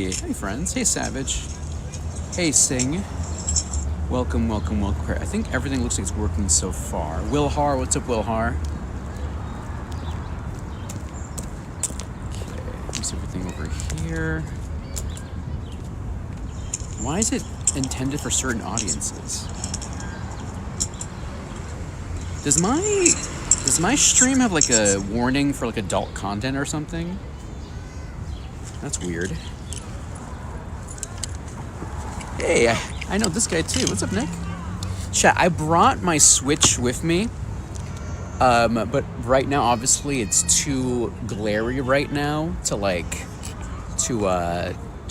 Hey, hey friends. Hey Savage. Hey Sing. Welcome, welcome, welcome. I think everything looks like it's working so far. Wilhar, what's up, Wilhar? Okay, there's everything over here. Why is it intended for certain audiences? Does my stream have like a warning for like adult content or something? That's weird. Hey, I know this guy too. What's up, Nick? Chat, I brought my Switch with me. But right now, obviously, it's too glary right now to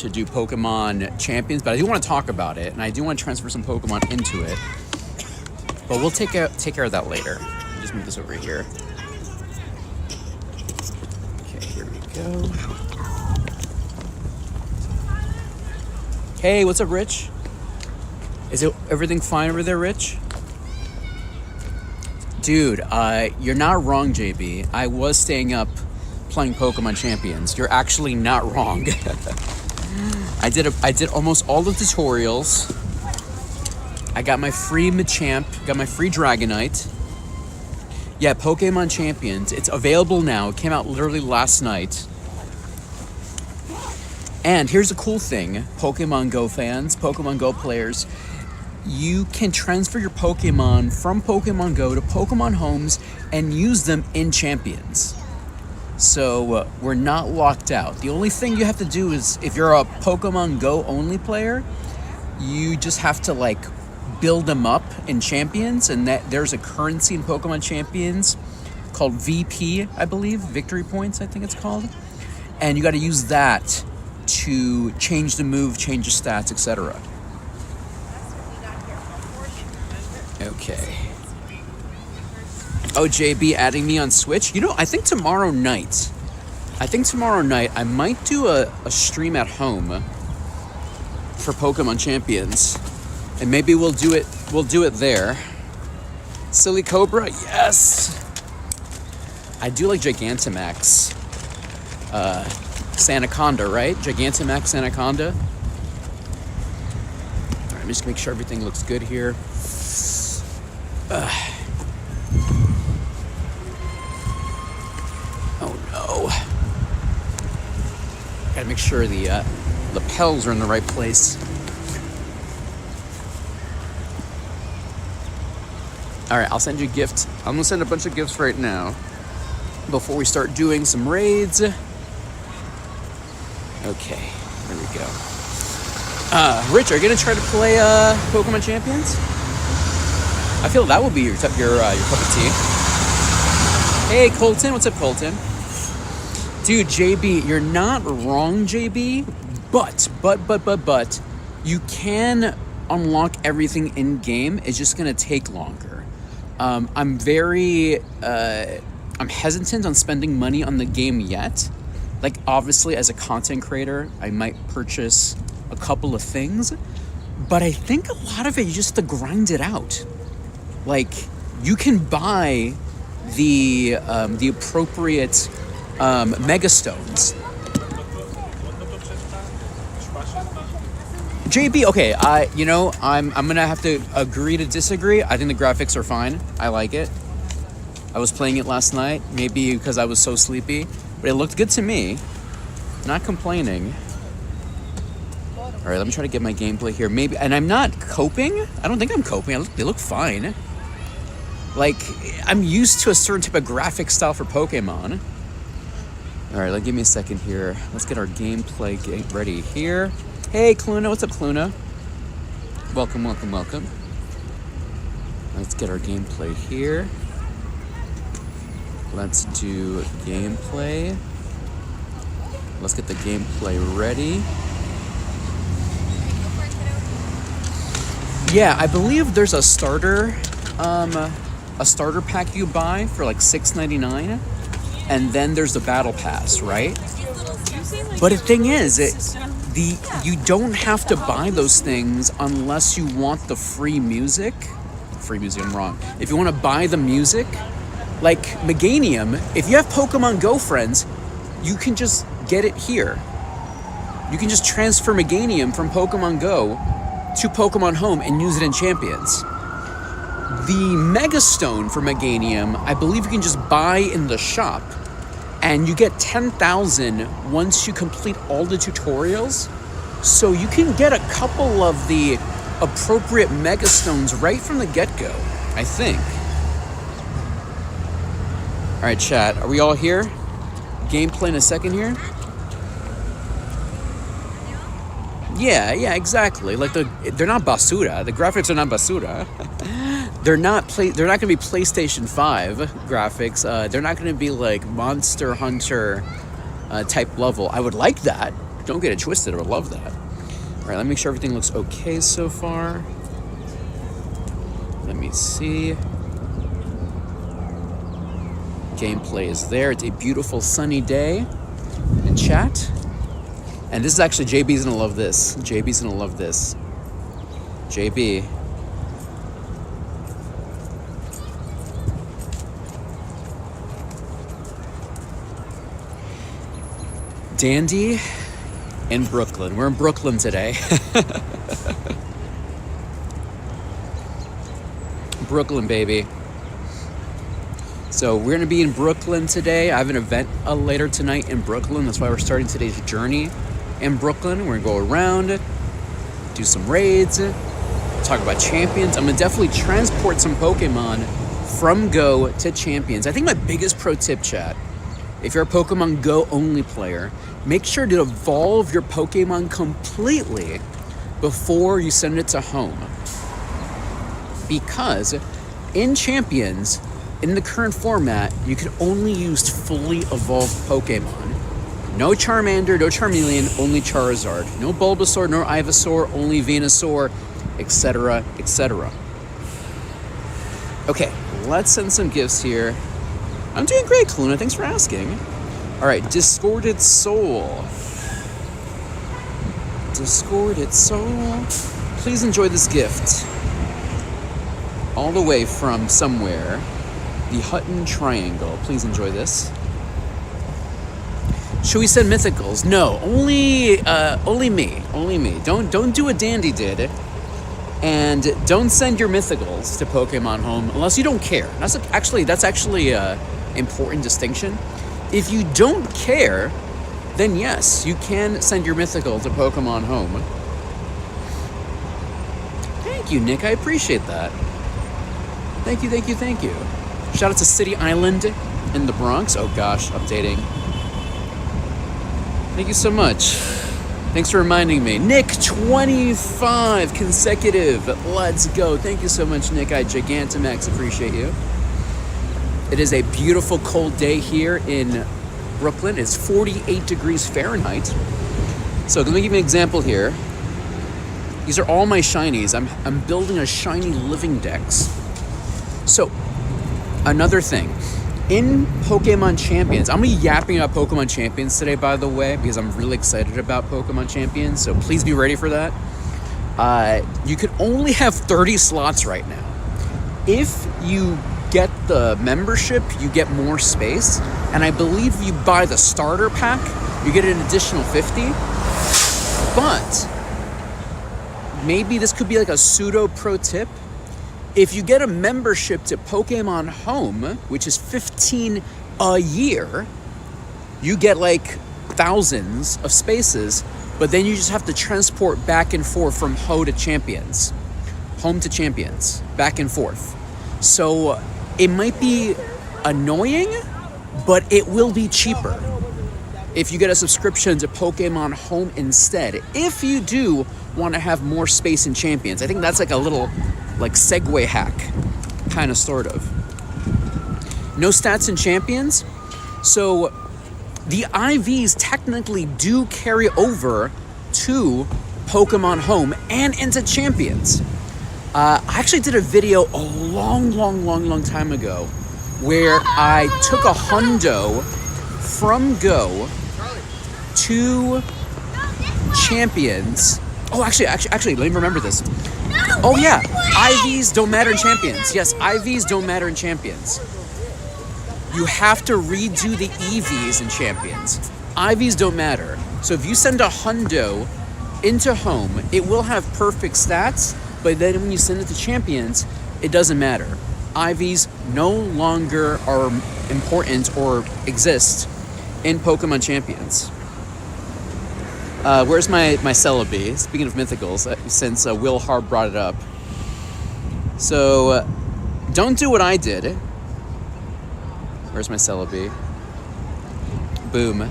do Pokemon Champions. But I do want to talk about it, and I do want to transfer some Pokemon into it. But we'll take care of that later. Just move this over here. Okay, here we go. Hey, what's up, Rich? Is everything fine over there, Rich? Dude, you're not wrong, JB. I was staying up playing Pokemon Champions. You're actually not wrong. I did almost all the tutorials. I got my free Machamp, got my free Dragonite. Yeah, Pokemon Champions. It's available now. It came out literally last night. And here's a cool thing, Pokemon Go fans, Pokemon Go players. You can transfer your Pokemon from Pokemon Go to Pokemon Homes and use them in Champions. So we're not locked out. The only thing you have to do is, if you're a Pokemon Go only player, you just have to like build them up in Champions, and that there's a currency in Pokemon Champions called VP, I believe, Victory Points, I think it's called. And you got to use that to change the move, change the stats, etc. Okay. Oh, JB adding me on Switch. You know, I think tomorrow night I might do a stream at home for Pokemon Champions. And maybe we'll do it there. Silly Cobra, yes! I do like Gigantamax. Sandaconda, right? Gigantamax Sandaconda. Alright, I'm just gonna make sure everything looks good here. Oh no. Gotta make sure the lapels are in the right place. Alright, I'll send you a gift. I'm gonna send a bunch of gifts right now before we start doing some raids. Okay, there we go. Rich, are you gonna try to play Pokemon Champions? I feel that would be your cup of tea. Hey, Colton, what's up, Colton? Dude, JB, you're not wrong, JB, but you can unlock everything in game. It's just gonna take longer. I'm hesitant on spending money on the game yet. Like, obviously, as a content creator, I might purchase a couple of things, but I think a lot of it, you just have to grind it out. Like, you can buy the appropriate Megastones. JB, okay, I'm gonna have to agree to disagree. I think the graphics are fine. I like it. I was playing it last night, maybe because I was so sleepy, but it looked good to me. Not complaining. All right, let me try to get my gameplay here. Maybe, and I'm not coping. I don't think I'm coping. They look fine. Like, I'm used to a certain type of graphic style for Pokemon. All right, give me a second here. Let's get our gameplay ready here. Hey, Cluna, what's up, Cluna? Welcome, welcome, welcome. Let's get our gameplay here. Let's do gameplay. Let's get the gameplay ready. Yeah, I believe there's a starter pack you buy for like $6.99, and then there's the battle pass, right? But the thing is, you don't have to buy those things unless you want the free music. Free music, I'm wrong. If you want to buy the music, like Meganium, if you have Pokemon Go friends, you can just get it here. you can just transfer Meganium from Pokemon Go to Pokemon Home and use it in Champions. The Mega Stone for Meganium, I believe you can just buy in the shop, and you get 10,000 once you complete all the tutorials. So you can get a couple of the appropriate Mega Stones right from the get-go, I think. All right, chat, are we all here? Gameplay in a second here. Yeah, exactly. Like they're not basura. The graphics are not basura. They're not going to be PlayStation 5 graphics. They're not going to be like Monster Hunter type level. I would like that. Don't get it twisted. I would love that. All right, let me make sure everything looks okay so far. Let me see. Gameplay is there. It's a beautiful sunny day in chat. And this is actually, JB's gonna love this. JB's gonna love this. JB. Dandy in Brooklyn. We're in Brooklyn today. Brooklyn, baby. So we're going to be in Brooklyn today. I have an event later tonight in Brooklyn. That's why we're starting today's journey in Brooklyn. We're going to go around, do some raids, talk about Champions. I'm going to definitely transport some Pokemon from Go to Champions. I think my biggest pro tip, chat, if you're a Pokemon Go only player, make sure to evolve your Pokemon completely before you send it to home. Because in Champions, in the current format, you can only use fully evolved Pokemon. No Charmander, no Charmeleon, only Charizard. No Bulbasaur, no Ivysaur, only Venusaur, etc., etc. Okay, let's send some gifts here. I'm doing great, Kaluna. Thanks for asking. All right, Discorded Soul. Discorded Soul. Please enjoy this gift. All the way from somewhere. The Hutton Triangle. Please enjoy this. Should we send mythicals? No, only me. Only me. Don't do what Dandy did. And don't send your mythicals to Pokemon Home unless you don't care. That's actually an important distinction. If you don't care, then yes, you can send your mythical to Pokemon Home. Thank you, Nick. I appreciate that. Thank you. Shout out to City Island in the Bronx. Oh gosh, updating. Thank you so much. Thanks for reminding me. Nick, 25 consecutive. Let's go. Thank you so much, Nick. I Gigantamax appreciate you. It is a beautiful cold day here in Brooklyn. It's 48 degrees Fahrenheit. So let me give you an example here. These are all my shinies. I'm building a shiny living dex. So, another thing. In Pokemon Champions, I'm going to be yapping about Pokemon Champions today, by the way, because I'm really excited about Pokemon Champions, so please be ready for that. You can only have 30 slots right now. If you get the membership, you get more space, and I believe if you buy the starter pack, you get an additional 50. But maybe this could be like a pseudo pro tip. If you get a membership to Pokemon Home, which is $15 a year, you get like thousands of spaces, but then you just have to transport back and forth from Home to Champions, back and forth. So it might be annoying, but it will be cheaper if you get a subscription to Pokemon Home instead. If you do want to have more space in Champions, I think that's like a little like segue hack, kind of, sort of. No stats in Champions. So the IVs technically do carry over to Pokemon Home and into Champions. I actually did a video a long time ago where I took a hundo from Go to Champions. Oh, actually, let me remember this. Oh yeah, IVs don't matter in Champions. Yes, IVs don't matter in Champions. You have to redo the EVs in Champions. IVs don't matter. So if you send a hundo into home, it will have perfect stats, but then when you send it to champions, it doesn't matter. IVs no longer are important or exist in Pokemon Champions. Where's my Celebi? Speaking of mythicals, since Will Harb brought it up. So, don't do what I did. Where's my Celebi? Boom.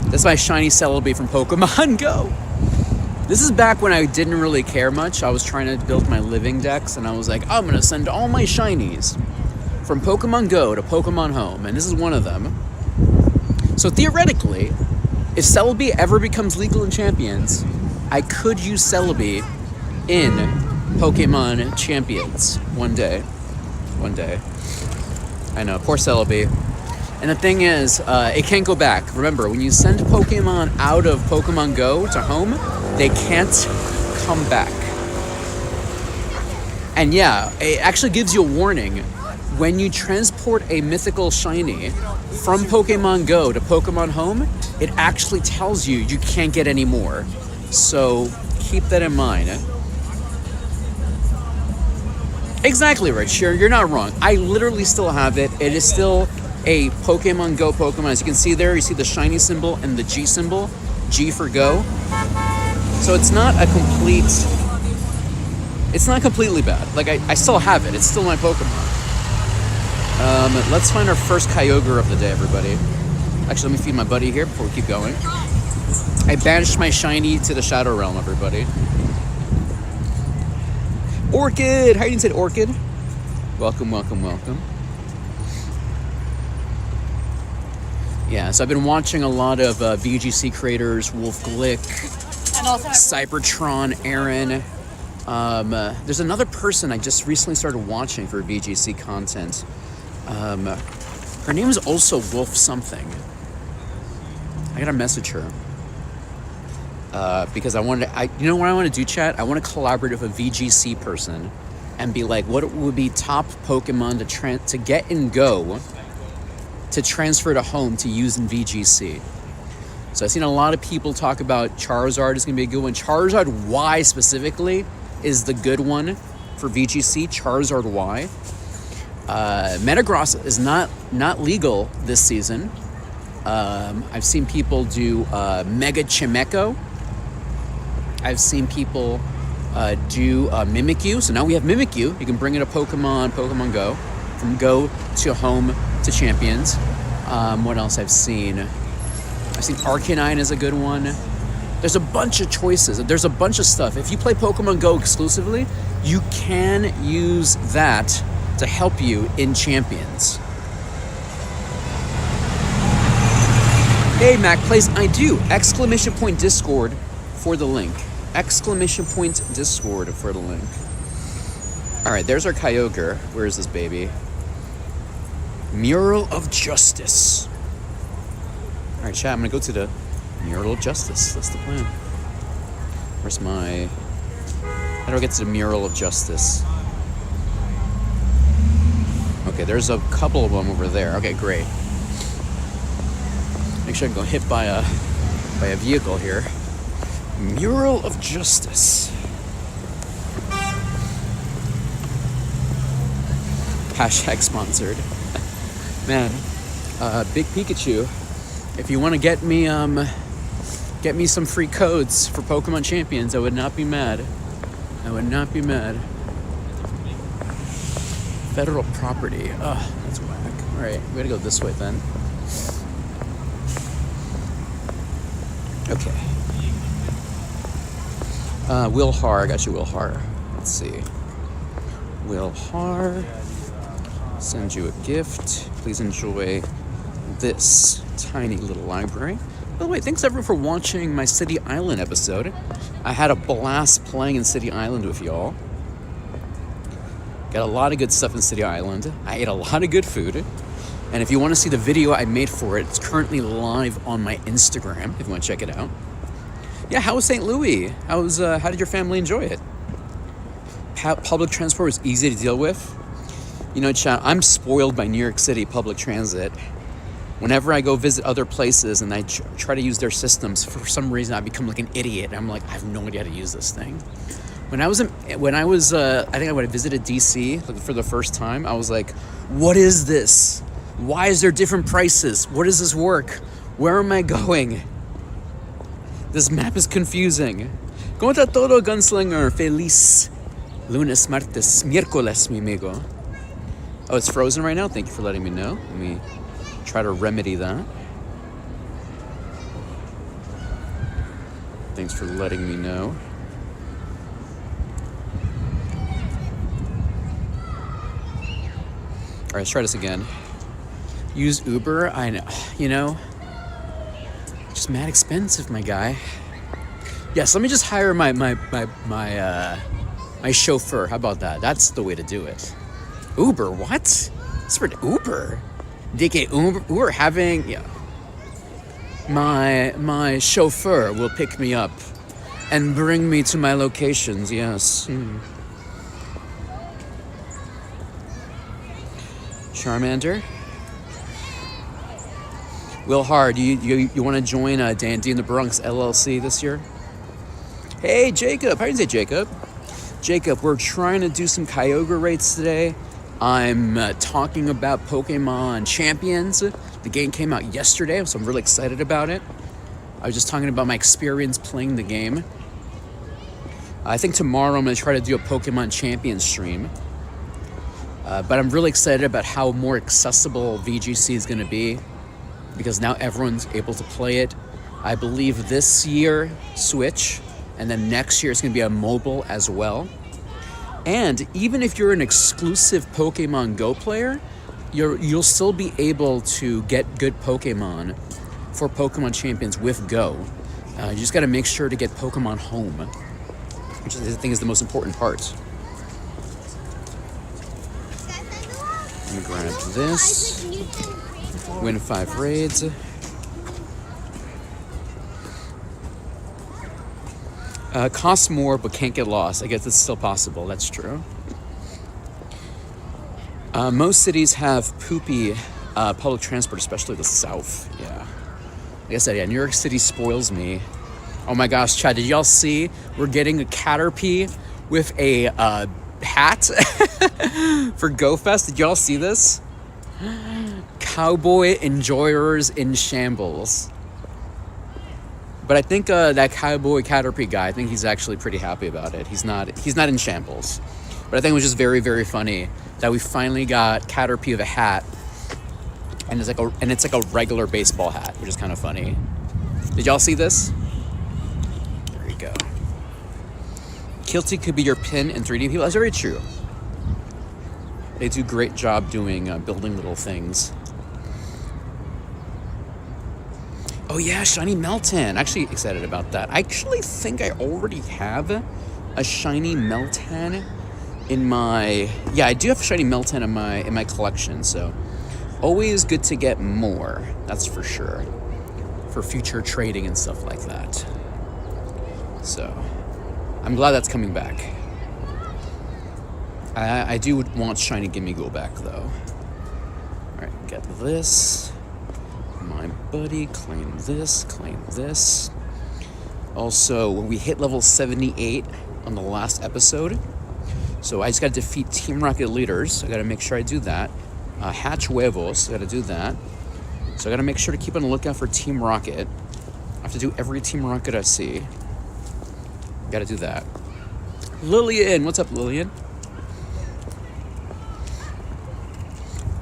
That's my shiny Celebi from Pokemon Go. This is back when I didn't really care much. I was trying to build my living decks, and I was like, I'm gonna send all my shinies from Pokemon Go to Pokemon Home, and this is one of them. So theoretically, if Celebi ever becomes legal in Champions, I could use Celebi in Pokemon Champions one day. One day. I know, poor Celebi. And the thing is, it can't go back. Remember, when you send Pokemon out of Pokemon Go to home, they can't come back. And yeah, it actually gives you a warning. When you transport a mythical shiny from Pokemon Go to Pokemon Home, it actually tells you you can't get any more. So keep that in mind. Exactly right, sure, you're not wrong. I literally still have it. It is still a Pokemon Go Pokemon. As you can see there, you see the shiny symbol and the G symbol. G for Go. So it's not completely bad. Like, I still have it. It's still my Pokemon. Let's find our first Kyogre of the day, everybody. Actually, let me feed my buddy here before we keep going. I banished my shiny to the Shadow Realm, everybody. Orchid! How are you doing today, Orchid? Welcome, welcome, welcome. Yeah, so I've been watching a lot of VGC creators, Wolf Glick, Cybertron, Aaron. There's another person I just recently started watching for VGC content. Her name is also Wolf something. I gotta message her. Because I wanted to, you know what I want to do, chat? I want to collaborate with a VGC person and be like, what would be top Pokemon to get in Go to transfer to home to use in VGC. So I've seen a lot of people talk about Charizard is going to be a good one. Charizard Y specifically is the good one for VGC, Charizard Y. Metagross is not legal this season. I've seen people do Mega Chimecho. I've seen people do Mimikyu. So now we have Mimikyu. You can bring it to Pokemon Go, from Go to Home to Champions. What else I've seen? I've seen Arcanine is a good one. There's a bunch of choices. There's a bunch of stuff. If you play Pokemon Go exclusively, you can use that to help you in Champions. Hey, Mac plays. I do. Exclamation point Discord for the link. Exclamation point Discord for the link. All right, there's our Kyogre. Where is this baby? Mural of Justice. All right, chat, I'm gonna go to the Mural of Justice. That's the plan. Where's my... How do I get to the Mural of Justice? Okay, there's a couple of them over there. Okay, great. Make sure I don't get hit by a vehicle here. Mural of Justice. Hashtag sponsored. Man, Big Pikachu. If you want to get me some free codes for Pokemon Champions, I would not be mad. I would not be mad. Federal property. Oh, that's whack. All right, we gotta go this way then. Okay. Will Har, I got you, Will Har. Let's see. Will Har, send you a gift. Please enjoy this tiny little library. By the way, thanks everyone for watching my City Island episode. I had a blast playing in City Island with y'all. Got a lot of good stuff in City Island. I ate a lot of good food. And if you want to see the video I made for it, it's currently live on my Instagram, if you want to check it out. Yeah, how was St. Louis? How did your family enjoy it? Public transport was easy to deal with. You know, chat, I'm spoiled by New York City public transit. whenever I go visit other places and I try to use their systems, for some reason I become like an idiot. I'm like, I have no idea how to use this thing. When I was, I think when I visited DC for the first time, I was like, what is this? Why is there different prices? What does this work? Where am I going? This map is confusing. ¿Cómo está todo, Gunslinger? Feliz lunes, martes, miércoles, mi amigo. Oh, it's frozen right now? Thank you for letting me know. Let me try to remedy that. Thanks for letting me know. All right, let's try this again. Use Uber? I know, just mad expensive, my guy. Yes, let me just hire my chauffeur. How about that? That's the way to do it. Uber? What? It's for Uber. DK Uber having, yeah. My chauffeur will pick me up and bring me to my locations. Yes. Charmander. Will Hard, you want to join D&D in the Bronx LLC this year? Hey, Jacob. How do you say Jacob? Jacob, we're trying to do some Kyogre raids today. I'm talking about Pokemon Champions. The game came out yesterday, so I'm really excited about it. I was just talking about my experience playing the game. I think tomorrow I'm going to try to do a Pokemon Champions stream. But I'm really excited about how more accessible VGC is going to be, because now everyone's able to play it. I believe this year, Switch, and then next year it's going to be on mobile as well. And even if you're an exclusive Pokemon Go player, you'll still be able to get good Pokemon for Pokemon Champions with Go. You just got to make sure to get Pokemon Home, which I think is the most important part. Let me grab this. Win 5 raids. Costs more but can't get lost. I guess it's still possible. That's true. Most cities have poopy public transport, especially the South. Yeah. Like I said, yeah, New York City spoils me. Oh my gosh, Chad, did y'all see? We're getting a Caterpie with a hat for GoFest. Did y'all see this? Cowboy enjoyers in shambles. But I think that Cowboy Caterpie guy, I think he's actually pretty happy about it. He's not in shambles. But I think it was just very, very funny that we finally got Caterpie with a hat, and it's like a regular baseball hat, which is kind of funny. Did y'all see this? There you go. Kilty could be your pin in 3D people. That's very true. They do a great job doing building little things. Oh yeah, shiny Meltan. Actually excited about that. I actually think I already have a shiny Meltan in my... Yeah, I do have a shiny Meltan in my collection, so always good to get more. That's for sure. For future trading and stuff like that. So, I'm glad that's coming back. I do want shiny Gimmighoul back though. Alright, get this. My buddy, claim this, claim this. Also, we hit level 78 on the last episode. So I just gotta defeat Team Rocket leaders. I gotta make sure I do that. Hatch huevos, I gotta do that. So I gotta make sure to keep on the lookout for Team Rocket. I have to do every Team Rocket I see. Gotta do that. Lillian, what's up, Lillian?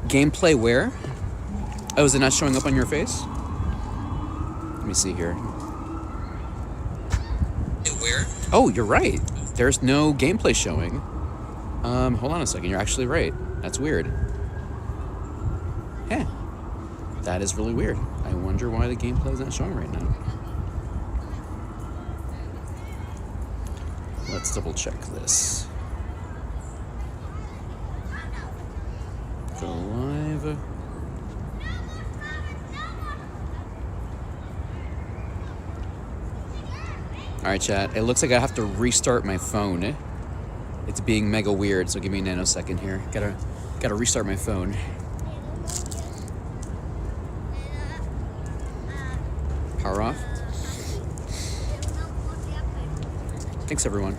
Gameplay where? Oh, is it not showing up on your face? Let me see here. Where? Oh, you're right. There's no gameplay showing. Hold on a second. You're actually right. That's weird. Yeah. That is really weird. I wonder why the gameplay is not showing right now. Let's double check this. Go live. Alright, chat. It looks like I have to restart my phone. It's being mega weird, so give me a nanosecond here. Gotta restart my phone. Thanks, everyone.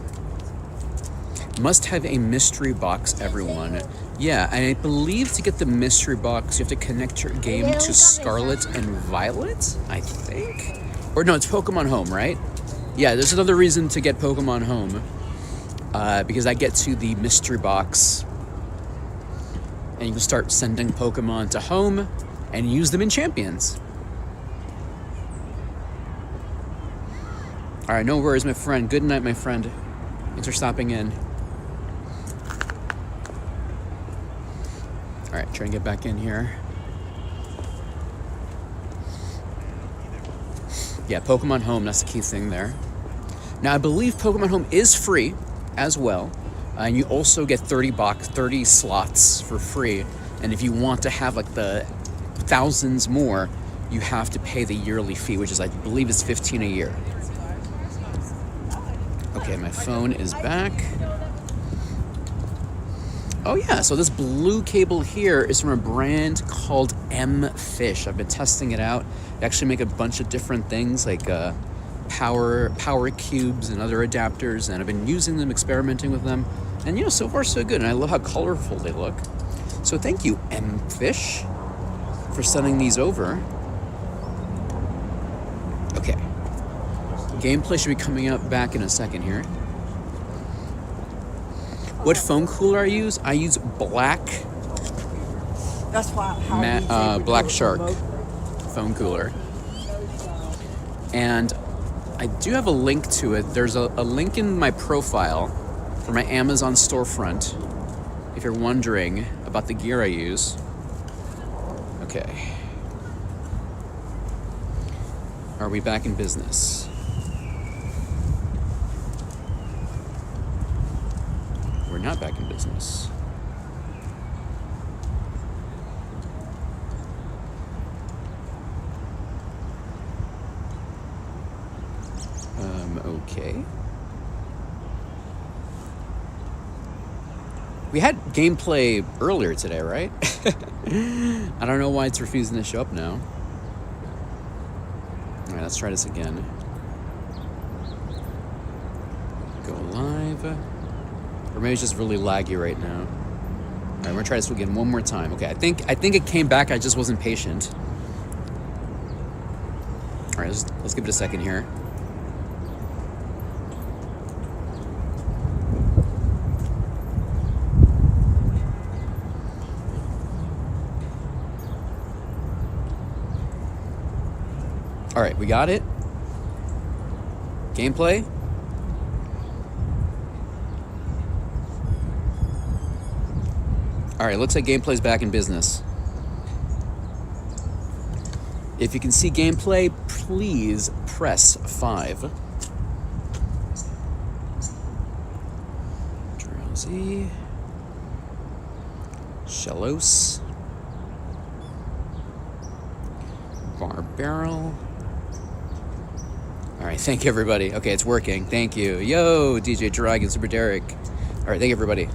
Must have a mystery box, everyone. Yeah, and I believe to get the mystery box, you have to connect your game to Scarlet and Violet, I think? Or no, it's Pokemon Home, right? Yeah, there's another reason to get Pokemon Home. Because I get to the mystery box, and you can start sending Pokemon to home and use them in Champions. All right, no worries, my friend. Good night, my friend. Thanks for stopping in. All right, trying to get back in here. Yeah, Pokemon Home, that's the key thing there. Now, I believe Pokemon Home is free as well. And you also get 30 slots for free. And if you want to have like the thousands more, you have to pay the yearly fee, which is, I believe, is $15 a year. Okay, my phone is back. Oh yeah, so this blue cable here is from a brand called M-Fish. I've been testing it out. They actually make a bunch of different things like power cubes and other adapters, and I've been using them, experimenting with them, and so far so good. And I love how colorful they look. So thank you, M-Fish, for sending these over. Okay, gameplay should be coming up back in a second here. What phone cooler I use? I use Black. That's why Black Shark phone cooler, and I do have a link to it. There's a link in my profile for my Amazon storefront, if you're wondering about the gear I use. Okay. Are we back in business? We're not back in business. Okay. We had gameplay earlier today, right? I don't know why it's refusing to show up now. All right, let's try this again. Go live. Or maybe it's just really laggy right now. All right, we're gonna try this again one more time. Okay, I think it came back. I just wasn't patient. All right, let's give it a second here. All right, we got it. Gameplay. All right, looks like gameplay's back in business. If you can see gameplay, please press 5. Drowsy. Shellos. Barbarrel. All right, thank you, everybody. Okay, it's working. Thank you. Yo, DJ Dragon, Super Derek. All right, thank you, everybody.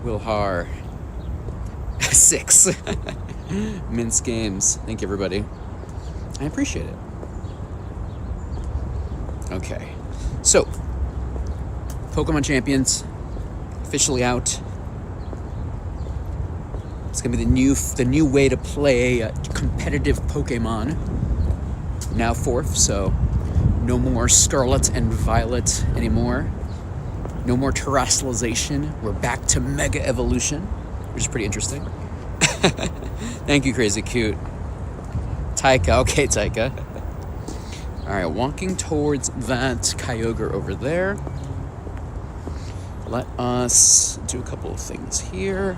Will Har. 6. Mince Games. Thank you, everybody. I appreciate it. Okay. So, Pokemon Champions officially out. It's gonna be the new way to play competitive Pokemon. Now 4th, so no more Scarlet and Violet anymore. No more terrestrialization. We're back to Mega Evolution, which is pretty interesting. Thank you, Crazy Cute. Taika, okay, Taika. All right, walking towards that Kyogre over there. Let us do a couple of things here.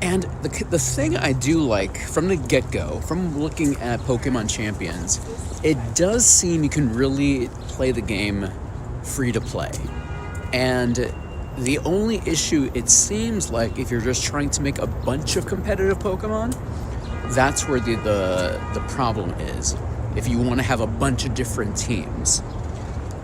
And the thing I do like from the get-go, from looking at Pokemon Champions, it does seem you can really play the game free to play. And the only issue, it seems like, if you're just trying to make a bunch of competitive Pokemon, that's where the problem is. If you want to have a bunch of different teams.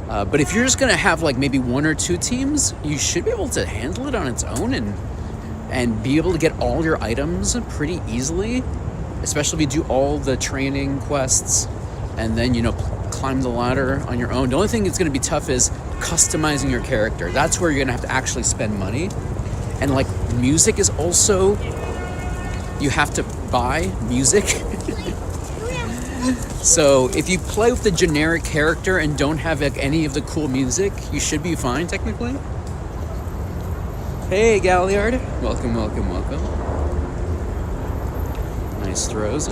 But if you're just going to have like maybe 1 or 2 teams, you should be able to handle it on its own and be able to get all your items pretty easily, especially if you do all the training quests and then, climb the ladder on your own. The only thing that's going to be tough is customizing your character. That's where you're going to have to actually spend money. And like music is also, you have to buy music. So if you play with the generic character and don't have like any of the cool music, you should be fine technically. Hey Galliard, welcome. Nice throws.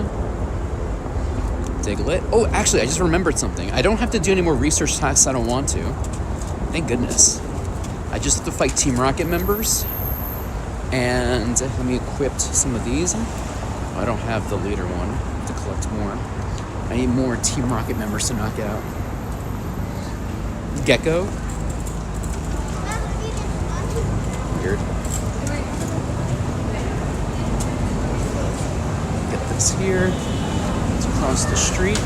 Diglett. Oh, actually, I just remembered something. I don't have to do any more research tasks I don't want to. Thank goodness. I just have to fight Team Rocket members. And let me equip some of these. I don't have the leader one. I have to collect more. I need more Team Rocket members to knock out. Gecko. Weird. Get this here. Let's cross the street.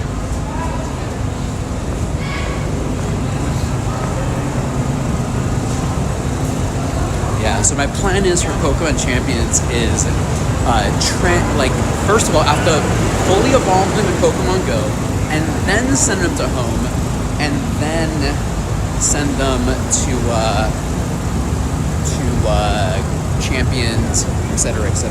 Yeah, so my plan is for Pokemon Champions is first of all, I have to fully evolve them in Pokemon Go, and then send them to home, and then send them to Champions, etc., etc.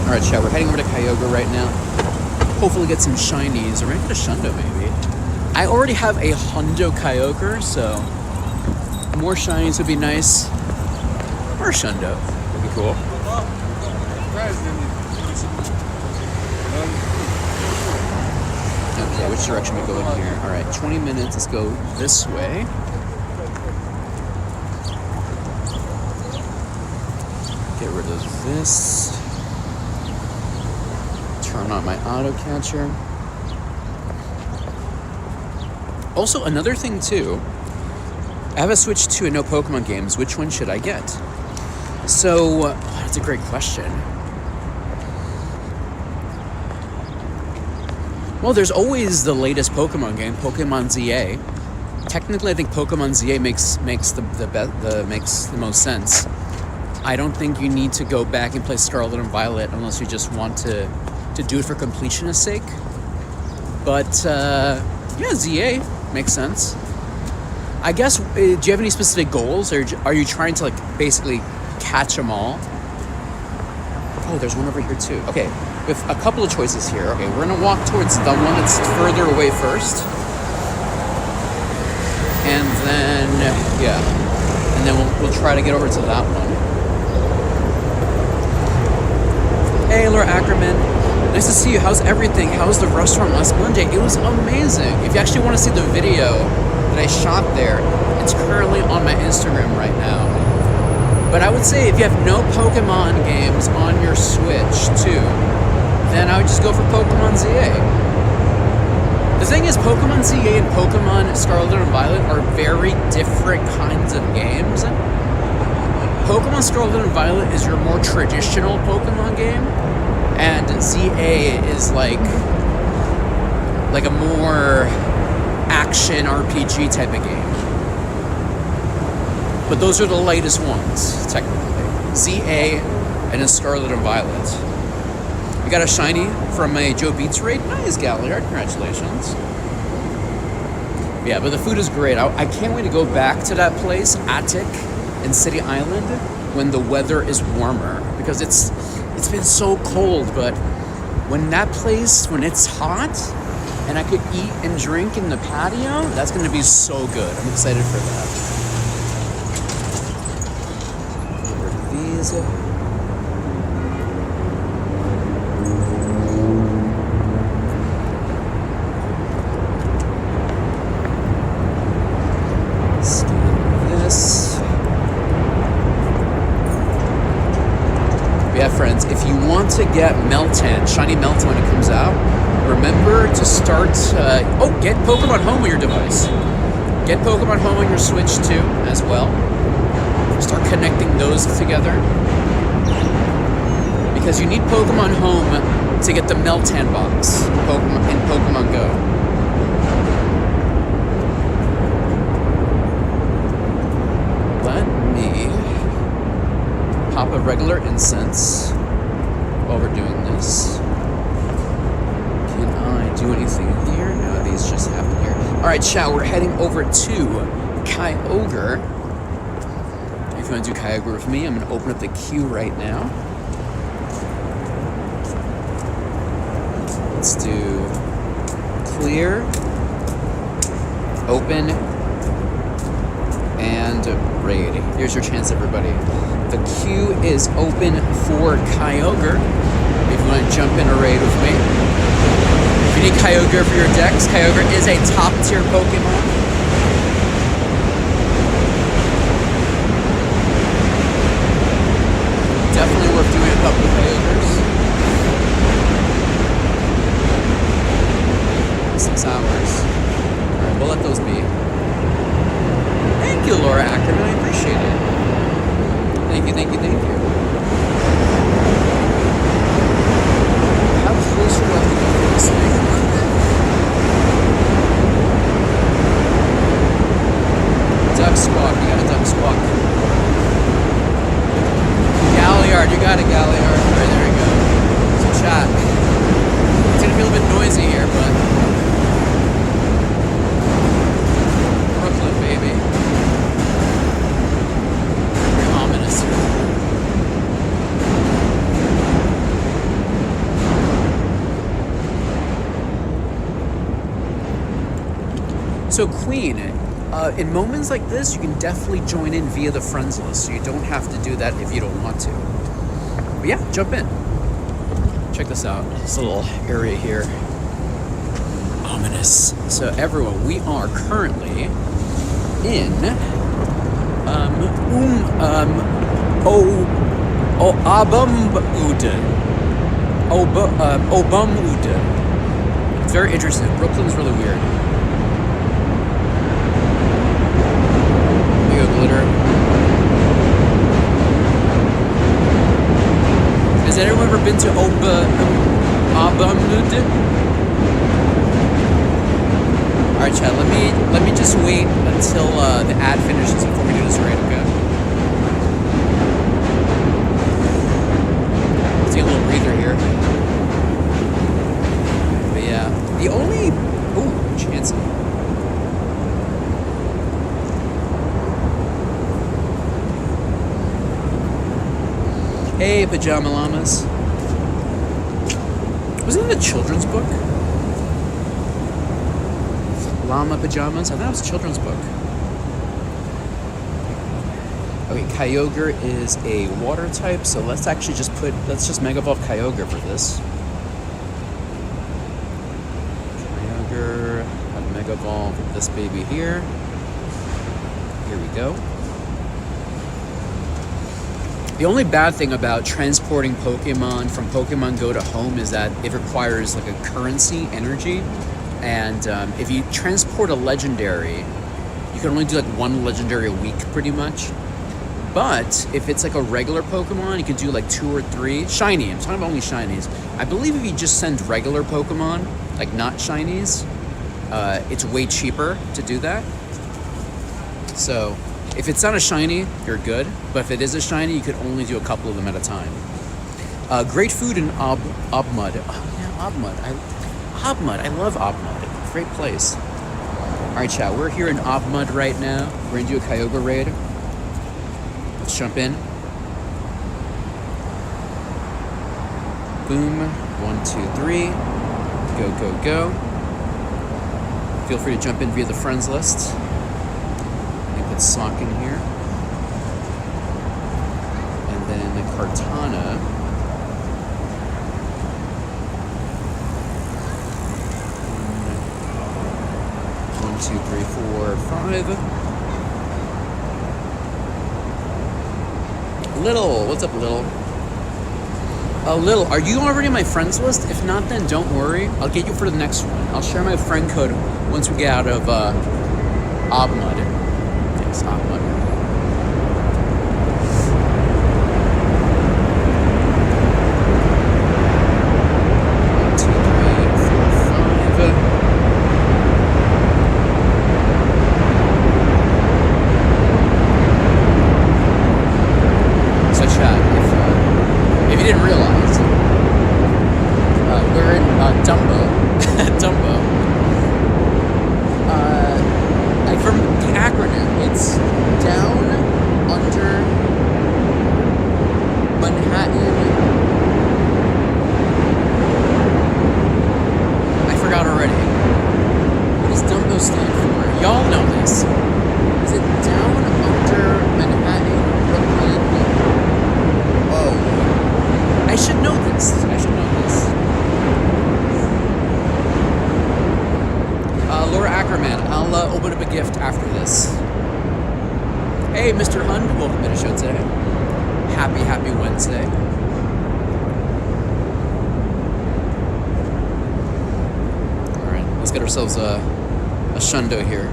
Alright, chat, we're heading over to Kyogre right now. Hopefully get some shinies, or maybe a Shundo, maybe. I already have a Hundo Kyogre, so more shinies would be nice. Or a Shundo would be cool. Okay, which direction we go in here? Alright, 20 minutes, let's go this way. Get rid of this. Turn on my auto catcher. Also, another thing too, I have a Switch 2 and no Pokemon games. Which one should I get? So, that's a great question. Well, there's always the latest Pokemon game, Pokemon ZA. Technically, I think Pokemon ZA makes the most sense. I don't think you need to go back and play Scarlet and Violet unless you just want to do it for completionist sake. But yeah, ZA makes sense. I guess, do you have any specific goals, or are you trying to like basically catch them all? Oh, there's one over here too. Okay, we have a couple of choices here. Okay, we're gonna walk towards the one that's further away first. And then, yeah. And then we'll try to get over to that one. Hey, Laura Ackerman. Nice to see you. How's everything? How was the restaurant last Monday? It was amazing. If you actually want to see the video that I shot there, it's currently on my Instagram right now. But I would say if you have no Pokemon games on your Switch too, then I would just go for Pokemon ZA. The thing is, Pokemon ZA and Pokemon Scarlet and Violet are very different kinds of games. Pokemon Scarlet and Violet is your more traditional Pokemon game, and ZA is like a more action RPG type of game. But those are the latest ones, technically. ZA and then Scarlet and Violet. We got a shiny from a Joe Beats raid. Nice, Galliard. Congratulations. Yeah, but the food is great. I can't wait to go back to that place, Attic, in City Island, when the weather is warmer, because it's been so cold. But when it's hot and I could eat and drink in the patio, that's going to be so good. I'm excited for that. Get rid of these. Friends, if you want to get Meltan, shiny Meltan when it comes out, remember to start, get Pokemon Home on your device. Get Pokemon Home on your Switch too, as well. Start connecting those together. Because you need Pokemon Home to get the Meltan box in Pokemon Go. a regular incense while we're doing this. Can I do anything here? No, these just happen here. Alright, chat, we're heading over to Kyogre. If you want to do Kyogre with me, I'm going to open up the queue right now. Let's do clear, open, and raid. Here's your chance, everybody. The queue is open for Kyogre. If you want to jump in a raid with me. If you need Kyogre for your decks, Kyogre is a top tier Pokemon. Definitely worth doing a couple of Kyogres. 6 hours. Alright, we'll let those be. Thank you, Laura Ackerman. I appreciate it. Thank you, thank you, thank you. How close are we have to go for this thing? Duck squawk. You got a duck squawk. Galliard. You got a Galliard. Alright, there we go. So chat. It's gonna be a little bit noisy here, but Brooklyn, baby. Very ominous. So Queen, in moments like this, you can definitely join in via the friends list, so you don't have to do that if you don't want to. But yeah, jump in. Check this out, this little area here. Ominous. So everyone, we are currently in Obamud. It's very interesting. Brooklyn's really weird. There you go, glitter. Has anyone ever been to Obamud? Alright, chat, let me just wait until the ad finishes before we do this raid, okay? Let's take a little breather here. But yeah, the only... Ooh, Chansey. Hey, Pajama Llamas. Wasn't it a children's book? Llama Pajamas? I thought it was a children's book. Okay, Kyogre is a water type, so let's actually just Mega Evolve Kyogre for this. Kyogre, have Mega Evolve this baby here. Here we go. The only bad thing about transporting Pokemon from Pokemon Go to home is that it requires like a currency, energy. And if you transport a legendary, you can only do like one legendary a week pretty much. But if it's like a regular Pokemon, you can do like 2 or 3. Shiny, I'm talking about only shinies. I believe if you just send regular Pokemon, like not shinies, it's way cheaper to do that. So if it's not a shiny, you're good. But if it is a shiny, you could only do a couple of them at a time. Great food in Obmud. Oh yeah, Obmud. Obmud, I love Obmud. Great place. Alright, chat, we're here in Obmud right now. We're gonna do a Kyogre raid. Let's jump in. Boom. 1, 2, 3. Go, go, go. Feel free to jump in via the friends list. Let me put Sock in here. And then the Kartana. 1, 2, 3, 4, 5. Little, what's up, Little? Little, are you already on my friends list? If not, then don't worry. I'll get you for the next one. I'll share my friend code once we get out of Obmud. Yes, Obmud. 1, 2, 3, 4, 5. So chat, Hey, Mr. Hund, welcome to the show today. Happy Wednesday. All right, let's get ourselves a shundo here.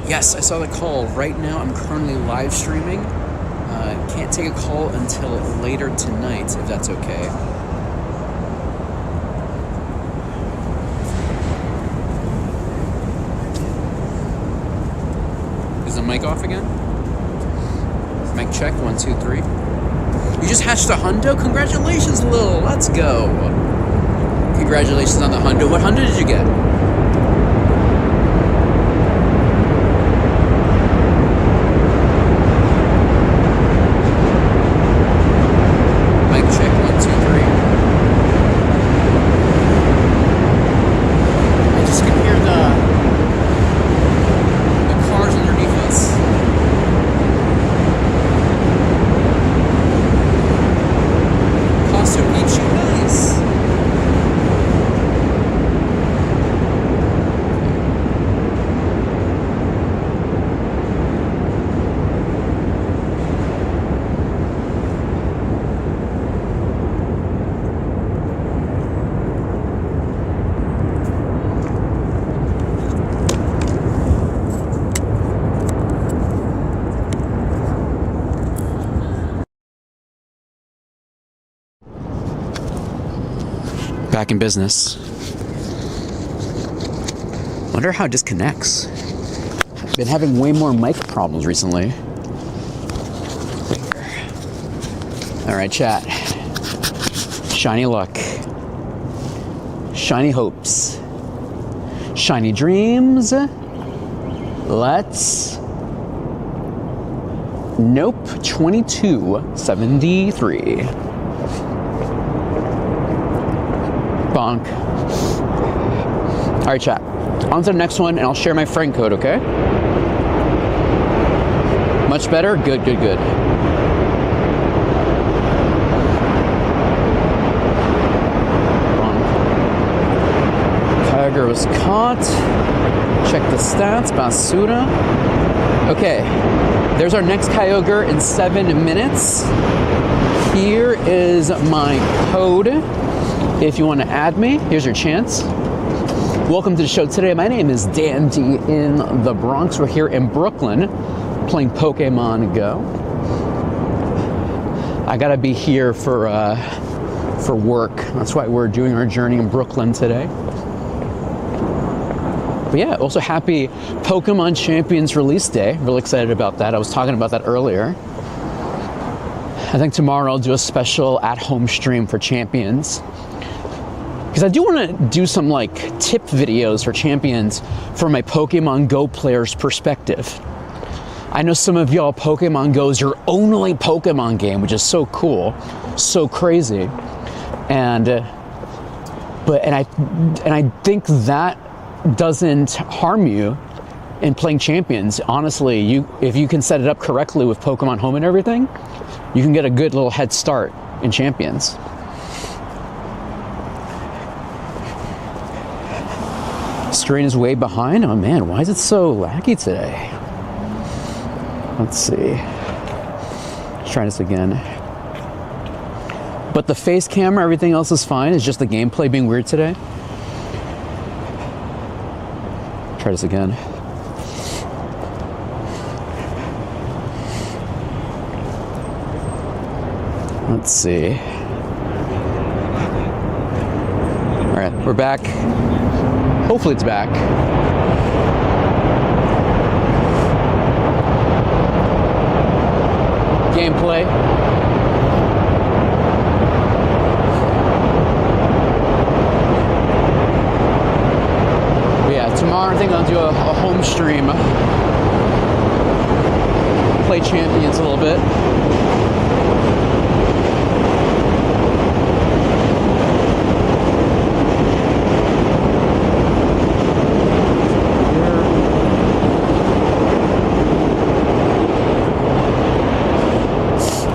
Yes, I saw the call. Right now, I'm currently live streaming. Can't take a call until later tonight, if that's okay. Is the mic off again? Mic check, 1, 2, 3. You just hatched a hundo? Congratulations, Lil. Let's go. Congratulations on the hundo. What hundo did you get? Back in business. Wonder how it disconnects. Been having way more mic problems recently. All right, chat. Shiny luck. Shiny hopes. Shiny dreams. Let's. Nope. 2273. Bonk. All right, chat. On to the next one, and I'll share my friend code, okay? Much better? Good. Bonk. Kyogre was caught. Check the stats. Basura. Okay. There's our next Kyogre in 7 minutes. Here is my code. If you want to add me, here's your chance. Welcome to the show today. My name is Dandy in the Bronx. We're here in Brooklyn playing Pokemon Go. I gotta be here for work. That's why we're doing our journey in Brooklyn today. But yeah, also happy Pokemon Champions release day. Really excited about that. I was talking about that earlier. I think tomorrow I'll do a special at-home stream for Champions. Because I do want to do some like tip videos for Champions from my Pokemon Go players' perspective. I know some of y'all Pokemon Go is your only Pokemon game, which is so cool, so crazy, and I think that doesn't harm you in playing Champions. Honestly, if you can set it up correctly with Pokemon Home and everything, you can get a good little head start in Champions. Screen is way behind. Oh man, why is it so laggy today? Let's see. Let's try this again. But the face camera, everything else is fine. It's just the gameplay being weird today. Try this again. Let's see. All right, we're back. Hopefully it's back. Gameplay. But yeah, tomorrow I think I'll do a home stream. Play Champions a little bit.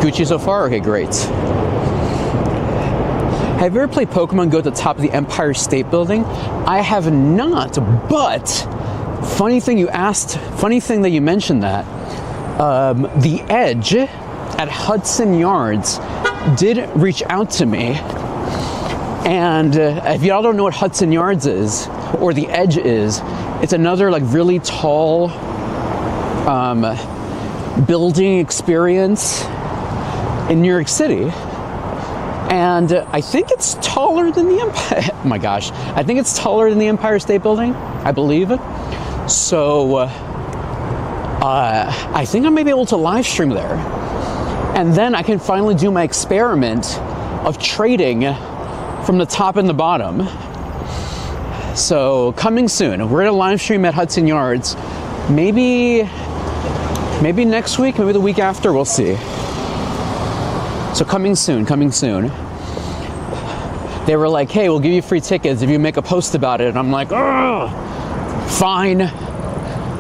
Gucci so far? Okay, great. Have you ever played Pokemon Go at the top of the Empire State Building? I have not, but funny thing that you mentioned that. The Edge at Hudson Yards did reach out to me. And if y'all don't know what Hudson Yards is, or the Edge is, it's another like really tall building experience in New York City. And I think it's taller than the Empire. Oh my gosh, I think it's taller than the Empire State Building, I believe. So I think I may be able to live stream there. And then I can finally do my experiment of trading from the top and the bottom. So coming soon. We're gonna live stream at Hudson Yards. Maybe next week, maybe the week after, we'll see. So coming soon. They were like, hey, we'll give you free tickets if you make a post about it. And I'm like, ugh, fine,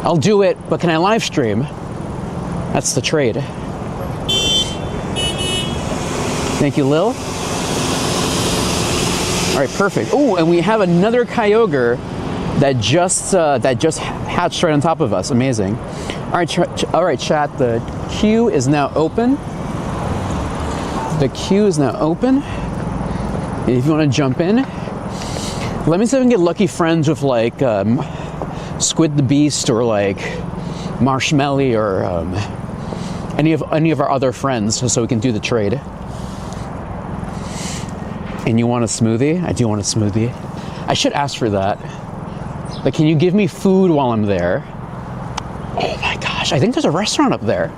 I'll do it, but can I live stream? That's the trade. Thank you, Lil. All right, perfect. Oh, and we have another Kyogre that just hatched right on top of us. Amazing. All right, chat. The queue is now open. If you want to jump in, let me see if I can get lucky friends with like Squid the Beast or like Marshmelly or any of our other friends, so we can do the trade. And you want a smoothie? I do want a smoothie. I should ask for that. Like, can you give me food while I'm there? Oh my gosh, I think there's a restaurant up there.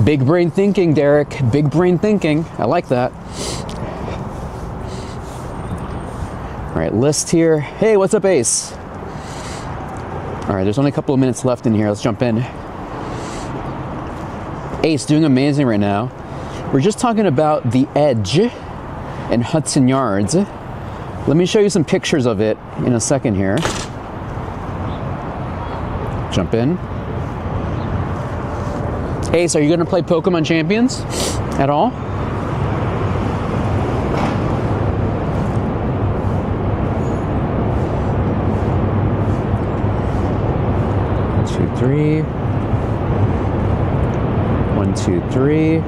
Big brain thinking, Derek. Big brain thinking. I like that. All right, list here. Hey, what's up, Ace? All right, there's only a couple of minutes left in here. Let's jump in. Ace, doing amazing right now. We're just talking about the Edge in Hudson Yards. Let me show you some pictures of it in a second here. Jump in. Ace, are you going to play Pokemon Champions at all? One, two, three. 1, 2, 3.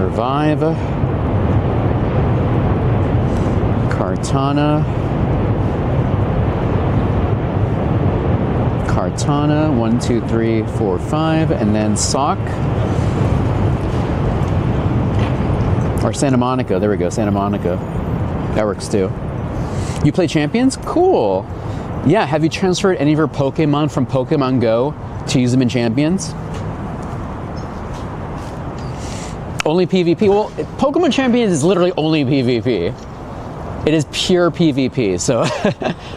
Revive. Kartana. 1, 2, 3, 4, 5, and then Sock. Or Santa Monica. There we go, Santa Monica. That works too. You play Champions? Cool. Yeah, have you transferred any of your Pokemon from Pokemon Go to use them in Champions? Only PvP? Well, Pokemon Champions is literally only PvP. It is pure PvP, so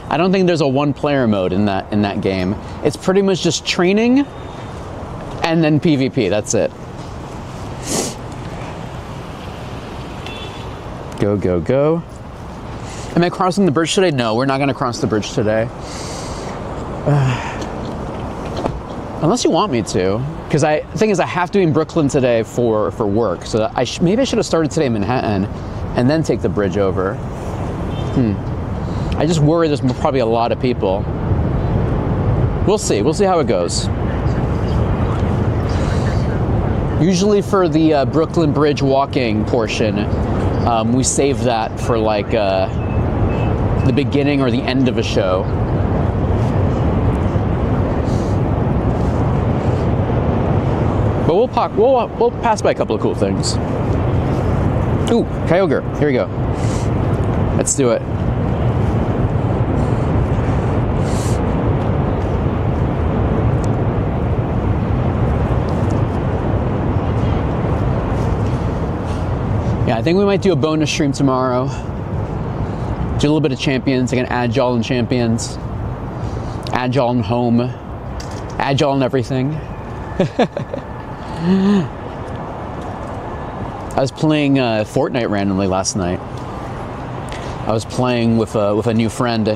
I don't think there's a one-player mode in that game. It's pretty much just training and then PvP, that's it. Go, go, go. Am I crossing the bridge today? No, we're not gonna cross the bridge today. Unless you want me to. Because the thing is, I have to be in Brooklyn today for work. So maybe I should have started today in Manhattan and then take the bridge over. I just worry there's probably a lot of people. We'll see how it goes. Usually for the Brooklyn Bridge walking portion, we save that for like the beginning or the end of a show. But we'll pass by a couple of cool things. Ooh, Kyogre, here we go. Let's do it. Yeah, I think we might do a bonus stream tomorrow. Do a little bit of Champions, like an Agile and Champions. Agile and Home. Agile and everything. I was playing Fortnite randomly last night. I was playing with a new friend,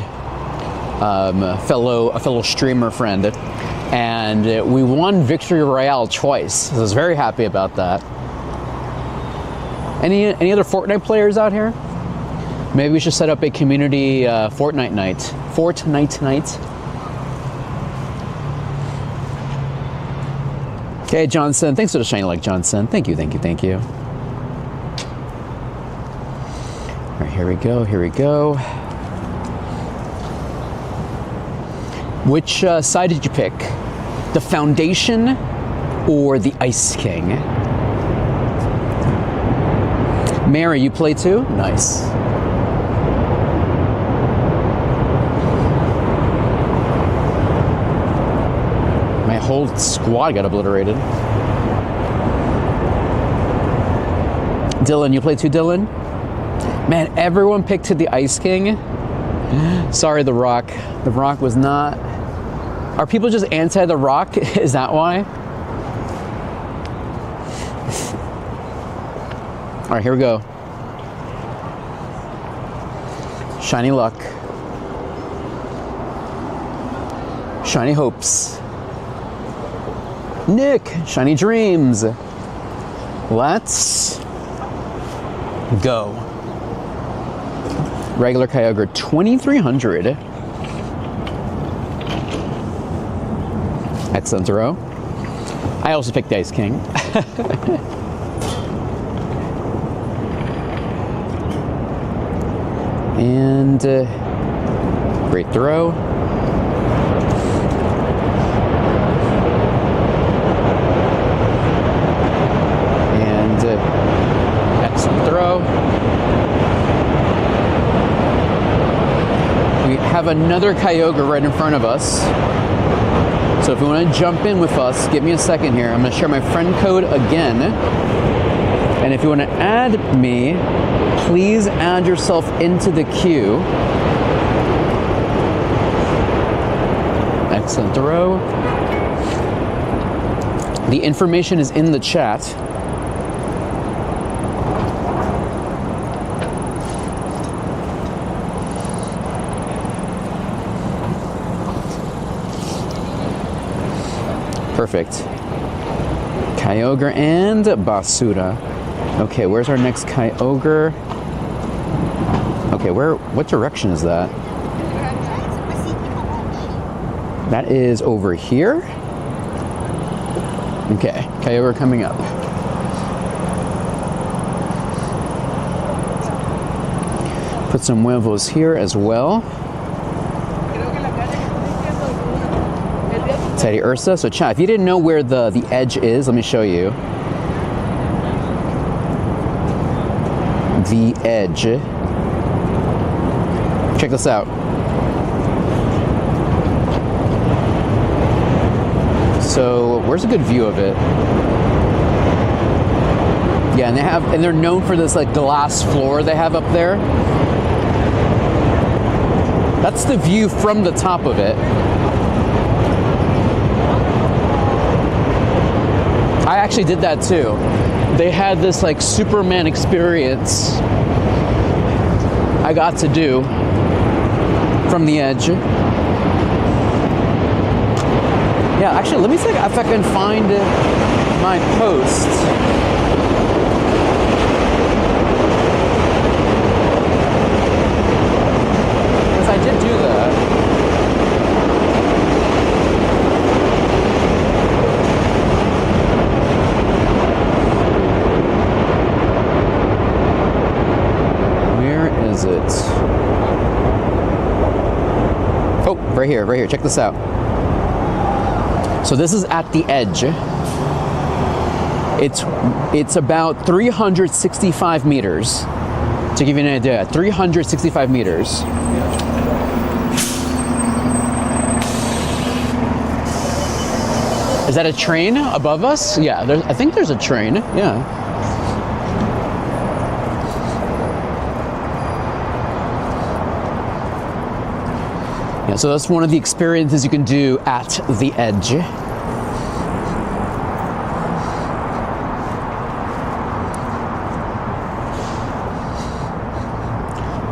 a fellow streamer friend, and we won Victory Royale twice. So I was very happy about that. Any other Fortnite players out here? Maybe we should set up a community Fortnite night. Fortnite night. Okay, Johnson. Thanks for the shiny like, Johnson. Thank you, thank you, thank you. All right, here we go, here we go. Which side did you pick? The Foundation or the Ice King? Mary, you play too? Nice. My whole squad got obliterated. Dylan, you play too, Dylan? Man, everyone picked to the Ice King. Sorry, The Rock. The Rock was not... Are people just anti The Rock? Is that why? All right, here we go. Shiny luck. Shiny hopes. Nick, shiny dreams. Let's go. Regular Kyogre, 2,300. Excellent throw. I also picked the Ice King. And great throw. And excellent throw. We have another Kyogre right in front of us. So if you want to jump in with us, give me a second here. I'm going to share my friend code again. And if you want to add me, please add yourself into the queue. Excellent throw. The information is in the chat. Perfect. Kyogre and Basura. Okay, where's our next Kyogre? Okay, what direction is that? That is over here? Okay, Kyogre coming up. Put some huevos here as well. Teddy Ursa. So chat, if you didn't know where the edge is, let me show you. The edge. Check this out. So where's a good view of it? Yeah, and they're known for this like glass floor they have up there. That's the view from the top of it. I actually did that too. They had this like Superman experience I got to do from the edge. Yeah, actually, let me see if I can find my post. Because I did do that. Is it? Oh, right here, check this out. So this is at the edge. It's about 365 meters. To give you an idea, 365 meters. Is that a train above us? Yeah, I think there's a train, yeah. Yeah, so that's one of the experiences you can do at the edge.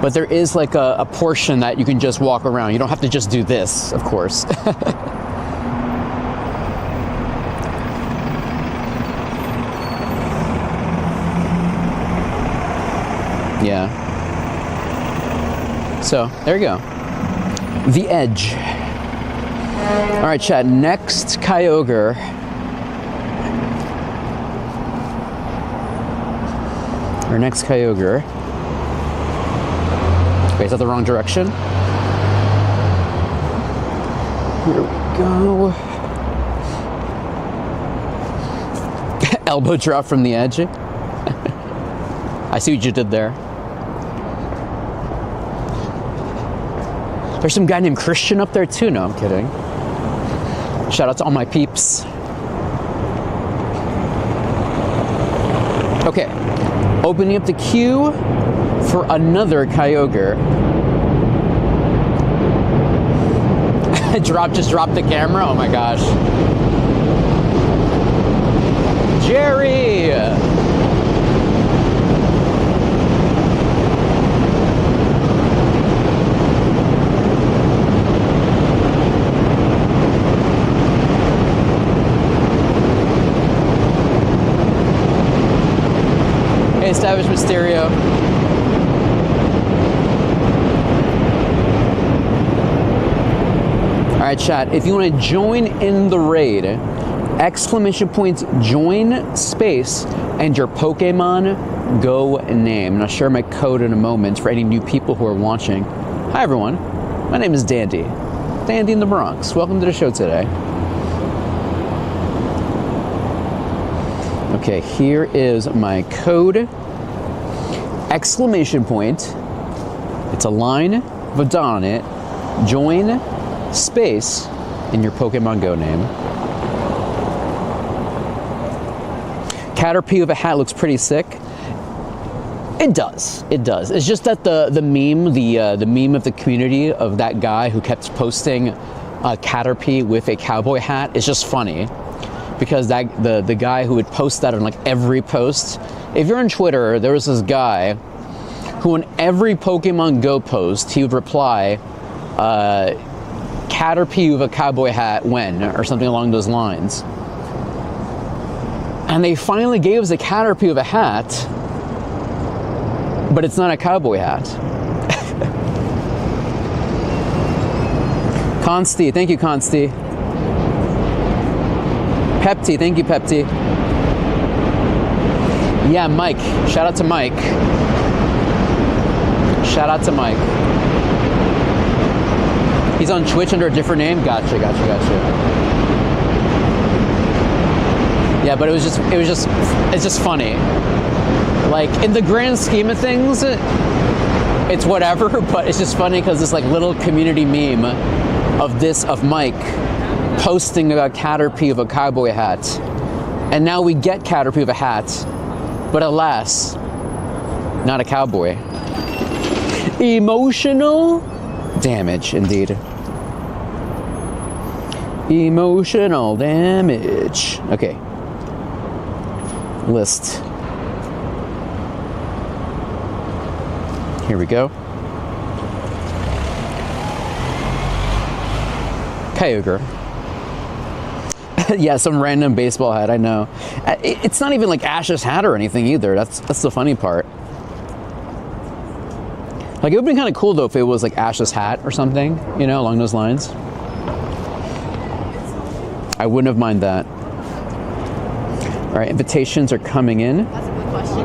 But there is like a portion that you can just walk around. You don't have to just do this, of course. Yeah. So, there you go. The Edge. All right, chat. Next Kyogre. Our next Kyogre. Okay, is that the wrong direction? Here we go. Elbow drop from the edge. I see what you did there. There's some guy named Christian up there too. No, I'm kidding. Shout out to all my peeps. Okay, opening up the queue for another Kyogre. Just drop the camera. Oh my gosh. Jerry. Savage Mysterio. Alright, chat, if you want to join in the raid, exclamation points join space and your Pokemon Go name. And I'll share my code in a moment for any new people who are watching. Hi everyone, my name is Dandy. Dandy in the Bronx. Welcome to the show today. Okay, here is my code. Exclamation point, it's a line with a dot on it, join space in your Pokemon Go name. Caterpie with a hat looks pretty sick. It does. It's just that the meme, the meme of the community of that guy who kept posting a Caterpie with a cowboy hat is just funny. Because the guy who would post that on like every post. If you're on Twitter, there was this guy who on every Pokemon Go post, he would reply, Caterpie with a cowboy hat when, or something along those lines. And they finally gave us a Caterpie with a hat, but it's not a cowboy hat. Consti, thank you, Consti. Pepti, thank you, Pepti. Yeah, Mike. Shout out to Mike. Shout out to Mike. He's on Twitch under a different name. Gotcha. Yeah, but it's just funny. Like in the grand scheme of things, it's whatever. But it's just funny because this like little community meme of Mike posting about Caterpie of a cowboy hat, and now we get Caterpie of a hat, but alas, not a cowboy. Emotional damage, indeed. Emotional damage. Okay. List. Here we go. Kyogre. Yeah, some random baseball hat, I know. It's not even like Ash's hat or anything either. That's the funny part. Like, it would be kind of cool, though, if it was like Ash's hat or something, you know, along those lines. I wouldn't have minded that. All right, invitations are coming in. That's a good question.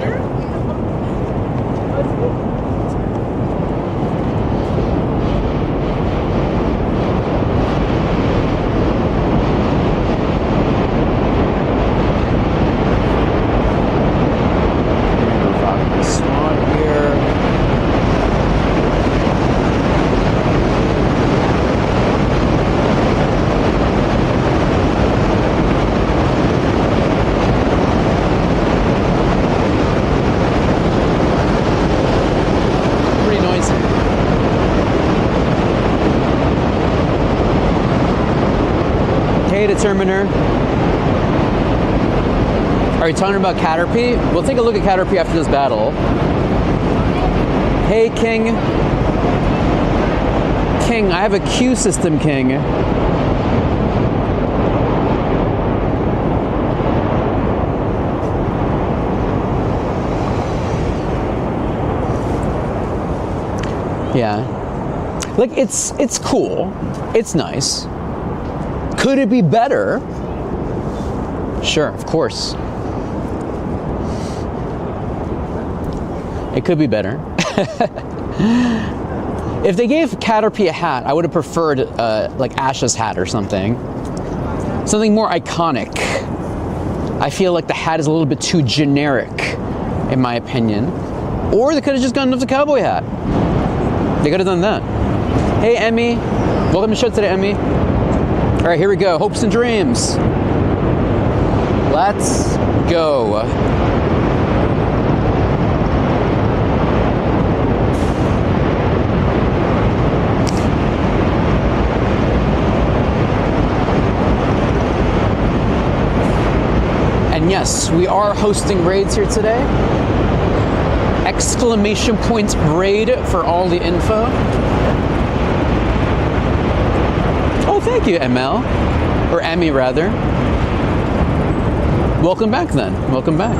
Determiner. Are you talking about Caterpie? We'll take a look at Caterpie after this battle. Hey, King. King, I have a queue system, King. Yeah. Like, it's cool. It's nice. Could it be better? Sure, of course. It could be better. If they gave Caterpie a hat, I would have preferred like Ash's hat or something. Something more iconic. I feel like the hat is a little bit too generic, in my opinion. Or they could have just gone with the cowboy hat. They could have done that. Hey, Emmy. Welcome to the show today, Emmy. All right, here we go. Hopes and dreams. Let's go. And yes, we are hosting raids here today. Exclamation point raid for all the info. Oh, thank you, ML. Or Emmy, rather. Welcome back, then. Welcome back.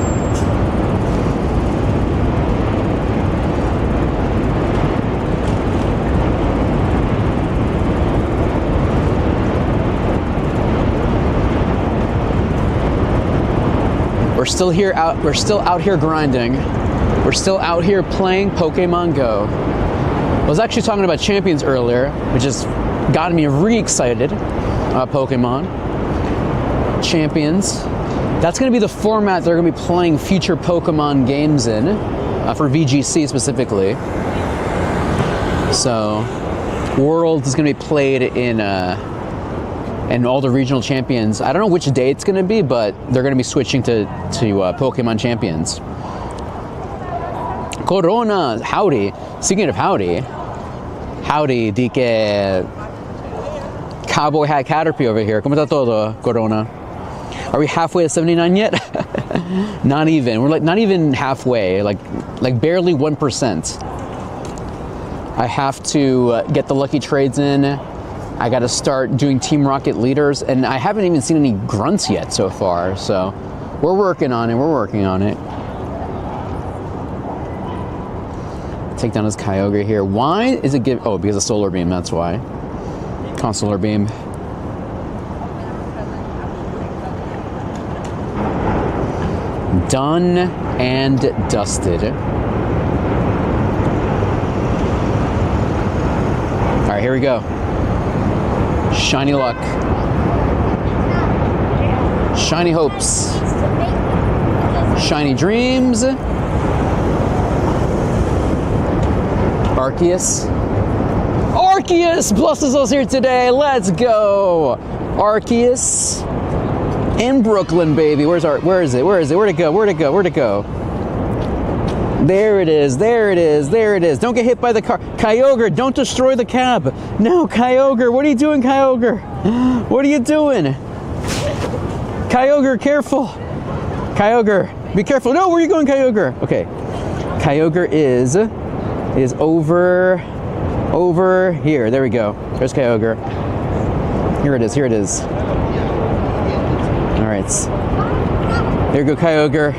We're still out here grinding. We're still out here playing Pokemon Go. I was actually talking about Champions earlier, which has gotten me re-excited about Pokemon. Champions. That's going to be the format they're going to be playing future Pokemon games in, for VGC specifically. So, World is going to be played in all the regional champions. I don't know which day it's going to be, but they're going to be switching to Pokemon Champions. Corona, howdy. Speaking of howdy, DK Cowboy Hat Caterpie over here. ¿Cómo está todo, Corona? Are we halfway to 79 yet? Not even. We're like not even halfway. Like barely 1%. I have to get the lucky trades in. I got to start doing Team Rocket leaders, and I haven't even seen any grunts yet so far. So we're working on it. We're working on it. Take down his Kyogre here. Why is it give? Oh, because of Solar Beam. That's why. Solar Beam. Done and dusted. All right, here we go. Shiny luck. Shiny hopes. Shiny dreams. Arceus blesses us here today. Let's go. Arceus in Brooklyn, baby. Where is it? Where'd it go? There it is. Don't get hit by the car. Kyogre, don't destroy the cab. No, Kyogre, what are you doing, Kyogre? What are you doing? Kyogre, careful. Kyogre, be careful. No, where are you going, Kyogre? Okay. Kyogre is over here. There we go. There's Kyogre. Here it is. All right. There you go, Kyogre.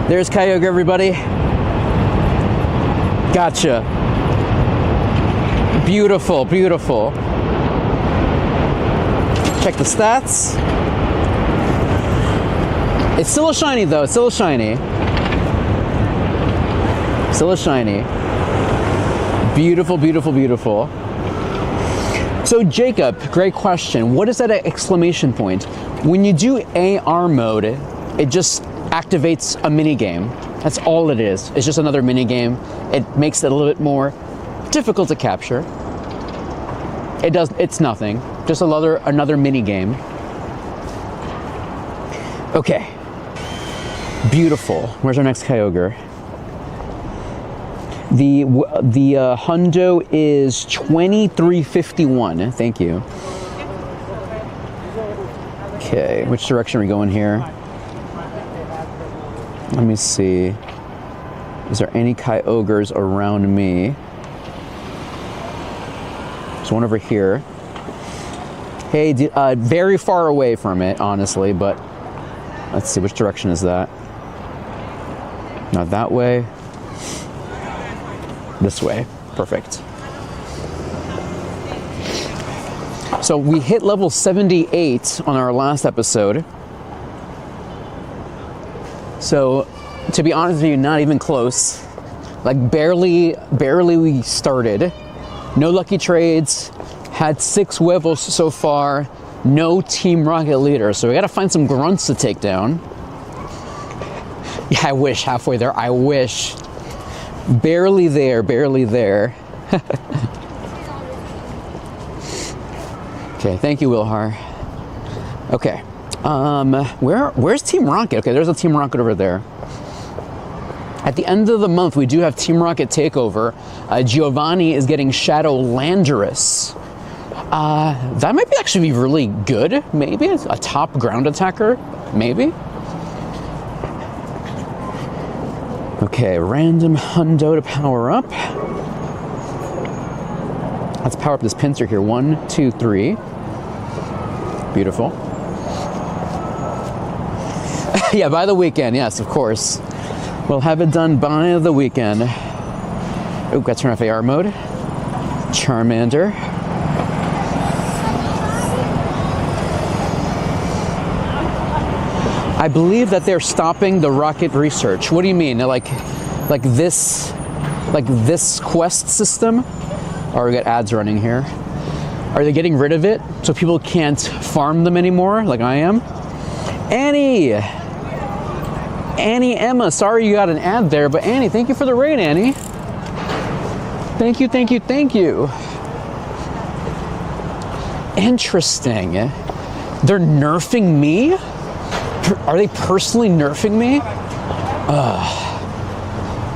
There's Kyogre, everybody. Gotcha. Beautiful. Check the stats. It's still a shiny, though. Still a shiny. Beautiful. So Jacob, great question. What is that exclamation point? When you do AR mode, it just activates a mini game. That's all it is. It's just another mini game. It makes it a little bit more difficult to capture. It's nothing. Just another mini game. Okay. Beautiful. Where's our next Kyogre? The hundo is 2351. Thank you. Okay, which direction are we going here? Let me see. Is there any Kyogres around me? There's one over here. Hey, very far away from it, honestly, but let's see, which direction is that? Not that way. This way. Perfect. So we hit level 78 on our last episode. So, to be honest with you, not even close. Like barely we started. No lucky trades. Had 6 huevos so far. No Team Rocket leader. So we gotta find some grunts to take down. Yeah, I wish halfway there. I wish. Barely there, barely there. Okay, thank you, Wilhar. Okay, where's Team Rocket? Okay, there's a Team Rocket over there. At the end of the month, we do have Team Rocket Takeover. Giovanni is getting Shadow Landorus. That might actually be really good, maybe. A top ground attacker, maybe. Okay, random hundo to power up. Let's power up this pincer here. 1, 2, 3. Beautiful. Yeah, by the weekend. Yes, of course. We'll have it done by the weekend. Oh, got to turn off AR mode. Charmander. I believe that they're stopping the rocket research. What do you mean? Like this quest system? Or we got ads running here. Are they getting rid of it so people can't farm them anymore like I am? Annie Emma, sorry you got an ad there, but Annie, thank you for the raid, Annie. Thank you, thank you, thank you. Interesting. They're nerfing me? Are they personally nerfing me?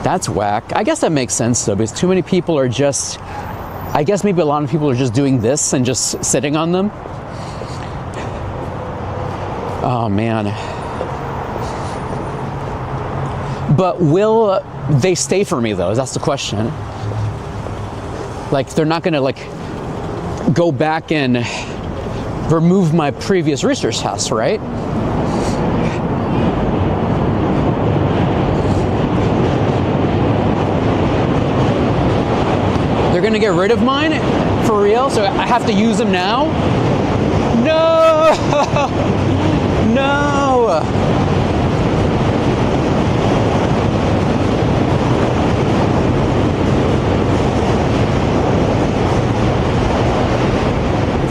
That's whack. I guess that makes sense though, because too many people are just, I guess maybe a lot of people are just doing this and just sitting on them. Oh man. But will they stay for me though? That's the question. Like they're not gonna like go back and remove my previous research tasks, right? They're gonna get rid of mine? For real? So I have to use them now? No! No!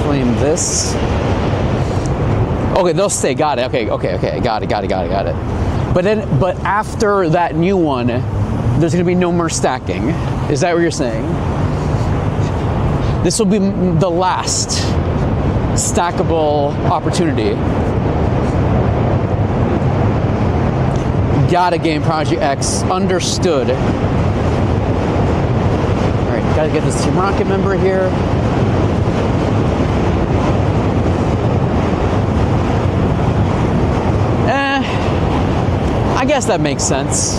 Claim this. Okay, they'll stay. Got it. Okay. Got it. But after that new one, there's gonna be no more stacking. Is that what you're saying? This will be the last stackable opportunity. Got a game, Project X. Understood. All right, gotta get this Team Rocket member here. I guess that makes sense.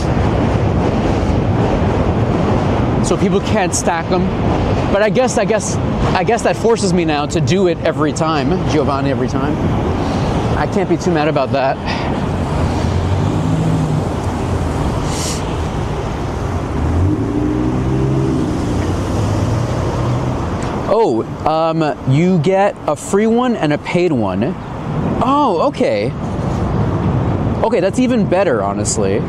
So people can't stack them. But I guess that forces me now to do it every time, Giovanni, every time. I can't be too mad about that. Oh, you get a free one and a paid one. Oh, okay. Okay, that's even better, honestly.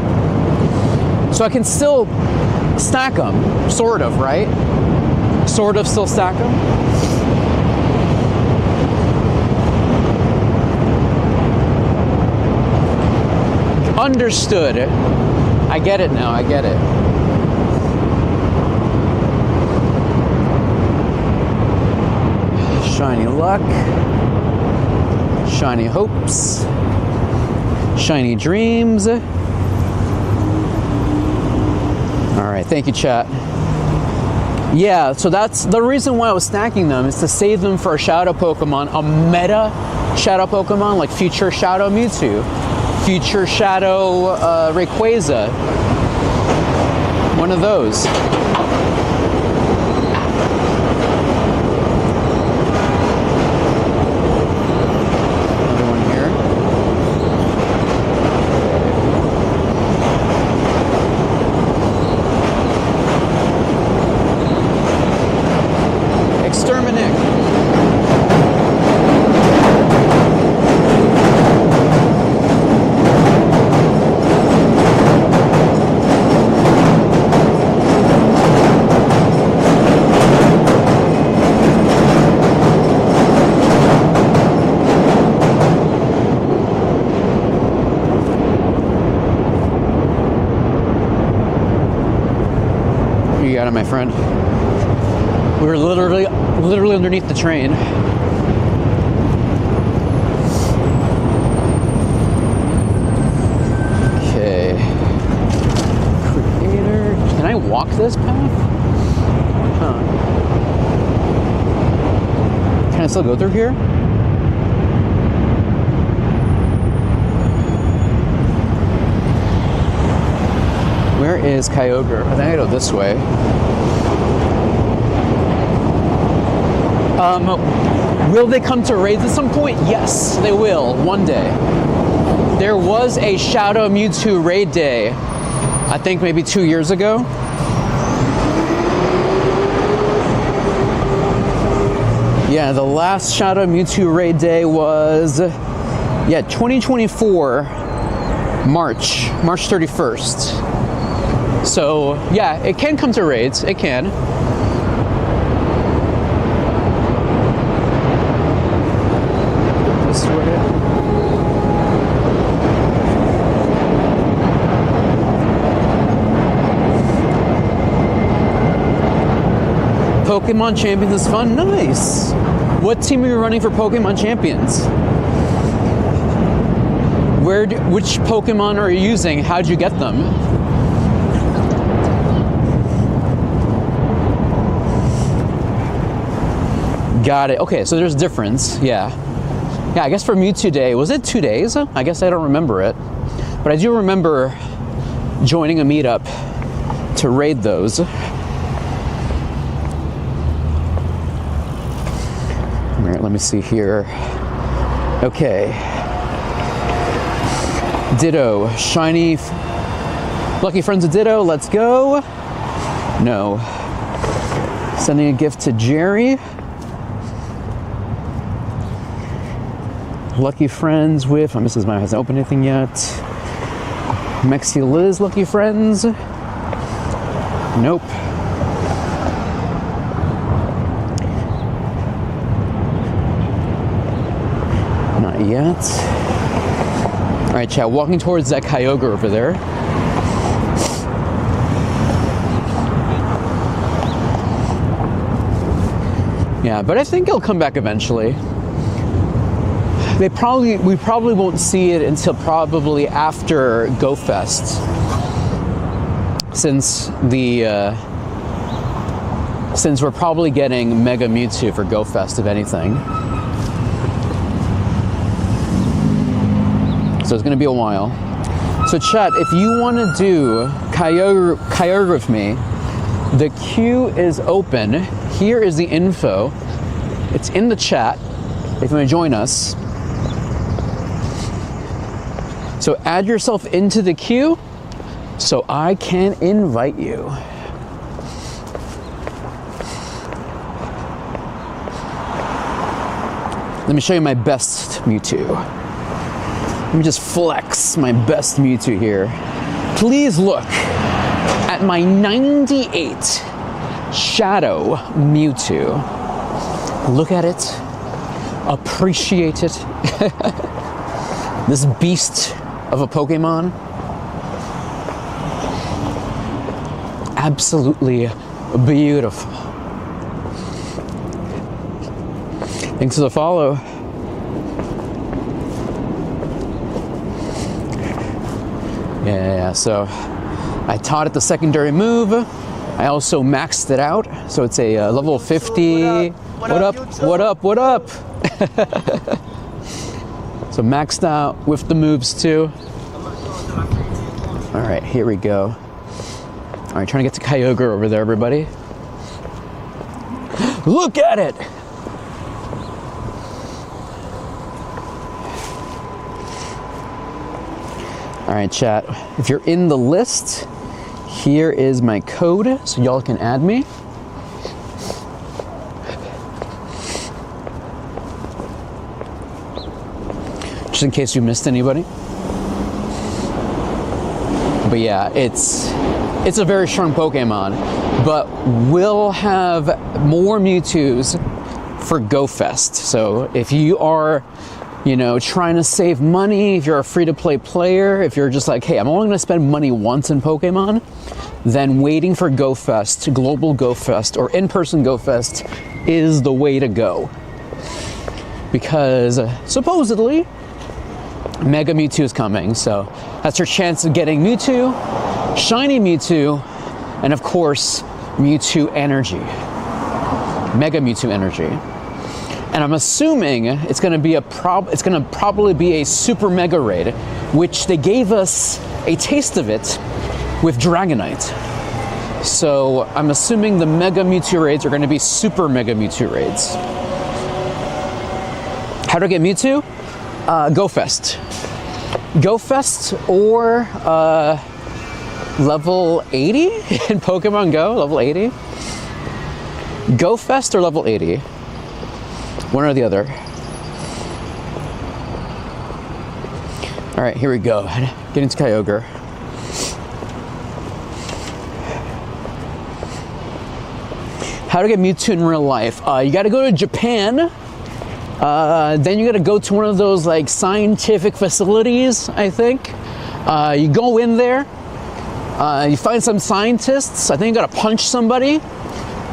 So I can still stack them, sort of, right? Sort of still stack them. Understood. I get it now, I get it. Shiny luck. Shiny hopes. Shiny dreams. All right, thank you, chat. Yeah, so that's the reason why I was stacking them, is to save them for a Shadow Pokemon, a meta Shadow Pokemon, like future Shadow Mewtwo, future Shadow Rayquaza. One of those. Another one here. Exterminate. You got it, my friend. We were literally underneath the train. Okay. Creator. Can I walk this path? Huh. Can I still go through here? Where is Kyogre? I think I go this way. Will they come to raids at some point? Yes, they will, one day. There was a Shadow Mewtwo raid day, I think maybe 2 years ago. Yeah, the last Shadow Mewtwo raid day was, 2024, March 31st. So, yeah, it can come to raids, it can. This way. Pokemon Champions is fun, nice. What team are you running for Pokemon Champions? Which Pokemon are you using? How'd you get them? Got it. Okay, so there's a difference. Yeah, I guess for Mewtwo Day, was it 2 days? I guess I don't remember it. But I do remember joining a meetup to raid those. All right, let me see here. Okay. Ditto. Shiny. Lucky friends of Ditto, let's go. No. Sending a gift to Jerry. Lucky friends with, Mrs. Meyer hasn't opened anything yet. Mexi Liz, lucky friends. Nope. Not yet. All right, chat, walking towards that Kyogre over there. Yeah, but I think he'll come back eventually. We probably won't see it until probably after Go Fest, since we're probably getting Mega Mewtwo for Go Fest, if anything. So it's gonna be a while. So chat, if you want to do Kyogre with me, the queue is open. Here is the info. It's in the chat if you want to join us. So add yourself into the queue so I can invite you. Let me show you my best Mewtwo. Let me just flex my best Mewtwo here. Please look at my 98 Shadow Mewtwo. Look at it. Appreciate it. This beast of a Pokemon. Absolutely beautiful. Thanks for the follow. Yeah, so I taught it the secondary move. I also maxed it out, so it's a level 50. What up? So maxed out with the moves too. All right, here we go. All right, trying to get to Kyogre over there, everybody. Look at it! All right, chat. If you're in the list, here is my code, so y'all can add me. Just in case you missed anybody. But yeah, it's a very strong Pokemon, but we'll have more Mewtwo's for GoFest. So if you are, you know, trying to save money, if you're a free-to-play player, if you're just like, hey, I'm only going to spend money once in Pokemon, then waiting for GoFest, Global GoFest, or in-person GoFest is the way to go. Because supposedly, Mega Mewtwo is coming, so that's your chance of getting Mewtwo, Shiny Mewtwo, and of course, Mewtwo Energy. Mega Mewtwo Energy. And I'm assuming it's going to be probably be a super mega raid, which they gave us a taste of it with Dragonite. So I'm assuming the Mega Mewtwo raids are going to be super Mega Mewtwo raids. How do I get Mewtwo? GoFest. GoFest or level 80 in Pokemon Go, level 80. GoFest or level 80. One or the other. All right, here we go. Get into Kyogre. How to get Mewtwo in real life. You gotta go to Japan. Then you gotta go to one of those like scientific facilities, I think. You go in there, you find some scientists. I think you gotta punch somebody,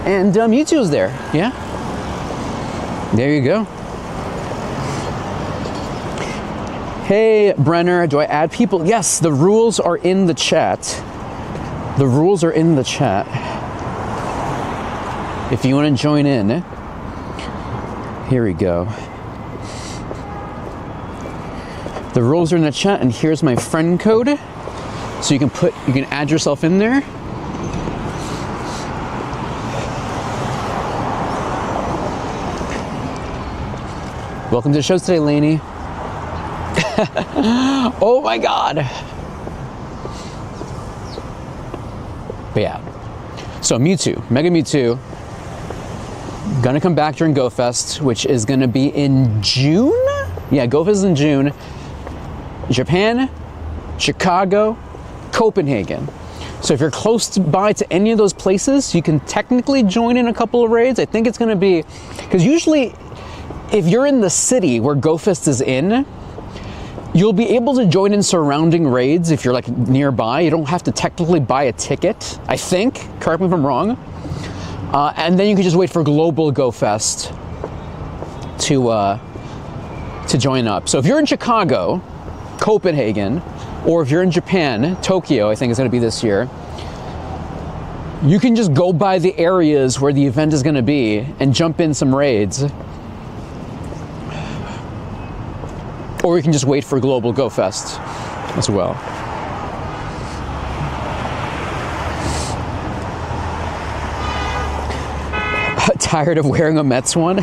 and Mewtwo's there. Yeah, there you go. Hey, Brenner, do I add people? Yes, the rules are in the chat. The rules are in the chat. If you want to join in, here we go. The rules are in the chat, and here's my friend code. So you can add yourself in there. Welcome to the show today, Lainey. Oh my God. But yeah. So Mewtwo, Mega Mewtwo, gonna come back during GoFest, which is gonna be in June? Yeah, GoFest is in June. Japan, Chicago, Copenhagen. So if you're close by to any of those places, you can technically join in a couple of raids. I think it's gonna be, because usually if you're in the city where GoFest is in, you'll be able to join in surrounding raids if you're like nearby. You don't have to technically buy a ticket, I think. Correct me if I'm wrong. And then you can just wait for Global GoFest to join up. So if you're in Chicago, Copenhagen, or if you're in Japan, Tokyo, I think is going to be this year, you can just go by the areas where the event is going to be and jump in some raids. Or you can just wait for Global GoFest as well. Tired of wearing a Mets one?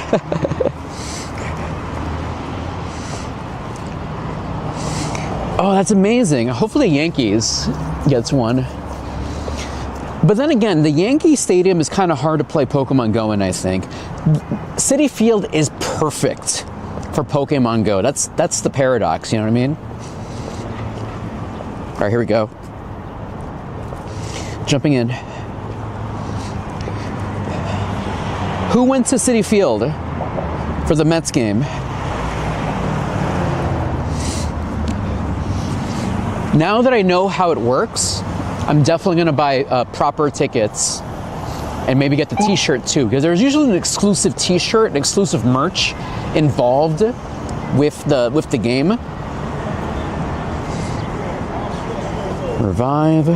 Oh, that's amazing. Hopefully Yankees gets one. But then again, the Yankee Stadium is kind of hard to play Pokemon Go in, I think. Citi Field is perfect for Pokemon Go. That's the paradox, you know what I mean? All right, here we go. Jumping in. Who went to Citi Field for the Mets game? Now that I know how it works, I'm definitely gonna buy proper tickets and maybe get the t-shirt too, because there's usually an exclusive t-shirt, an exclusive merch involved with the game. Revive.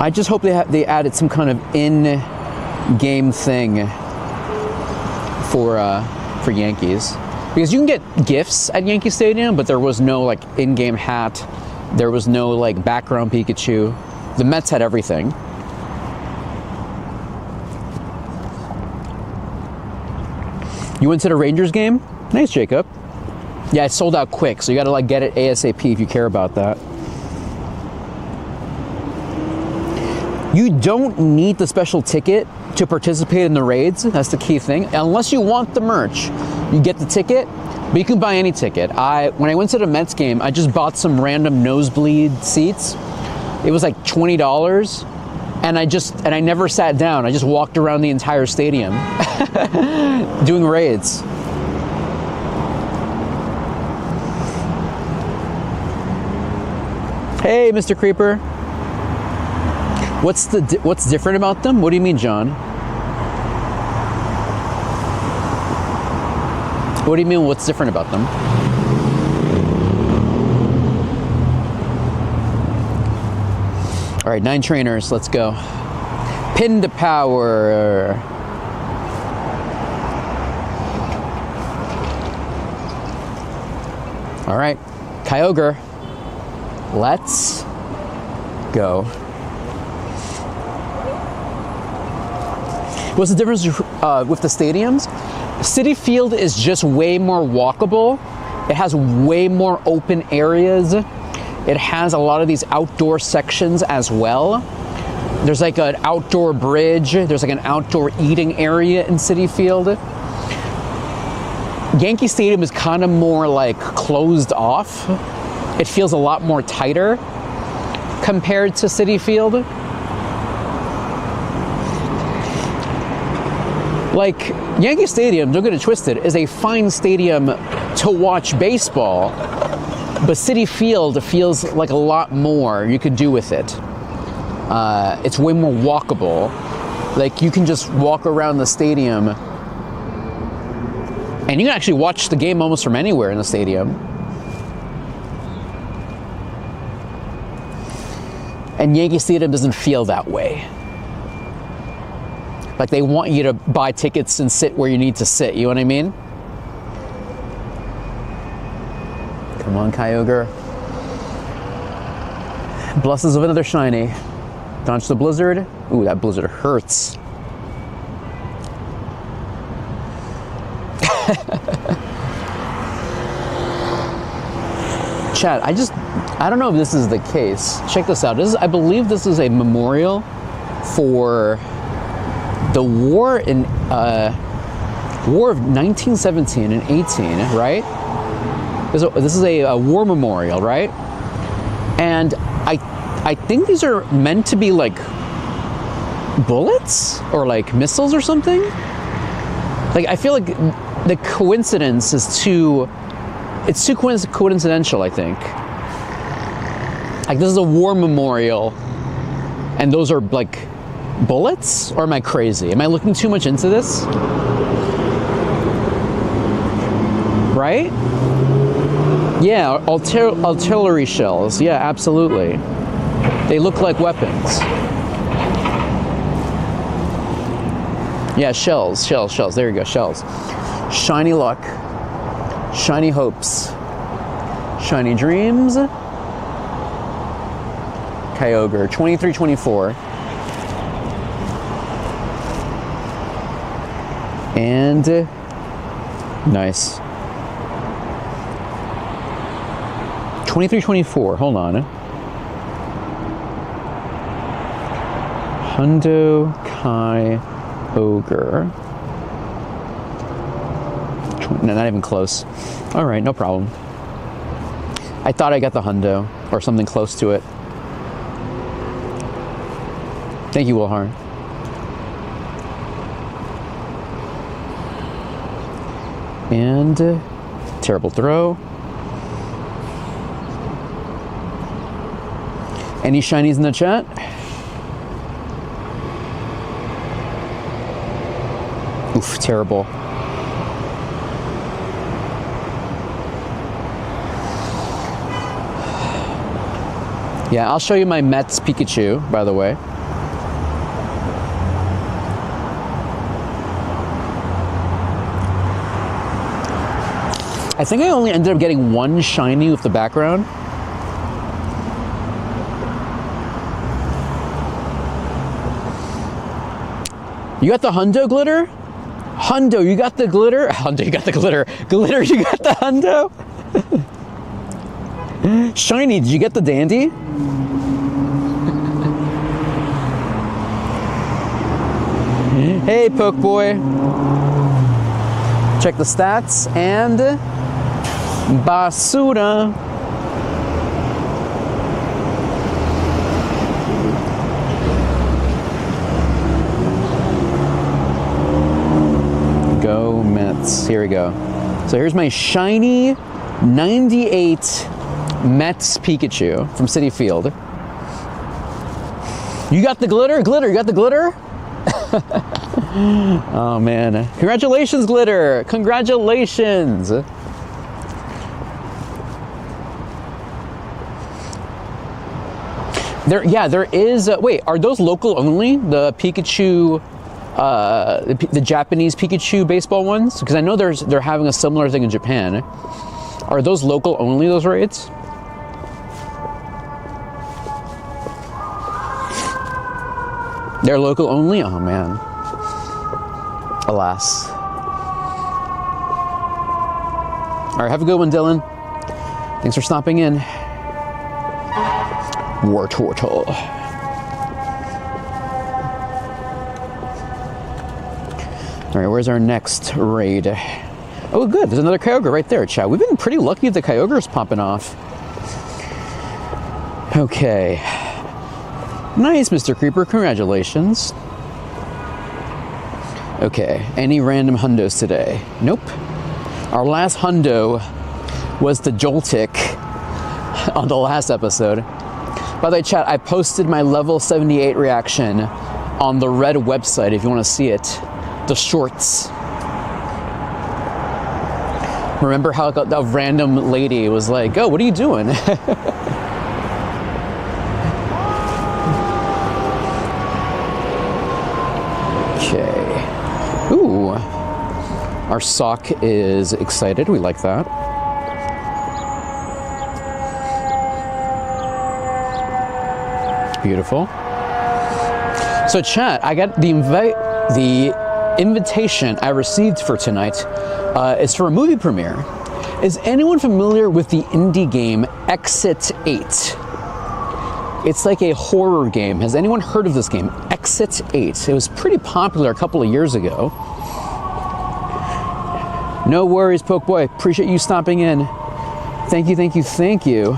I just hope they added some kind of in-game thing for Yankees, because you can get gifts at Yankee Stadium, but there was no like in-game hat There was no like background Pikachu. The Mets had everything. You went to the Rangers game? Nice, Jacob. Yeah, it sold out quick, so you gotta like get it ASAP if you care about that. You don't need the special ticket to participate in the raids. That's the key thing. Unless you want the merch, you get the ticket, but you can buy any ticket. When I went to the Mets game, I just bought some random nosebleed seats. It was like $20, and I never sat down. I just walked around the entire stadium doing raids. Hey, Mr. Creeper. What's different about them? What do you mean, John? What do you mean, what's different about them? All right, 9 trainers, let's go. Pin to power. All right, Kyogre, let's go. What's the difference with the stadiums? Citi Field is just way more walkable. It has way more open areas. It has a lot of these outdoor sections as well. There's like an outdoor bridge. There's like an outdoor eating area in Citi Field. Yankee Stadium is kind of more like closed off. It feels a lot more tighter compared to Citi Field. Like, Yankee Stadium, don't get it twisted, is a fine stadium to watch baseball, but Citi Field feels like a lot more you could do with it. It's way more walkable. Like, you can just walk around the stadium, and you can actually watch the game almost from anywhere in the stadium. And Yankee Stadium doesn't feel that way. Like, they want you to buy tickets and sit where you need to sit, you know what I mean? Come on, Kyogre. Blesses of another shiny. Dodge the blizzard. Ooh, that blizzard hurts. Chat, I don't know if this is the case. Check this out. I believe this is a memorial for the war of 1917 and 18, right? This is a war memorial, right? And I think these are meant to be like bullets or like missiles or something. Like, I feel like the coincidence is too coincidental, I think. Like, this is a war memorial and those are like bullets? Or am I crazy? Am I looking too much into this? Right? Yeah, artillery shells. Yeah, absolutely. They look like weapons. Yeah, shells. There you go, shells. Shiny luck. Shiny hopes. Shiny dreams. Kyogre, 23-24. And nice. 23-24. Hold on. Hundo Kyogre. No, not even close. All right, no problem. I thought I got the hundo or something close to it. Thank you, Wilharn. And terrible throw. Any shinies in the chat? Oof, terrible. Yeah, I'll show you my Mets Pikachu, by the way. I think I only ended up getting one shiny with the background. You got the hundo glitter? Hundo, you got the glitter? Hundo, you got the glitter. Glitter, you got the hundo? Shiny, did you get the dandy? Hey, Poke Boy. Check the stats and basura. Go Mets. Here we go. So here's my shiny 98 Mets Pikachu from Citi Field. You got the glitter? Glitter, you got the glitter? Oh man. Congratulations, Glitter! Congratulations! There is, wait, are those local only? The Pikachu, the Japanese Pikachu baseball ones? Because I know they're having a similar thing in Japan. Are those local only, those raids? They're local only? Oh man. Alas. All right, have a good one, Dylan. Thanks for stopping in. War Turtle. All right, where's our next raid? Oh, good. There's another Kyogre right there, chat. We've been pretty lucky the Kyogre's popping off. Okay. Nice, Mr. Creeper. Congratulations. Okay. Any random hundos today? Nope. Our last hundo was the Joltik on the last episode. By the way, chat, I posted my level 78 reaction on the Red website if you want to see it. The shorts. Remember how the random lady was like, "Oh, what are you doing?" Okay. Ooh. Our sock is excited. We like that. Beautiful. So chat, I got the invitation I received for tonight is for a movie premiere. Is anyone familiar with the indie game Exit 8? It's like a horror game. Has anyone heard of this game? Exit 8. It was pretty popular a couple of years ago. No worries, Poke Boy. Appreciate you stopping in. Thank you, thank you, thank you.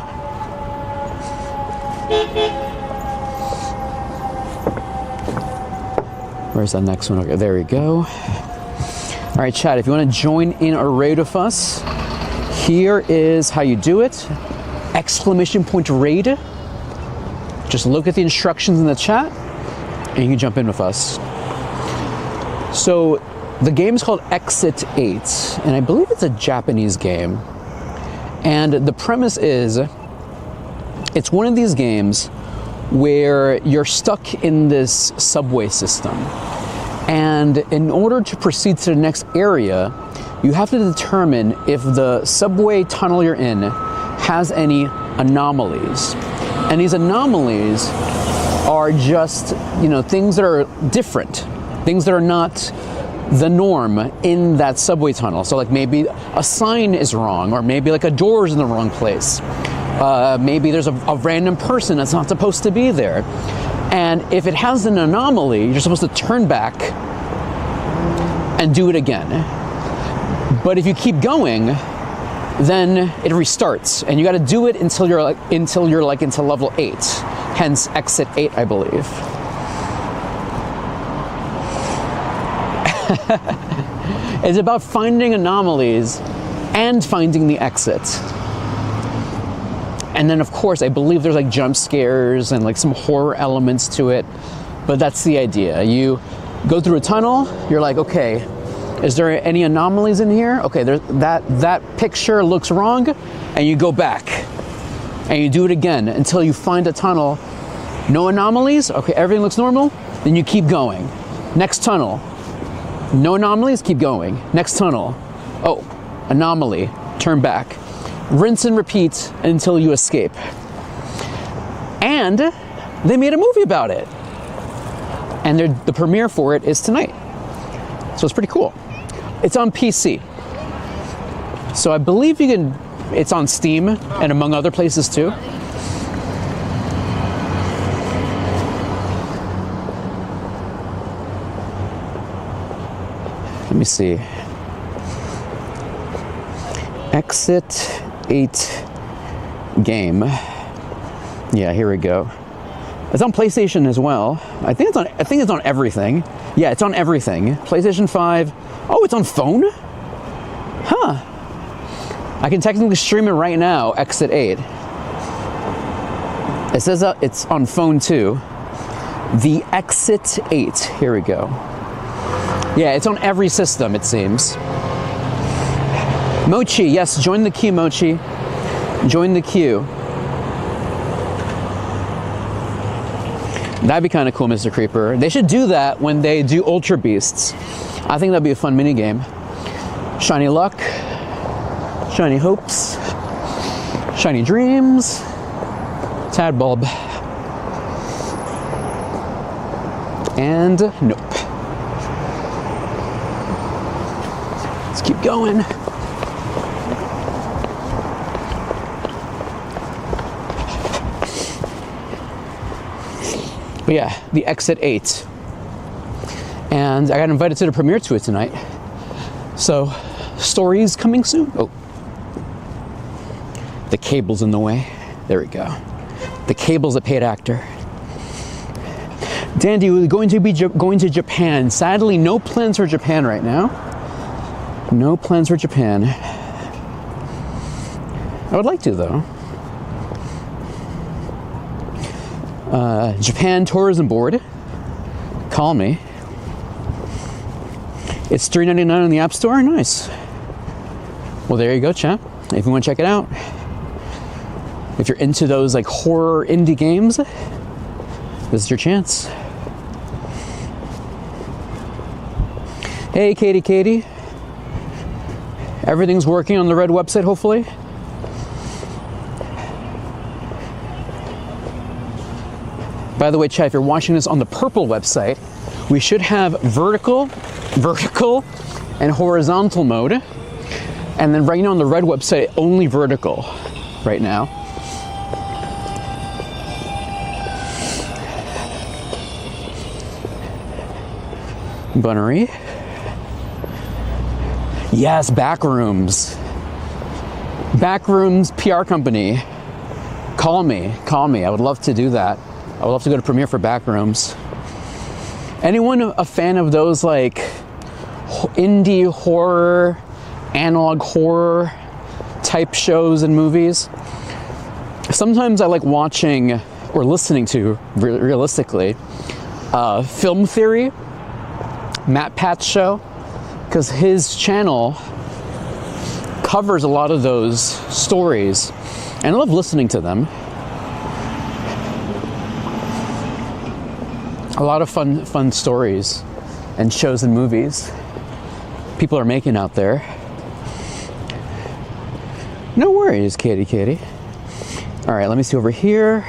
Where's that next one? Okay, there we go. All right, chat, if you want to join in a raid with us, here is how you do it. Exclamation point raid. Just look at the instructions in the chat and you can jump in with us. So the game is called Exit 8, and I believe it's a Japanese game. And the premise is, it's one of these games where you're stuck in this subway system. And in order to proceed to the next area, you have to determine if the subway tunnel you're in has any anomalies. And these anomalies are just, things that are different, things that are not the norm in that subway tunnel. So like maybe a sign is wrong, or maybe like a door is in the wrong place. Maybe there's a random person that's not supposed to be there. And if it has an anomaly, you're supposed to turn back and do it again. But if you keep going, then it restarts, and you got to do it until you're into level 8. Hence Exit 8, I believe. It's about finding anomalies and finding the exit. And then, of course, I believe there's like jump scares and like some horror elements to it. But that's the idea. You go through a tunnel, you're like, okay, is there any anomalies in here? Okay, that picture looks wrong, and you go back. And you do it again until you find a tunnel. No anomalies? Okay, everything looks normal? Then you keep going. Next tunnel. No anomalies? Keep going. Next tunnel. Oh, anomaly. Turn back. Rinse and repeat until you escape. And they made a movie about it. And the premiere for it is tonight. So it's pretty cool. It's on PC. So I believe it's on Steam and among other places too. Let me see. Exit 8 game. Yeah, here we go. It's on PlayStation as well. I think it's on everything. Yeah, it's on everything. PlayStation 5. Oh, it's on phone? Huh. I can technically stream it right now, Exit 8. It says it's on phone too. The Exit 8. Here we go. Yeah, it's on every system, it seems. Mochi, yes, join the queue, Mochi. Join the queue. That'd be kind of cool, Mr. Creeper. They should do that when they do Ultra Beasts. I think that'd be a fun mini game. Shiny luck, shiny hopes, shiny dreams, Tadbulb, and nope. Let's keep going. But yeah, the Exit 8. And I got invited to the premiere to it tonight. So, stories coming soon. Oh. The cable's in the way. There we go. The cable's a paid actor. Dandy, we're going to be going to Japan. Sadly, no plans for Japan right now. No plans for Japan. I would like to, though. Japan Tourism Board, call me. It's $3.99 on the App Store. Nice. Well, there you go, chat. If you want to check it out, if you're into those like horror indie games, this is your chance. Hey, Katie. Everything's working on the red website, hopefully. By the way, chat, if you're watching this on the purple website, we should have vertical, and horizontal mode. And then right now on the red website, only vertical right now. Bunnery. Yes, Backrooms. Backrooms PR company. Call me. I would love to do that. I would love to go to premiere for Backrooms. Anyone a fan of those like indie horror, analog horror type shows and movies? Sometimes I like watching or listening to, realistically, Film Theory, Matt Pat's show, because his channel covers a lot of those stories, and I love listening to them. A lot of fun stories and shows and movies people are making out there. No worries, Katie. All right, let me see over here.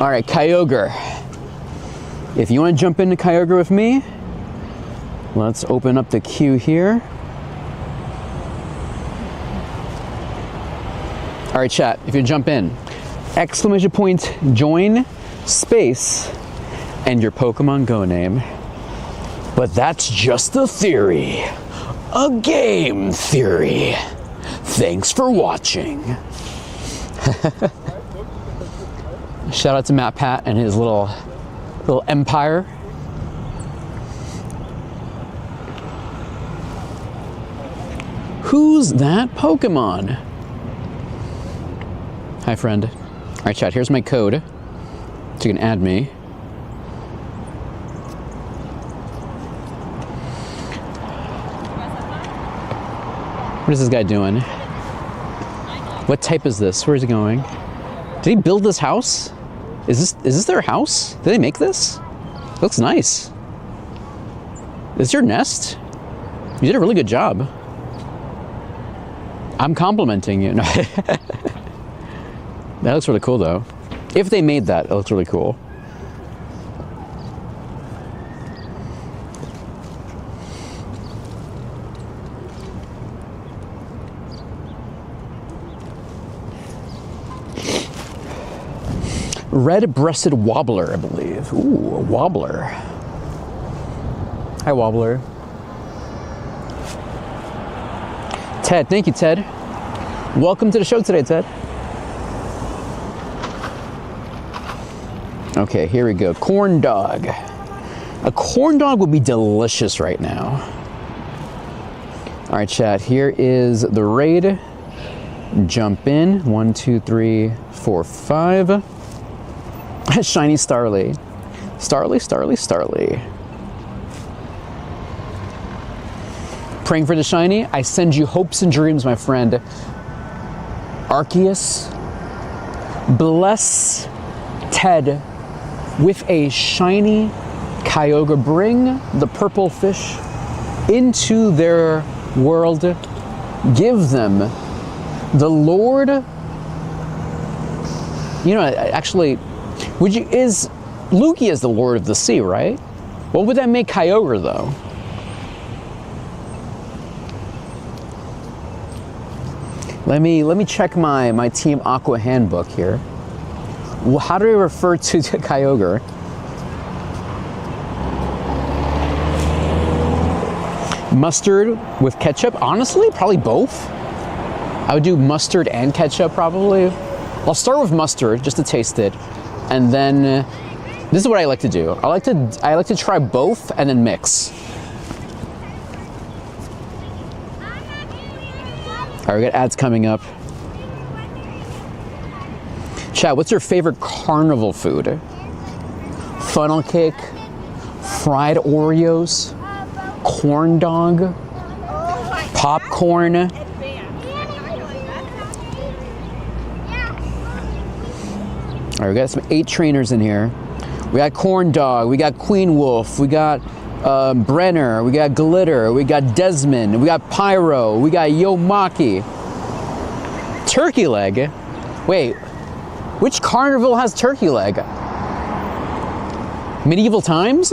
All right, Kyogre. If you want to jump into Kyogre with me, let's open up the queue here. All right, chat, if you jump in, exclamation point, join, space, and your Pokemon Go name. But that's just a theory. A game theory. Thanks for watching. Shout out to Matt Pat and his little empire. Who's that Pokemon? Hi, friend. All right, chat, here's my code, so you can add me. What is this guy doing? What type is this? Where's he going? Did he build this house? Is this their house? Did they make this? It looks nice. Is this your nest? You did a really good job. I'm complimenting you. No. That looks really cool though. If they made that, it looks really cool. Red-breasted wobbler, I believe. Ooh, a wobbler. Hi, wobbler. Ted, thank you, Ted. Welcome to the show today, Ted. Okay, here we go. Corn dog. A corn dog would be delicious right now. All right, chat, here is the raid. Jump in. 1, 2, 3, 4, 5. Shiny Starly. Starly. Praying for the shiny. I send you hopes and dreams, my friend. Arceus, bless Ted with a shiny Kyogre. Bring the purple fish into their world. Give them the Lord. You know, actually, is Lugia is the Lord of the Sea, right? What would that make Kyogre though? Let me check my Team Aqua handbook here. Well, how do I refer to Kyogre? Mustard with ketchup? Honestly, probably both. I would do mustard and ketchup probably. I'll start with mustard just to taste it, and then this is what I like to do. I like to try both and then mix. All right, we got ads coming up. Chat, what's your favorite carnival food? Funnel cake, fried Oreos, corn dog, popcorn. All right, we got some 8 trainers in here. We got corn dog, we got Queen Wolf, we got Brenner, we got Glitter, we got Desmond, we got Pyro, we got Yomaki. Turkey leg? Wait, which carnival has turkey leg? Medieval Times?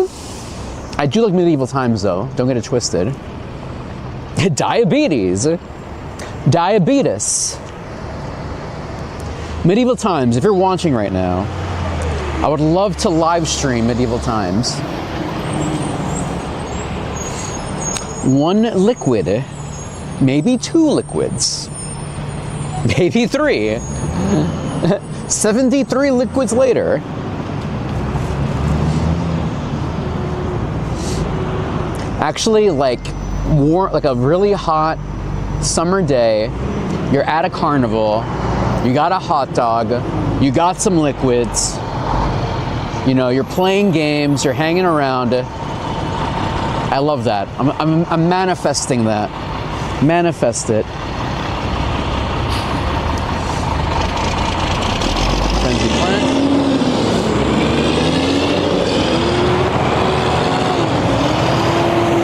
I do like Medieval Times though, don't get it twisted. Diabetes. Medieval Times, if you're watching right now, I would love to live stream Medieval Times. 1 liquid, maybe 2 liquids, maybe 3. 73 liquids later. Actually, like a really hot summer day, you're at a carnival, you got a hot dog, you got some liquids, you know, you're playing games, you're hanging around. I love that. I'm manifesting that. Manifest it. Thank you, Brent.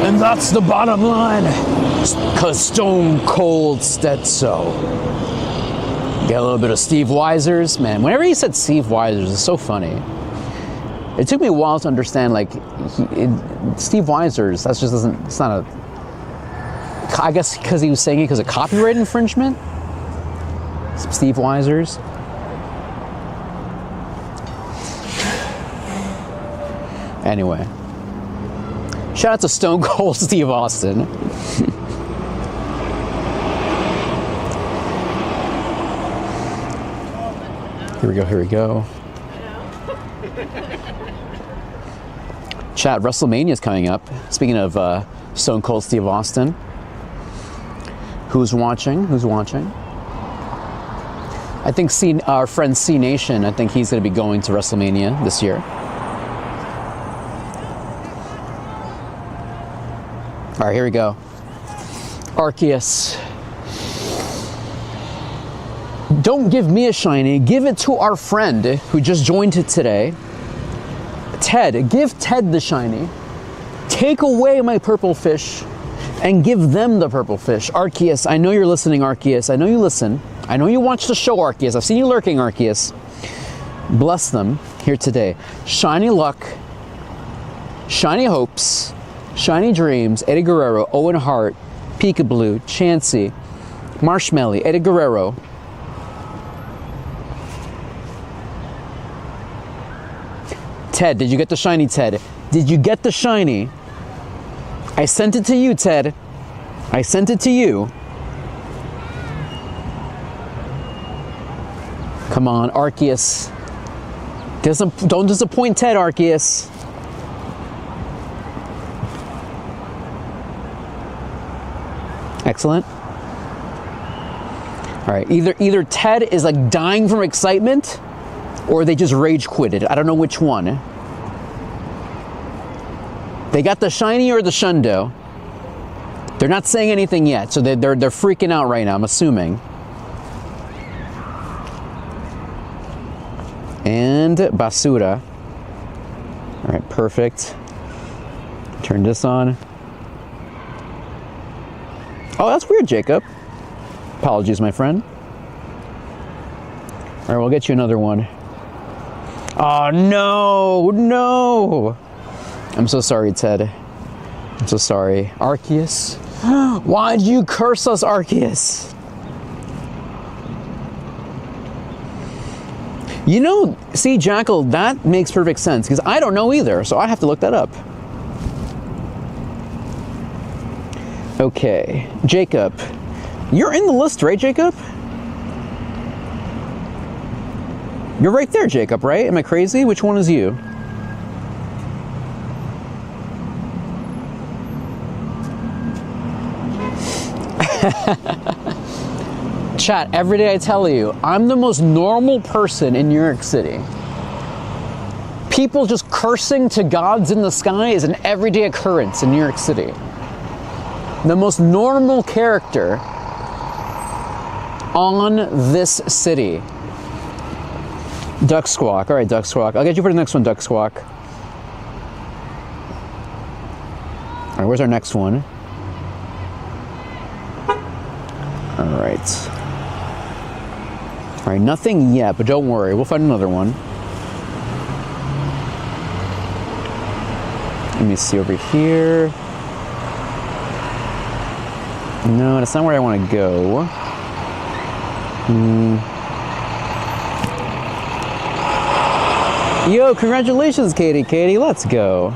And that's the bottom line. Cause Stone Cold said so. Get a little bit of Steve Weisers. Man, whenever he said Steve Weisers, it's so funny. It took me a while to understand, like, Steve Weisers, that's just doesn't, it's not a, I guess because he was saying it because of copyright infringement? Steve Weisers. Anyway. Shout out to Stone Cold Steve Austin. Here we go. Chat, WrestleMania is coming up. Speaking of Stone Cold Steve Austin. Who's watching? I think our friend C Nation, I think he's going to be going to WrestleMania this year. All right, here we go. Arceus. Don't give me a shiny, give it to our friend who just joined it today. Ted, give Ted the shiny. Take away my purple fish and give them the purple fish. Arceus, I know you're listening, Arceus. I know you listen. I know you watch the show, Arceus. I've seen you lurking, Arceus. Bless them here today. Shiny luck, shiny hopes, shiny dreams. Eddie Guerrero, Owen Hart, Peekaboo, Chansey, Marshmelly, Eddie Guerrero. Ted, did you get the shiny, Ted? Did you get the shiny? I sent it to you, Ted. I sent it to you. Come on, Arceus. Don't disappoint Ted, Arceus. Excellent. All right, either Ted is like dying from excitement or they just rage quitted. I don't know which one. They got the shiny or the shundo. They're not saying anything yet, so they're freaking out right now, I'm assuming. And basura. All right, perfect. Turn this on. Oh, that's weird, Jacob. Apologies, my friend. All right, we'll get you another one. Oh, no. I'm so sorry, Ted. I'm so sorry. Arceus? Why'd you curse us, Arceus? You know, see, Jackal, that makes perfect sense, because I don't know either, so I have to look that up. Okay, Jacob. You're in the list, right, Jacob? You're right there, Jacob, right? Am I crazy? Which one is you? Chat, every day I tell you, I'm the most normal person in New York City. People just cursing to gods in the sky is an everyday occurrence in New York City. The most normal character on this city. Duck Squawk. All right, Duck Squawk. I'll get you for the next one, Duck Squawk. All right, where's our next one? All right. All right, nothing yet, but don't worry. We'll find another one. Let me see over here. No, that's not where I want to go. Yo, congratulations, Katie. Katie, let's go.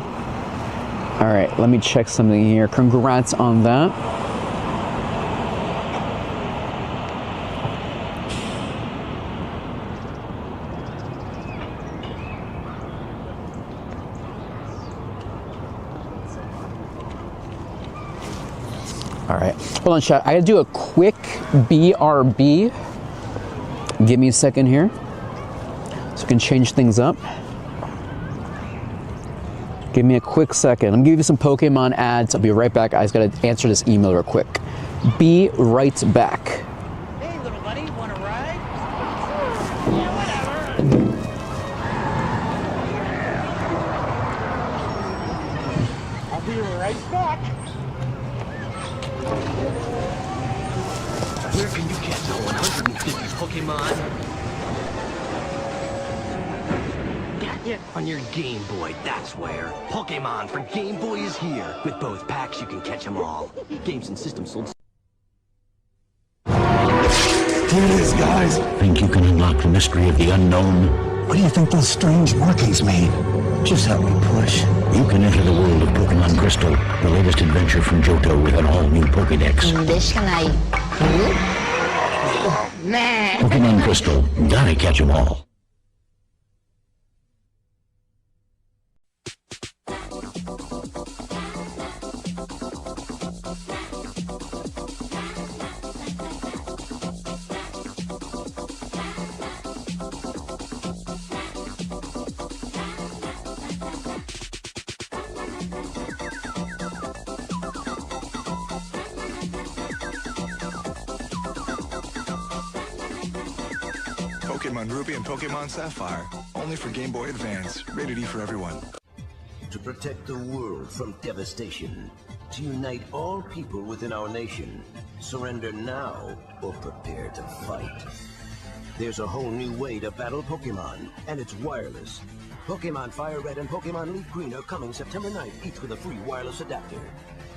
All right, let me check something here. Congrats on that. All right, hold on, chat. I gotta do a quick BRB. Give me a second here so we can change things up. Give me a quick second. I'm gonna give you some Pokemon ads. I'll be right back. I just gotta answer this email real quick. Be right back. Hey, little buddy, wanna ride? Yeah, whatever. I'll be right back. Where can you catch all 150 Pokemon? On your Game Boy, that's where. Pokemon for Game Boy is here. With both packs, you can catch them all. Games and systems sold. Here it is, guys. Think you can unlock the mystery of the unknown? What do you think those strange markings mean? Just help me push. You can enter the world of Pokemon Crystal, the latest adventure from Johto with an all-new Pokédex. Pokemon Crystal, gotta catch 'em all. Pokemon Ruby and Pokemon Sapphire. Only for Game Boy Advance. Rated E for everyone. To protect the world from devastation. To unite all people within our nation. Surrender now or prepare to fight. There's a whole new way to battle Pokemon, and it's wireless. Pokemon Fire Red and Pokemon Leaf Green are coming September 9th, each with a free wireless adapter.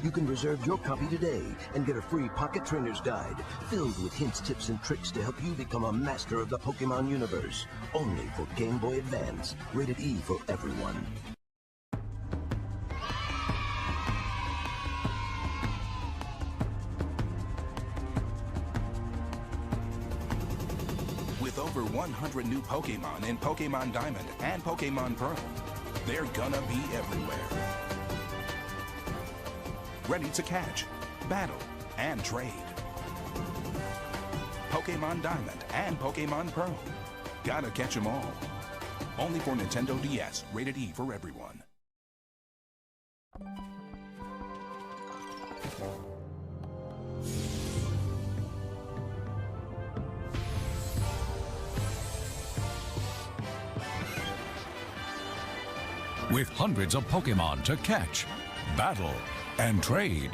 You can reserve your copy today and get a free pocket trainer's guide filled with hints, tips, and tricks to help you become a master of the Pokemon universe. Only for Game Boy Advance. Rated E for everyone. With over 100 new Pokemon in Pokemon Diamond and Pokemon Pearl, they're gonna be everywhere. Ready to catch, battle, and trade. Pokemon Diamond and Pokemon Pearl. Gotta catch them all. Only for Nintendo DS, rated E for everyone. With hundreds of Pokemon to catch, battle, and trade,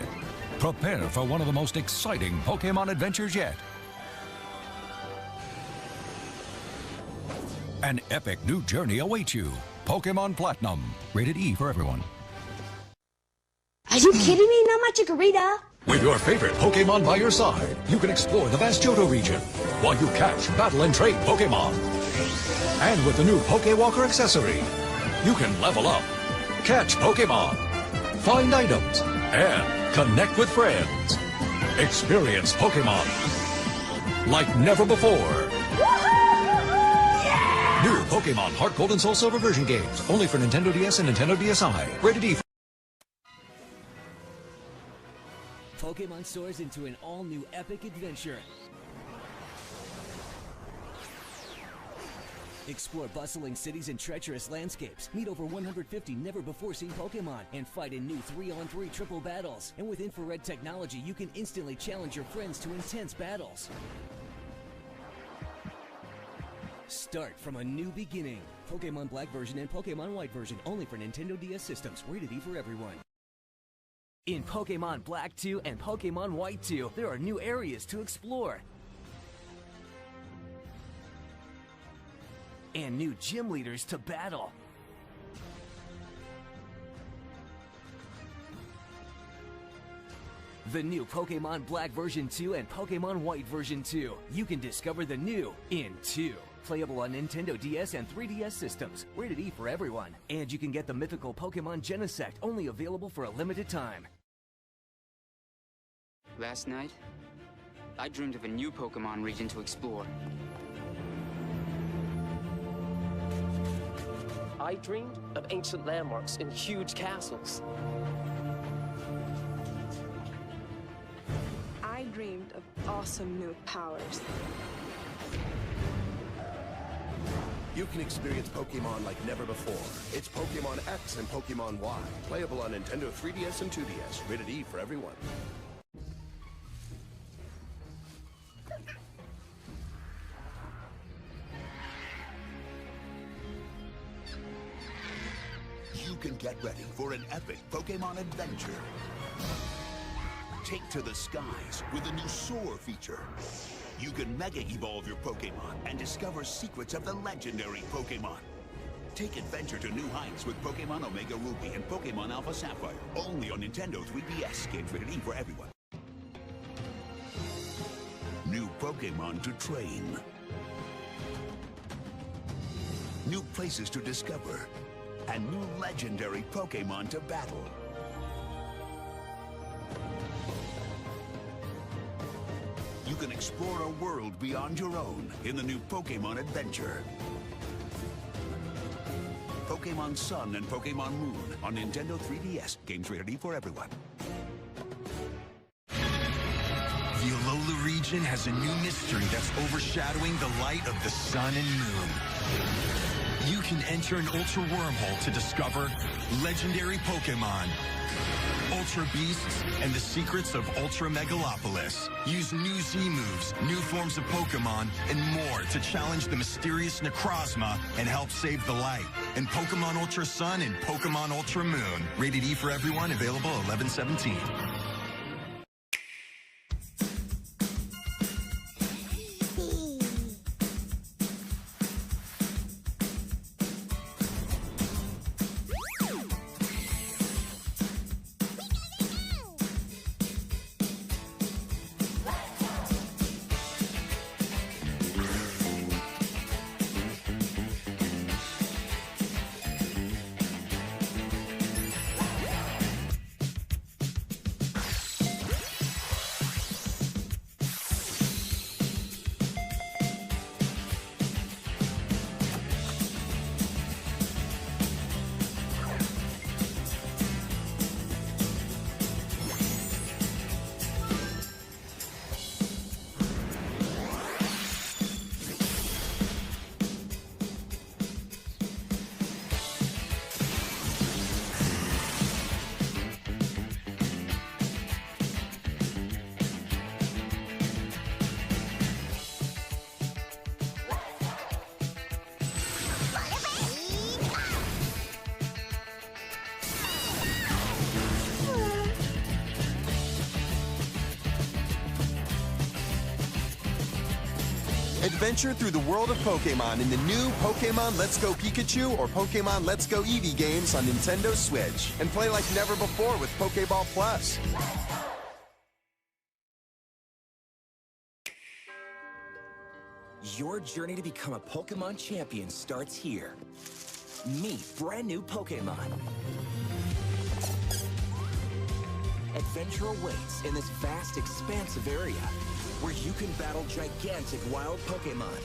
prepare for one of the most exciting Pokemon adventures yet. An epic new journey awaits you. Pokemon Platinum, rated E for everyone. Are you kidding me? Not my Chikorita. With your favorite Pokemon by your side, you can explore the vast Johto region while you catch, battle, and trade Pokemon. And with the new Pokewalker accessory, you can level up, catch Pokemon, find items, and connect with friends. Experience Pokemon like never before. New Pokemon Heart Gold and Soul Silver version games, only for Nintendo DS and Nintendo DSi. Rated E. Pokemon soars into an all-new epic adventure. Explore bustling cities and treacherous landscapes. Meet over 150 never-before-seen Pokemon and fight in new 3-on-3 triple battles. And with infrared technology, you can instantly challenge your friends to intense battles. Start from a new beginning. Pokemon Black version and Pokemon White version, only for Nintendo DS systems. Rated E for everyone. In Pokemon Black 2 and Pokemon White 2, there are new areas to explore. And new gym leaders to battle. The new Pokemon Black version 2 and Pokemon White version 2. You can discover the new in 2. Playable on Nintendo DS and 3DS systems. Rated E for everyone. And you can get the mythical Pokemon Genesect, only available for a limited time. Last night, I dreamed of a new Pokemon region to explore. I dreamed of ancient landmarks and huge castles. I dreamed of awesome new powers. You can experience Pokemon like never before. It's Pokemon X and Pokemon Y. Playable on Nintendo 3DS and 2DS. Rated E for everyone. You can get ready for an epic Pokemon adventure. Take to the skies with a new Soar feature. You can Mega Evolve your Pokemon and discover secrets of the legendary Pokemon. Take adventure to new heights with Pokemon Omega Ruby and Pokemon Alpha Sapphire. Only on Nintendo 3DS. Games rated E for everyone. New Pokemon to train. New places to discover. And new legendary Pokemon to battle. You can explore a world beyond your own in the new Pokemon Adventure. Pokemon Sun and Pokemon Moon on Nintendo 3DS. Games rated E for everyone. The Alola region has a new mystery that's overshadowing the light of the sun and moon. You can enter an Ultra Wormhole to discover legendary Pokemon, Ultra Beasts, and the secrets of Ultra Megalopolis. Use new Z moves, new forms of Pokemon, and more to challenge the mysterious Necrozma and help save the light. In Pokemon Ultra Sun and Pokemon Ultra Moon. Rated E for everyone, available 11/17. Adventure through the world of Pokémon in the new Pokémon Let's Go Pikachu or Pokémon Let's Go Eevee games on Nintendo Switch. And play like never before with Pokéball Plus. Your journey to become a Pokémon champion starts here. Meet brand new Pokémon. Adventure awaits in this vast, expansive area where you can battle gigantic wild Pokémon.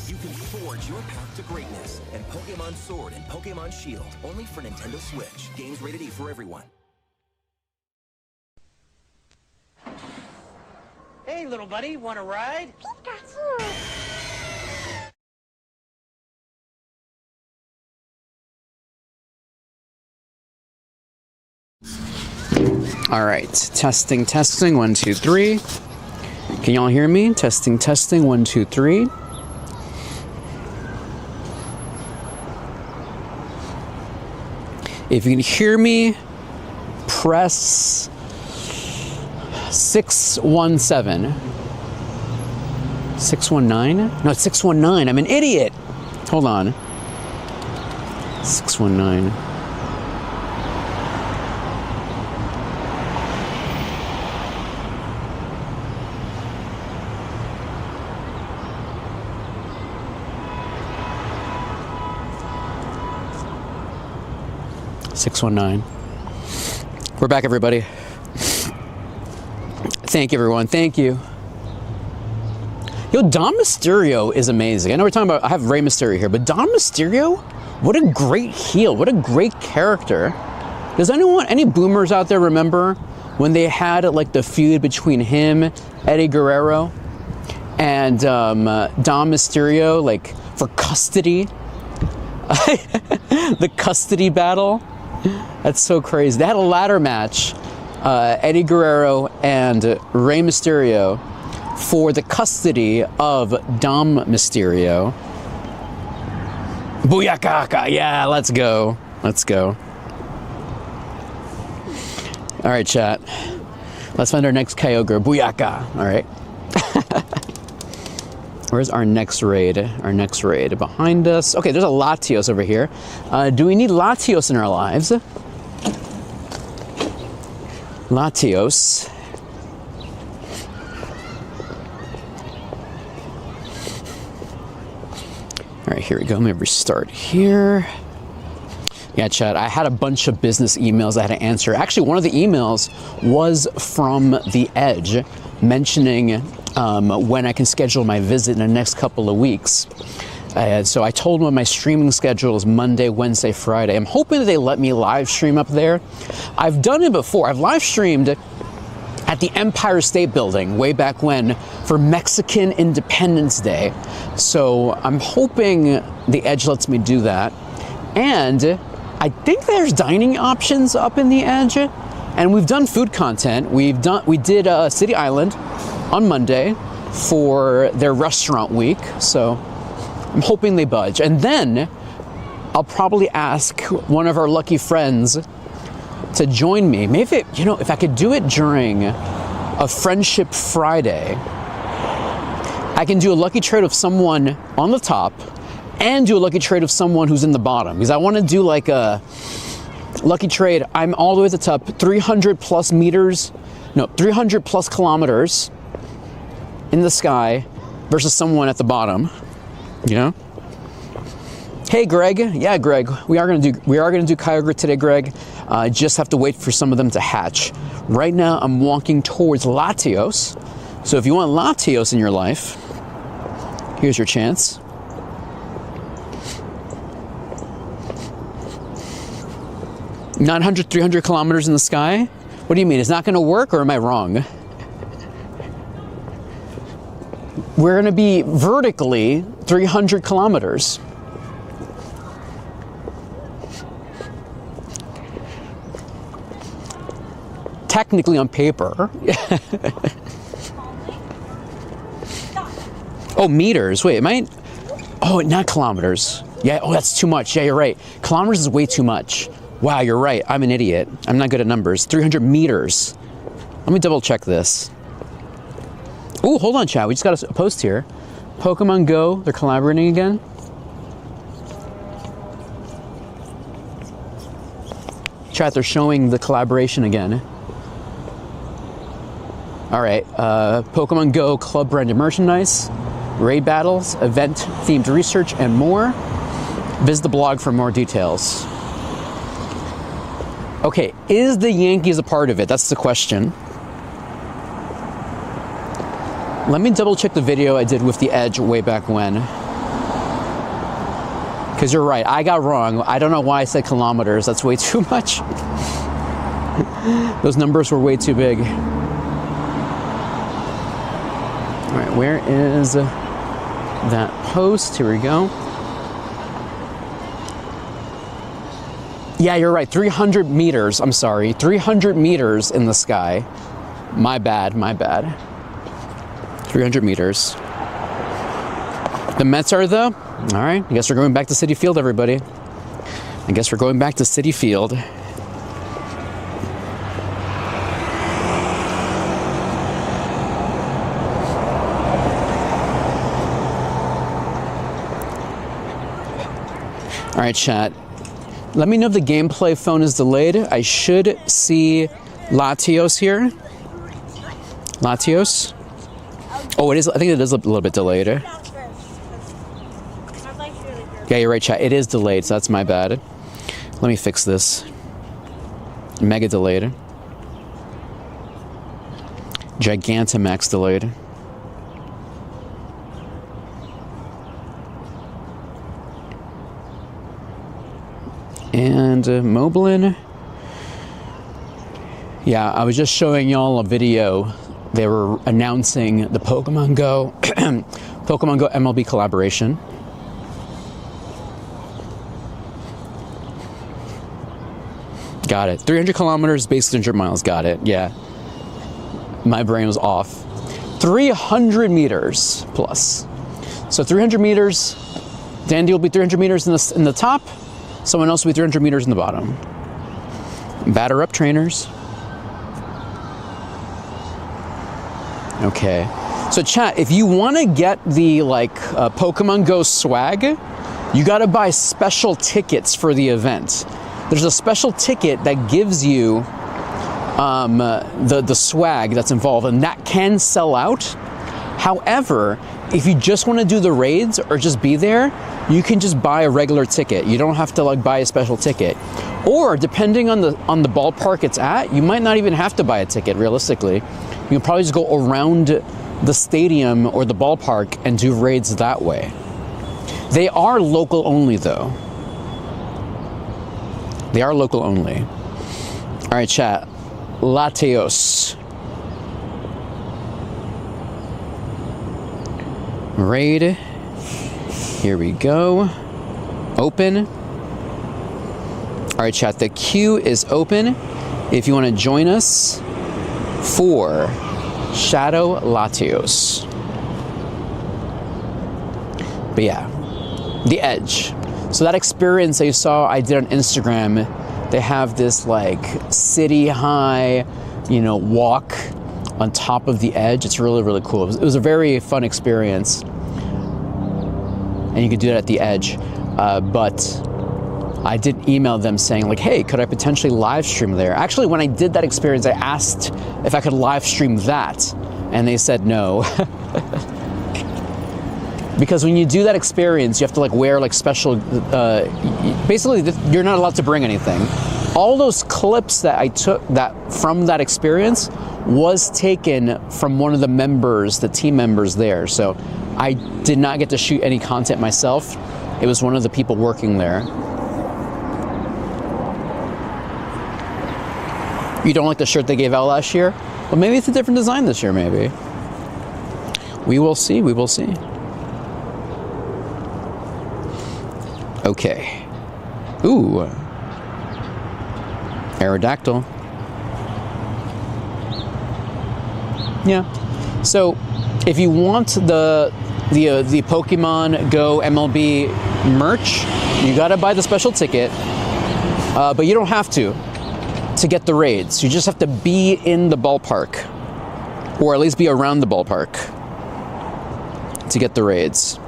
You can forge your path to greatness in Pokémon Sword and Pokémon Shield, only for Nintendo Switch. Games rated E for everyone. Hey, little buddy, want to ride? All right, testing, 1, 2, 3. Can y'all hear me? Testing, 1, 2, 3. If you can hear me, press 617. 619? No, it's 619. I'm an idiot. Hold on. 619. We're back, everybody. Thank you, everyone. Thank you. Yo, Dom Mysterio is amazing. I know we're talking about, I have Rey Mysterio here, but Dom Mysterio, what a great heel. What a great character. Does any boomers out there remember when they had like the feud between him, Eddie Guerrero, and Dom Mysterio, like for custody? The custody battle? That's so crazy. They had a ladder match, Eddie Guerrero and Rey Mysterio, for the custody of Dom Mysterio. Booyakaka! Yeah, let's go. Let's go. All right, chat. Let's find our next Kyogre. Booyaka! All right. Where's our next raid? Our next raid behind us. Okay, there's a Latios over here. Do we need Latios in our lives? Latios. All right, here we go. Let me restart here. Yeah, chat, I had a bunch of business emails I had to answer. Actually, one of the emails was from The Edge mentioning when I can schedule my visit in the next couple of weeks. So I told them my streaming schedule is Monday, Wednesday, Friday. I'm hoping that they let me live stream up there. I've done it before. I've live streamed at the Empire State Building way back when for Mexican Independence Day. So I'm hoping The Edge lets me do that. And I think there's dining options up in The Edge. And we've done food content. We did City Island on Monday for their restaurant week. So I'm hoping they budge. And then I'll probably ask one of our lucky friends to join me. Maybe, if I could do it during a Friendship Friday, I can do a lucky trade of someone on the top and do a lucky trade of someone who's in the bottom. Because I want to do like a lucky trade. I'm all the way at the top, 300 plus kilometers in the sky versus someone at the bottom. Hey, Greg. Yeah, Greg. We are gonna do Kyogre today, Greg. Just have to wait for some of them to hatch. Right now, I'm walking towards Latios. So if you want Latios in your life, here's your chance. $900, 300 kilometers in the sky? What do you mean? It's not going to work, or am I wrong? We're going to be vertically 300 kilometers. Technically on paper. Oh, meters. Wait, oh, not kilometers. Yeah, oh, that's too much. Yeah, you're right. Kilometers is way too much. Wow, you're right. I'm an idiot. I'm not good at numbers. 300 meters. Let me double check this. Oh, hold on, chat. We just got a post here. Pokemon Go, they're collaborating again. Chat, they're showing the collaboration again. All right, Pokemon Go club branded merchandise, raid battles, event-themed research, and more. Visit the blog for more details. Okay, is the Yankees a part of it? That's the question. Let me double check the video I did with the Edge way back when. Because you're right, I got wrong. I don't know why I said kilometers. That's way too much. Those numbers were way too big. All right, where is that post? Here we go. Yeah, you're right, 300 meters, I'm sorry. 300 meters in the sky. My bad, my bad. 300 meters. The Mets are though? All right, I guess we're going back to Citi Field, everybody. I guess we're going back to Citi Field. All right, chat. Let me know if the gameplay phone is delayed. I should see Latios here. Latios. Oh, it is. I think it is a little bit delayed. Yeah, you're right, chat. It is delayed, so that's my bad. Let me fix this. Mega delayed. Gigantamax delayed. And Moblin. Yeah, I was just showing y'all a video. They were announcing the Pokemon Go Pokemon Go MLB collaboration. Got it. 300 kilometers, basically 100 miles. Got it. Yeah. My brain was off. 300 meters plus. So 300 meters. Dandy will be 300 meters in the top. Someone else will be 300 meters in the bottom. Batter up, trainers. Okay. So chat, if you want to get the Pokemon Go swag, you got to buy special tickets for the event. There's a special ticket that gives you the swag that's involved, and that can sell out. However, if you just want to do the raids or just be there, you can just buy a regular ticket. You don't have to buy a special ticket. Or depending on the ballpark it's at, you might not even have to buy a ticket realistically. You can probably just go around the stadium or the ballpark and do raids that way. They are local only though. They are local only. All right, chat. Latios. Raid. Here we go. Open. All right, chat. The queue is open. If you want to join us for Shadow Latios. But yeah, the Edge. So that experience that you saw I did on Instagram, they have this city high, walk on top of the Edge. It's really, really cool. It was a very fun experience. And you could do that at the Edge. But I did email them saying hey, could I potentially live stream there? Actually, when I did that experience, I asked if I could live stream that. And they said no. Because when you do that experience, you have to wear special, basically you're not allowed to bring anything. All those clips that I took from that experience was taken from one of the members, the team members there. So I did not get to shoot any content myself. It was one of the people working there. You don't like the shirt they gave out last year? Well, maybe it's a different design this year, maybe. We will see, we will see. Okay. Ooh. Aerodactyl. Yeah. So, if you want the Pokemon Go MLB merch, you gotta buy the special ticket. But you don't have to get the raids. You just have to be in the ballpark. Or at least be around the ballpark to get the raids.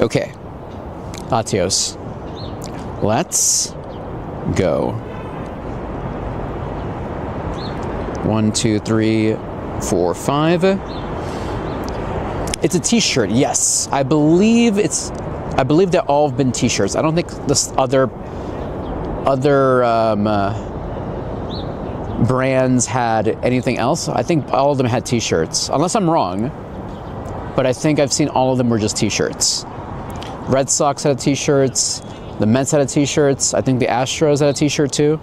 Okay. Latios. Let's go. 1, 2, 3, 4, 5. It's a t-shirt, yes. I believe that all have been t-shirts. I don't think this other brands had anything else. I think all of them had t-shirts, unless I'm wrong. But I think I've seen all of them were just t-shirts. Red Sox had t-shirts. The Mets had t-shirts. I think the Astros had a t-shirt too.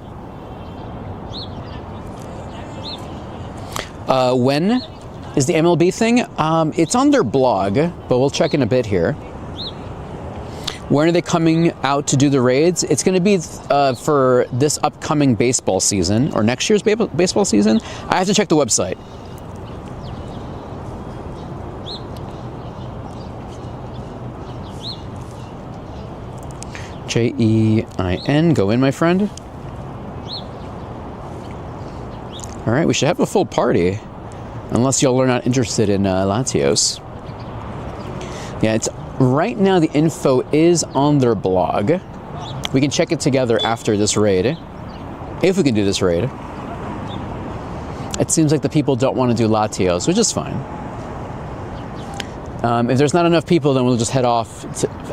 When is the MLB thing? It's on their blog, but we'll check in a bit here. When are they coming out to do the raids? It's going to be for this upcoming baseball season, or next year's baseball season. I have to check the website. Jein, go in, my friend. All right, we should have a full party, unless y'all are not interested in Latios. Yeah, it's right now. The info is on their blog. We can check it together after this raid, if we can do this raid. It seems like the people don't want to do Latios, which is fine. If there's not enough people, then we'll just head off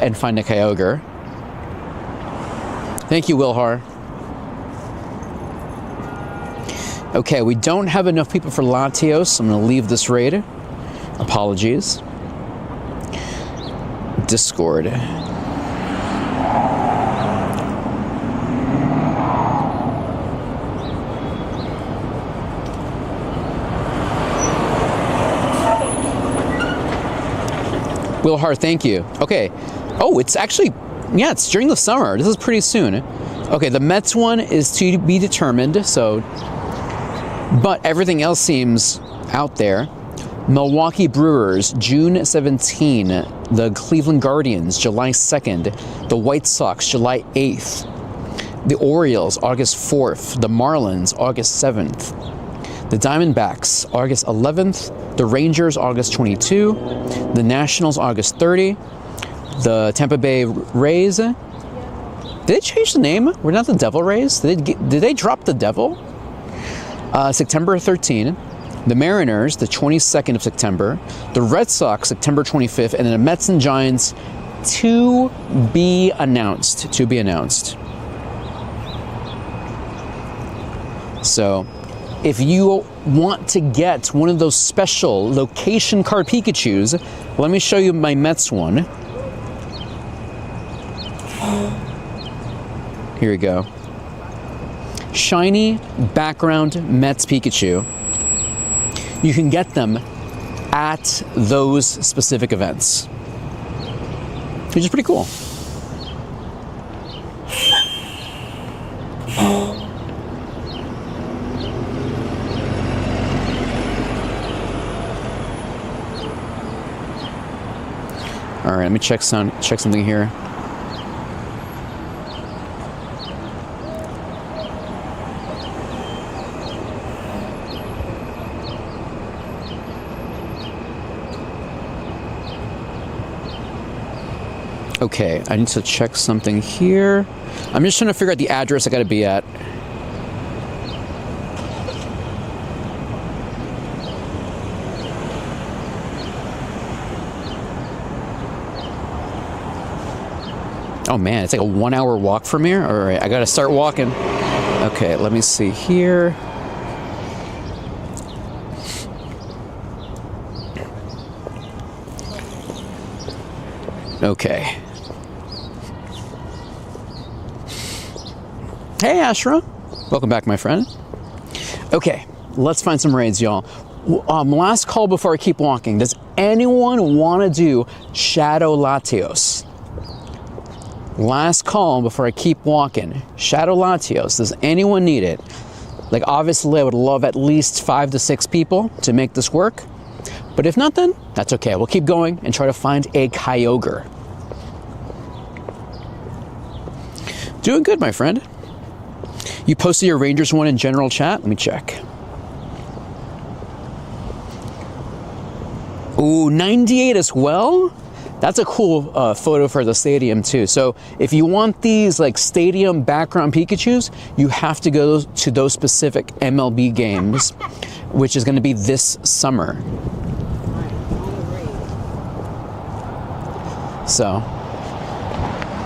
and find a Kyogre. Thank you, Wilhar. Okay, we don't have enough people for Latios. I'm going to leave this raid. Apologies. Discord. Wilhar, thank you. Okay. Oh, it's actually, yeah, it's during the summer. This is pretty soon. Okay, the Mets one is to be determined, so, but everything else seems out there. Milwaukee Brewers, June 17. The Cleveland Guardians, July 2nd. The White Sox, July 8th. The Orioles, August 4th. The Marlins, August 7th. The Diamondbacks, August 11th. The Rangers, August 22. The Nationals, August 30. The Tampa Bay Rays. Did they change the name? We're not the Devil Rays? Did they drop the Devil? September 13. The Mariners, the 22nd of September. The Red Sox, September 25th. And then the Mets and Giants, to be announced. To be announced. So, if you want to get one of those special location card Pikachus, let me show you my Mets one. Here we go. Shiny background Mets Pikachu. You can get them at those specific events, which is pretty cool. All right, let me check something here. Okay, I need to check something here. I'm just trying to figure out the address I gotta be at. Oh man, it's like a 1 hour walk from here? All right, I gotta start walking. Okay, let me see here. Okay. Hey, Ashra. Welcome back, my friend. Okay, let's find some raids, y'all. Last call before I keep walking. Does anyone want to do Shadow Latios? Last call before I keep walking. Shadow Latios. Does anyone need it? Like, obviously, I would love at least 5 to 6 people to make this work. But if not, then that's okay. We'll keep going and try to find a Kyogre. Doing good, my friend. You posted your Rangers one in general chat? Let me check. Ooh, 98 as well? That's a cool photo for the stadium too. So if you want these like stadium background Pikachus, you have to go to those specific MLB games, which is going to be this summer. So,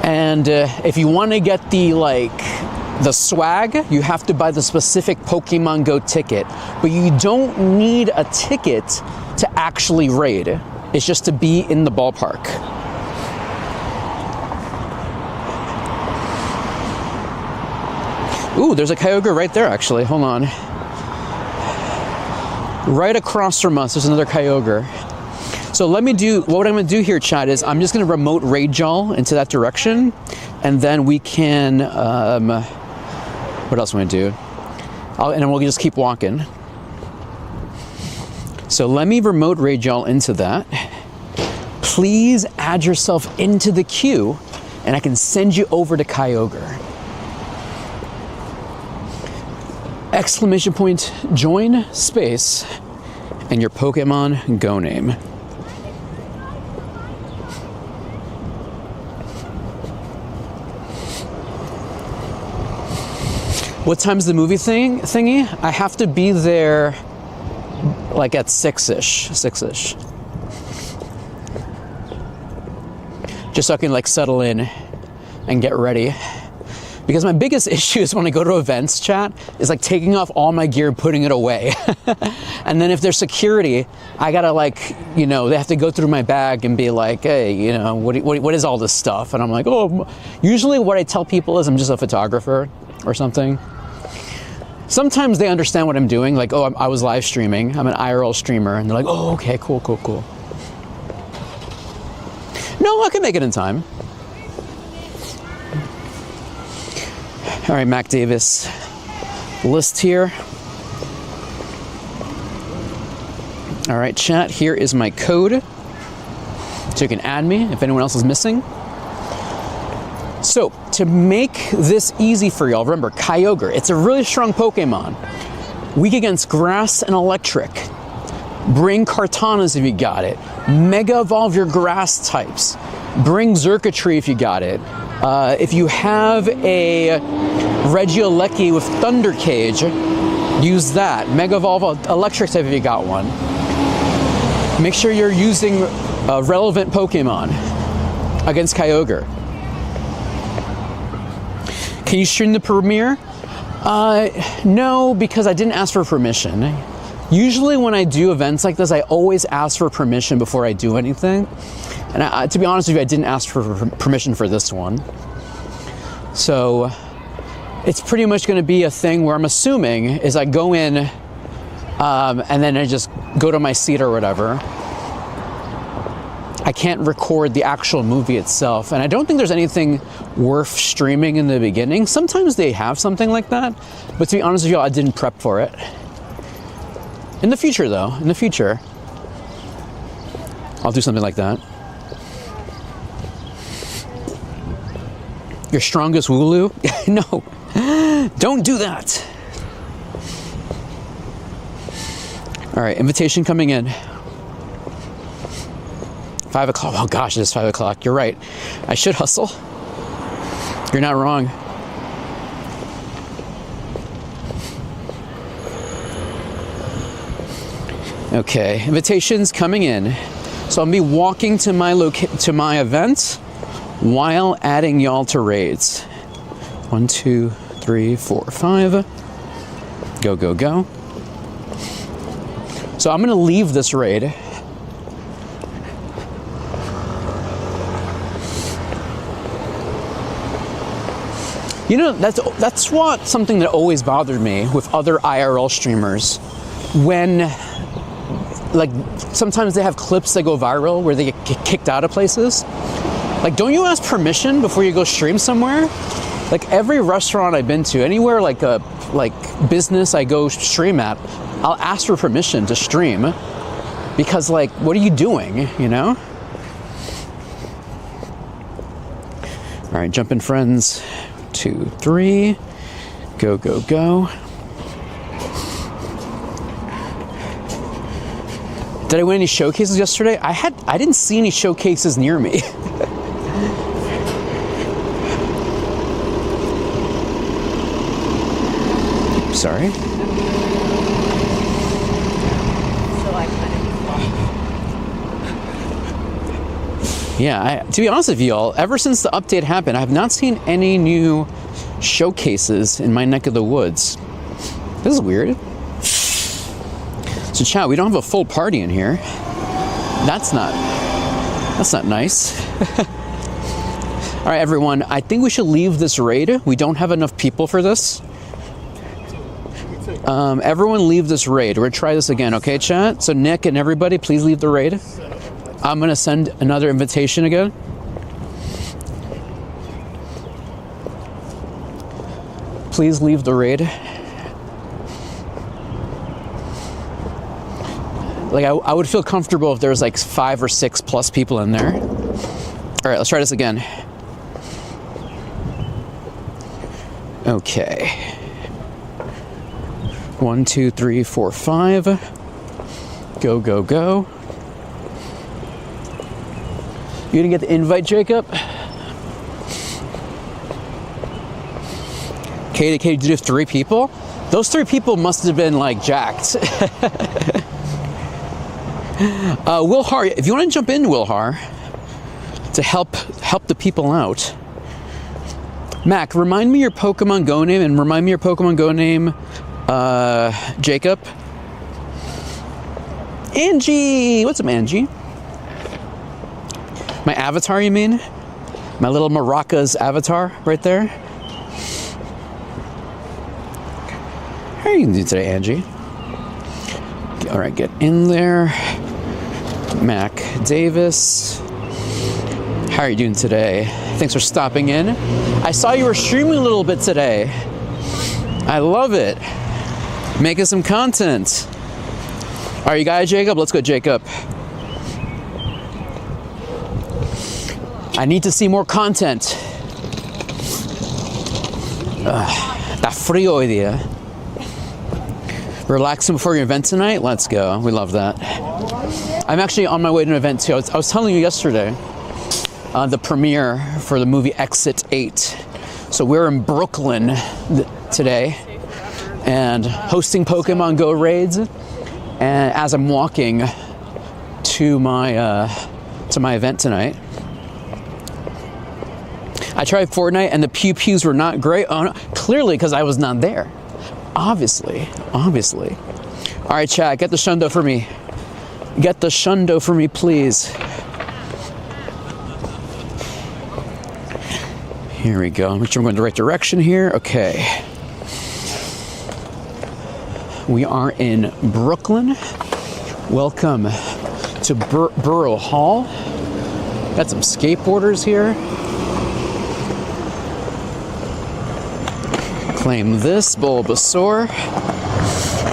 and if you want to get the swag, you have to buy the specific Pokemon Go ticket, but you don't need a ticket to actually raid. It's just to be in the ballpark. Ooh, there's a Kyogre right there, actually. Hold on. Right across from us, there's another Kyogre. So what I'm gonna do here, chat, is I'm just gonna remote raid y'all into that direction, and then we can, what else am I gonna do? And then we'll just keep walking. So let me remote raid y'all into that. Please add yourself into the queue and I can send you over to Kyogre. Exclamation point, join, space, and your Pokemon Go name. What time's the movie thingy? I have to be there like at 6-ish. Just so I can like settle in and get ready. Because my biggest issue is when I go to events, chat, is like taking off all my gear and putting it away. And then if there's security, I gotta like, you know, they have to go through my bag and be like, hey, you know, what is all this stuff? And I'm like, oh, usually what I tell people is I'm just a photographer or something. Sometimes they understand what I'm doing, like, oh, I was live streaming, I'm an IRL streamer, and they're like, oh, okay, cool. No, I can make it in time. All right, Mac Davis, list here. All right, chat, here is my code, so you can add me if anyone else is missing. So, to make this easy for y'all, remember, Kyogre, it's a really strong Pokemon. Weak against grass and electric. Bring Kartanas if you got it. Mega evolve your grass types. Bring Xurkitree if you got it. If you have a Regieleki with Thunder Cage, use that. Mega evolve electric type if you got one. Make sure you're using relevant Pokemon against Kyogre. Can you stream the premiere? No, because I didn't ask for permission. Usually when I do events like this, I always ask for permission before I do anything. And to be honest with you, I didn't ask for permission for this one. So it's pretty much going to be a thing where I'm assuming is I go in and then I just go to my seat or whatever. I can't record the actual movie itself, and I don't think there's anything worth streaming in the beginning. Sometimes they have something like that, but to be honest with you, I didn't prep for it. In the future though, I'll do something like that. Your strongest Wooloo? No, don't do that. All right, invitation coming in. 5 o'clock, oh gosh, it is 5 o'clock. You're right, I should hustle. You're not wrong. Okay, invitations coming in. So I'll be walking to my event while adding y'all to raids. 1, 2, 3, 4, 5. Go, go, go. So I'm gonna leave this raid. You know, that's something that always bothered me with other IRL streamers. When, like, sometimes they have clips that go viral where they get kicked out of places. Like, don't you ask permission before you go stream somewhere? Like, every restaurant I've been to, anywhere like business I go stream at, I'll ask for permission to stream. Because, like, what are you doing, you know? All right, jump in, friends. 2, 3, go, go, go. Did I win any showcases yesterday? I didn't see any showcases near me. Sorry. Yeah, to be honest with you all, ever since the update happened, I have not seen any new showcases in my neck of the woods. This is weird. So chat, we don't have a full party in here. That's not nice. All right, everyone, I think we should leave this raid. We don't have enough people for this. Everyone leave this raid. We're gonna try this again, okay, chat? So Nick and everybody, please leave the raid. I'm gonna send another invitation again. Please leave the raid. Like, I would feel comfortable if there was like 5 or 6 plus people in there. All right, let's try this again. Okay. 1, 2, 3, 4, 5. Go, go, go. You didn't get the invite, Jacob? Katie, did you have 3 people? Those 3 people must have been like jacked. Wilhar, if you want to jump in, Wilhar, to help the people out. Mac, remind me your Pokemon Go name, and remind me your Pokemon Go name, Jacob. Angie! What's up, Angie? My avatar, you mean? My little Maracas avatar right there? How are you doing today, Angie? All right, get in there. Mac Davis. How are you doing today? Thanks for stopping in. I saw you were streaming a little bit today. I love it. Making some content. Are you guys, Jacob? Let's go, Jacob. I need to see more content. Está frío hoy día. Relaxing before your event tonight? Let's go. We love that. I'm actually on my way to an event too. I was telling you yesterday, the premiere for the movie Exit 8. So we're in Brooklyn today and hosting Pokemon Go raids. And as I'm walking to my event tonight, I tried Fortnite and the pew-pews were not great. Oh, no. Clearly because I was not there. Obviously. All right, chat, get the shundo for me. Get the shundo for me, please. Here we go. Make sure I'm going the right direction here. Okay. We are in Brooklyn. Welcome to Borough Hall. Got some skateboarders here. Claim this, Bulbasaur.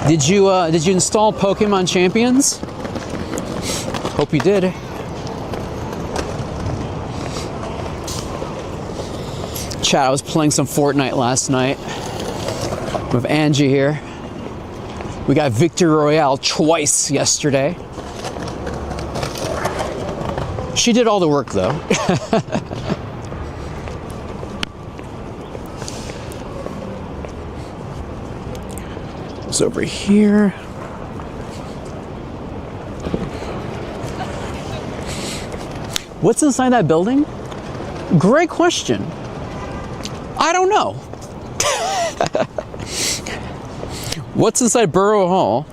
Did you install Pokemon Champions? Hope you did. Chat, I was playing some Fortnite last night with Angie here. We got Victory Royale twice yesterday. She did all the work though. It's over here. What's inside that building? Great question. I don't know. What's inside Borough Hall?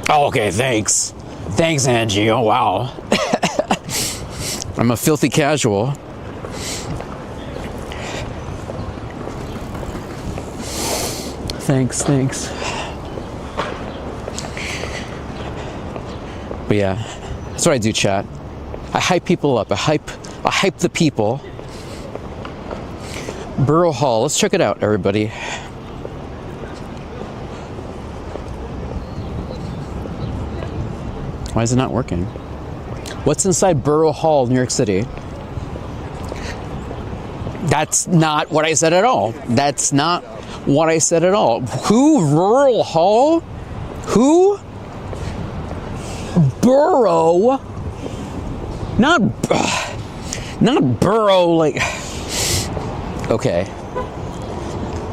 Oh, okay, thanks. Thanks, Angie. Oh, wow. I'm a filthy casual. Thanks. But yeah, that's what I do, chat. I hype people up. I hype the people. Borough Hall. Let's check it out, everybody. Why is it not working? What's inside Borough Hall, New York City? That's not what I said at all. That's not what I said at all. Who? Rural Hall? Who? borough. Not borough, like... Okay.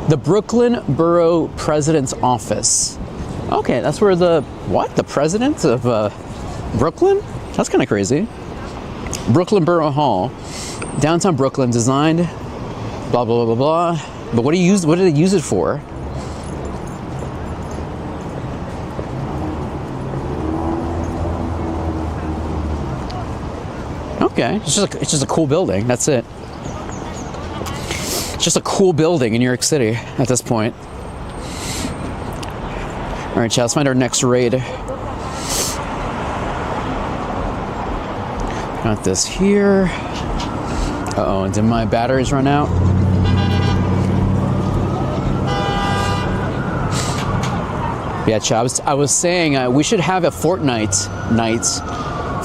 The Brooklyn Borough President's Office. Okay, that's where the... What? The president of Brooklyn? That's kind of crazy. Brooklyn Borough Hall. Downtown Brooklyn, designed... Blah, blah, blah, blah, blah. But what do they use it for? Okay, it's just a cool building. That's it. It's just a cool building in New York City at this point. All right, chat, let's find our next raid. Got this here. Uh-oh, and did my batteries run out? Yeah, chat, I was saying we should have a Fortnite night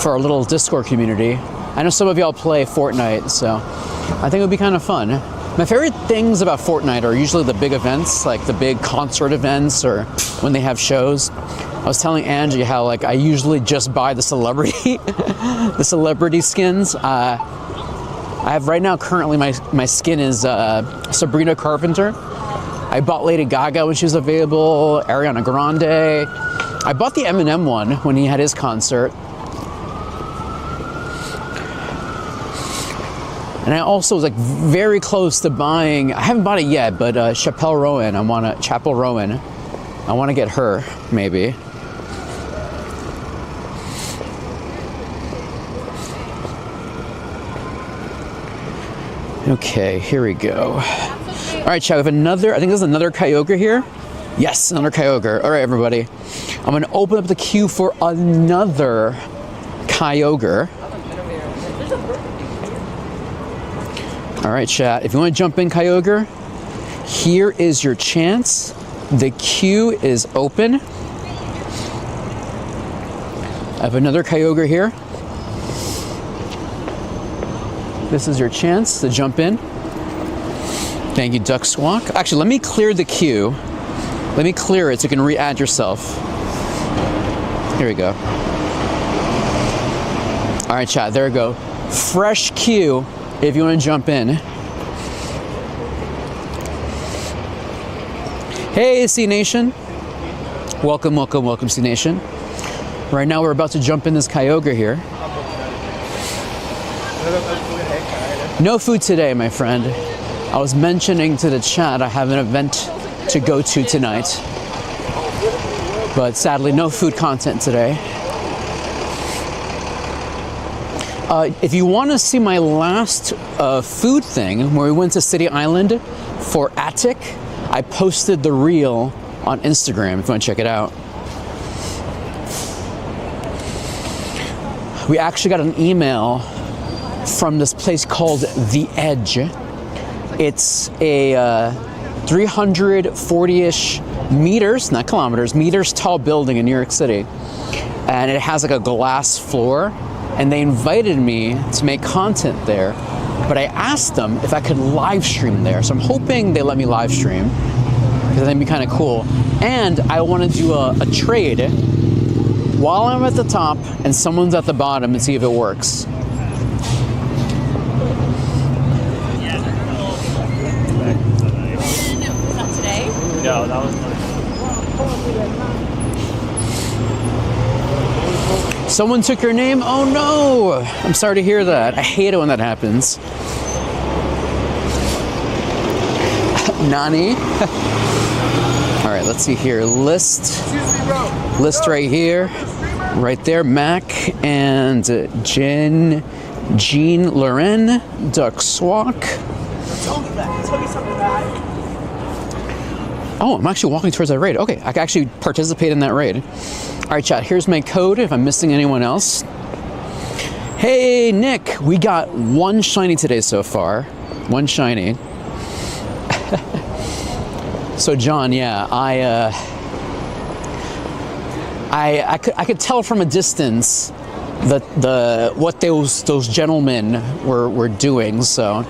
for our little Discord community. I know some of y'all play Fortnite, so I think it would be kind of fun. My favorite things about Fortnite are usually the big events, like the big concert events or when they have shows. I was telling Angie how like I usually just buy the celebrity skins. I have right now currently my skin is Sabrina Carpenter. I bought Lady Gaga when she was available, Ariana Grande. I bought the Eminem one when he had his concert. And I also was like very close to buying, I haven't bought it yet, but Chapel Rowan, I want to get her, maybe. Okay, here we go. All right, chat, we have another, I think there's another Kyogre here. Yes, another Kyogre. All right, everybody. I'm going to open up the queue for another Kyogre. All right, chat, if you want to jump in, Kyogre, here is your chance. The queue is open. I have another Kyogre here. This is your chance to jump in. Thank you, Duck Squawk. Actually, let me clear the queue. Let me clear it so you can re-add yourself. Here we go. All right, chat, there we go. Fresh queue if you want to jump in. Hey, C Nation. Welcome, welcome, welcome, C Nation. Right now, we're about to jump in this Kyogre here. No food today, my friend. I was mentioning to the chat I have an event to go to tonight, but sadly no food content today. If you want to see my last food thing, where we went to City Island for Attic, I posted the reel on Instagram if you want to check it out. We actually got an email from this place called The Edge. It's a 340-ish meters, not kilometers, meters tall building in New York City. And it has like a glass floor. And they invited me to make content there. But I asked them if I could live stream there. So I'm hoping they let me live stream, because that'd be kind of cool. And I want to do a trade while I'm at the top and someone's at the bottom and see if it works. No, that was... Someone took your name? Oh no! I'm sorry to hear that. I hate it when that happens. Nani? Alright, let's see here. List right here. Right there. Mac and Jean Loren, Duck Swak. Oh, I'm actually walking towards that raid. Okay, I can actually participate in that raid. All right, chat, here's my code if I'm missing anyone else. Hey, Nick, we got one shiny today so far. One shiny. So, John, yeah, I could tell from a distance what those gentlemen were doing, so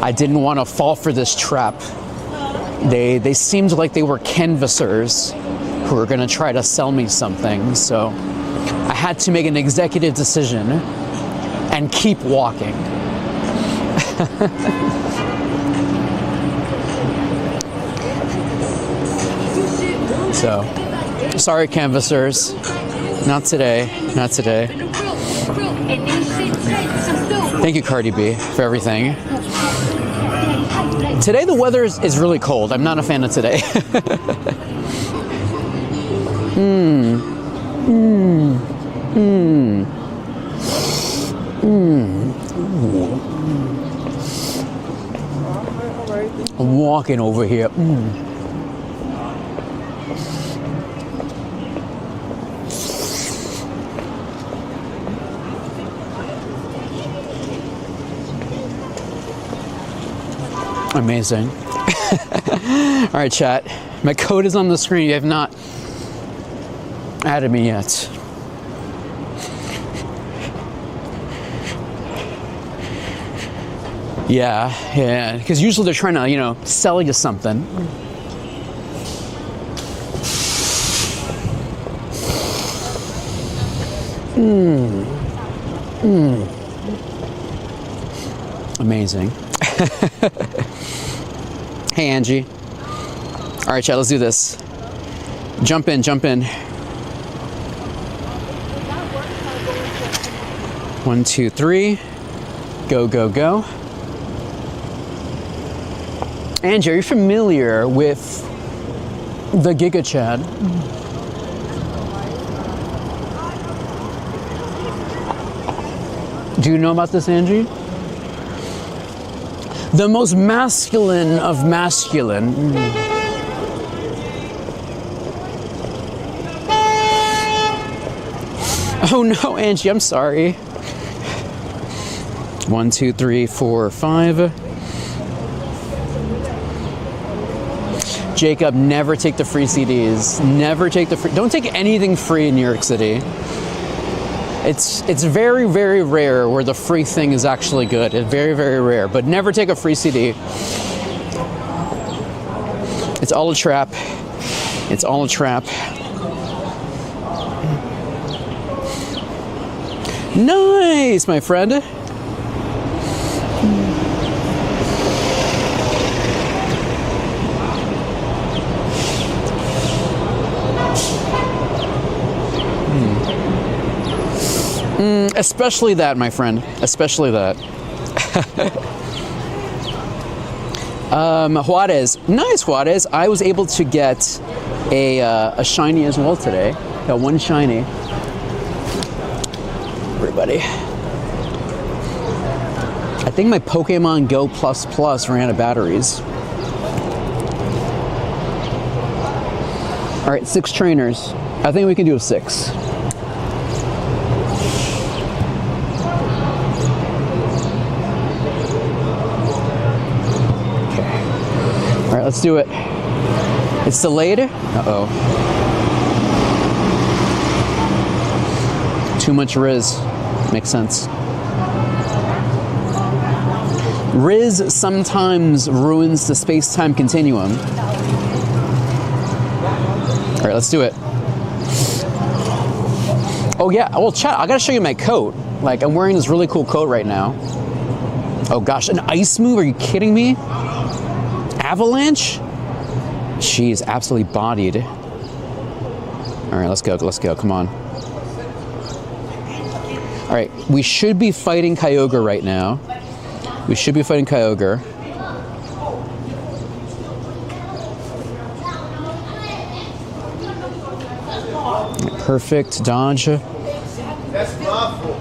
I didn't want to fall for this trap. They seemed like they were canvassers who were going to try to sell me something, so I had to make an executive decision and keep walking. So, sorry, canvassers. Not today. Not today. Thank you, Cardi B, for everything. Today the weather is really cold. I'm not a fan of today. I'm walking over here. Amazing. All right, chat. My code is on the screen. You have not added me yet. Yeah, because usually they're trying to, you know, sell you something. Amazing. Hey, Angie. All right, chat, let's do this. Jump in, jump in. 1, 2, 3. Go, go, go. Angie, are you familiar with the Giga Chad? Do you know about this, Angie? The most masculine of masculine. Oh no, Angie, I'm sorry. 1, 2, 3, 4, 5. Jacob, never take the free CDs. Never take the free. Don't take anything free in New York City. It's very, very rare where the free thing is actually good. It's very, very rare. But never take a free CD. It's all a trap. It's all a trap. Nice, my friend. Especially that, my friend. Especially that. Juarez. Nice, Juarez. I was able to get a shiny as well today. Got one shiny. Everybody. I think my Pokemon Go Plus Plus ran out of batteries. All right, 6 trainers. I think we can do a 6. All right, let's do it. It's delayed. Uh-oh. Too much Riz. Makes sense. Riz sometimes ruins the space-time continuum. All right, let's do it. Oh yeah, well chat, I gotta show you my coat. Like, I'm wearing this really cool coat right now. Oh gosh, an ice move? Are you kidding me? Avalanche? She's absolutely bodied. All right, let's go, come on. All right, we should be fighting Kyogre right now. We should be fighting Kyogre. Perfect dodge. That's awful.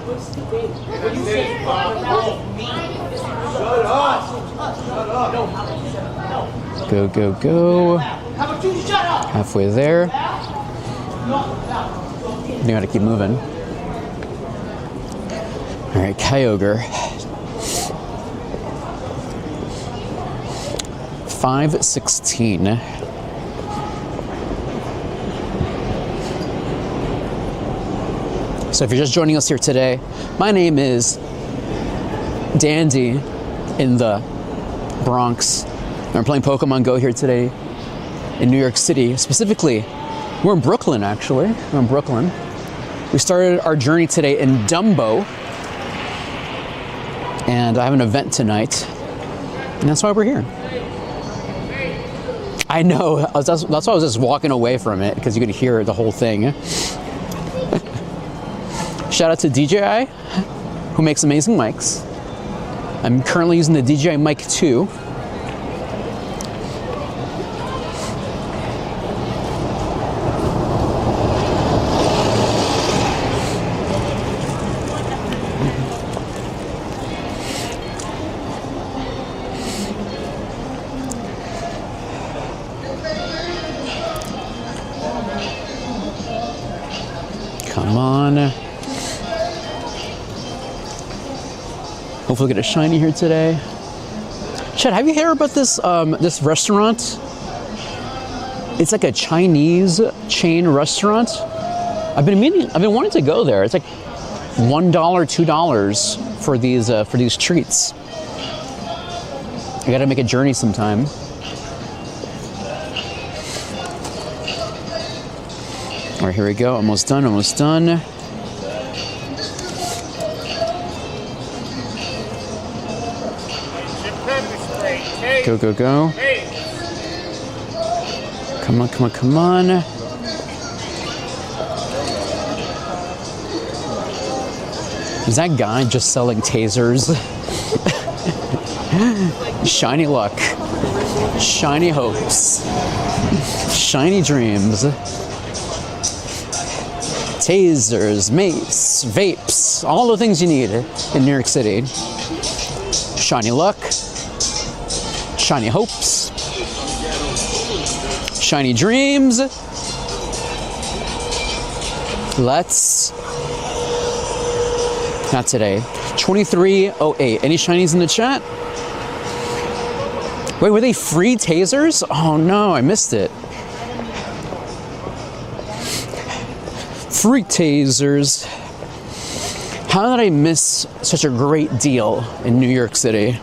Go, go, go. Halfway there. You gotta keep moving. All right, Kyogre. 516. So if you're just joining us here today, my name is Dandy in the Bronx. And we're playing Pokemon Go here today in New York City. Specifically, we're in Brooklyn, actually. We're in Brooklyn. We started our journey today in Dumbo. And I have an event tonight. And that's why we're here. I know, that's why I was just walking away from it, because you could hear the whole thing. Shout out to DJI, who makes amazing mics. I'm currently using the DJI Mic 2. Come on. Hopefully we'll get a shiny here today. Chad, have you heard about this this restaurant? It's like a Chinese chain restaurant. I've been wanting to go there. It's like $1, $2 for these treats. I gotta make a journey sometime. All right, here we go. Almost done, almost done. Go, go, go. Come on, come on, come on. Is that guy just selling tasers? Shiny luck. Shiny hopes. Shiny dreams. Tasers, mace, vapes, all the things you need in New York City. Shiny luck, shiny hopes, shiny dreams. Let's, not today, 2308. Any shinies in the chat? Wait, were they free tasers? Oh no, I missed it. Free tasers. How did I miss such a great deal in New York City?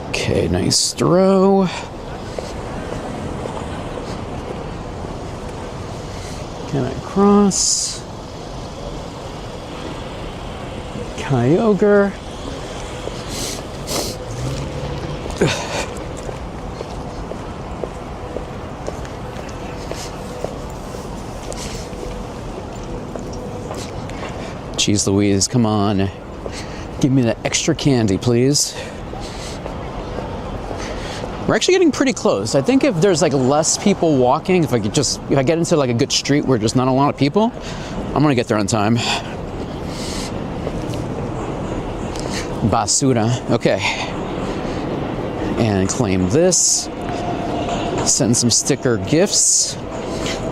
Okay, nice throw. Can I cross? Kyogre. Jeez Louise, come on. Give me that extra candy, please. We're actually getting pretty close. I think if there's like less people walking, if I get into like a good street where there's not a lot of people, I'm gonna get there on time. Basura, okay. And claim this. Send some sticker gifts.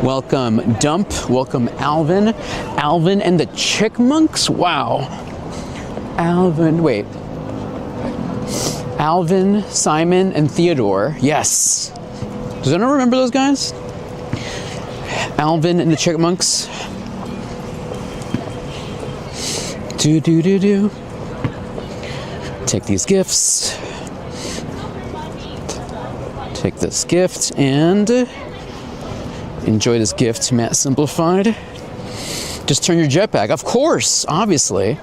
Welcome Dump, welcome Alvin. Alvin and the Chickmunks, wow. Alvin, wait. Alvin, Simon, and Theodore, yes. Does anyone remember those guys? Alvin and the Chickmunks. Do. Take these gifts. Take this gift and enjoy this gift, Matt Simplified. Just turn your jetpack. Of course, obviously.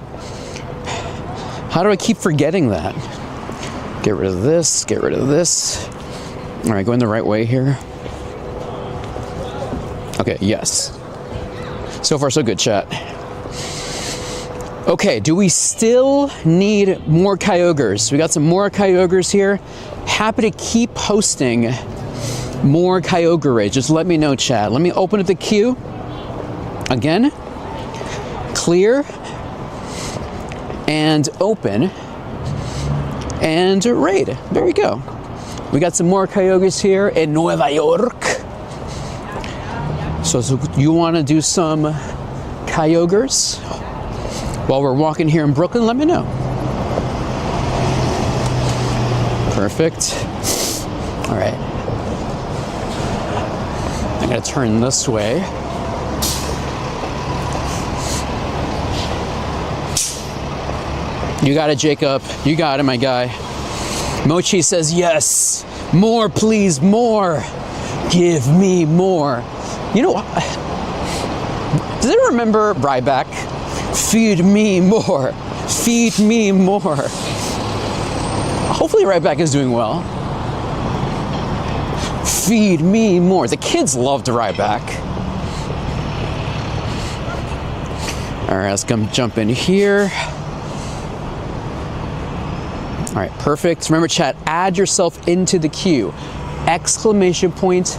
How do I keep forgetting that? Get rid of this, get rid of this. All right, going the right way here. Okay, yes. So far, so good, chat. Okay, do we still need more Kyogres? We got some more Kyogres here. Happy to keep hosting more Kyogre raids. Just let me know, chat. Let me open up the queue. Again. Clear. And open. And raid. There you go. We got some more Kyogres here in Nueva York. So you want to do some Kyogres while we're walking here in Brooklyn? Let me know. Perfect. All right. I'm gonna turn this way. You got it, Jacob. You got it, my guy. Mochi says yes. More, please, more. Give me more. You know what? Does anyone remember Ryback? Feed me more. Feed me more. Hopefully Ryback is doing well. Feed me more. The kids loved Ryback. All right, let's come jump in here. All right, perfect. Remember, chat, add yourself into the queue. Exclamation point,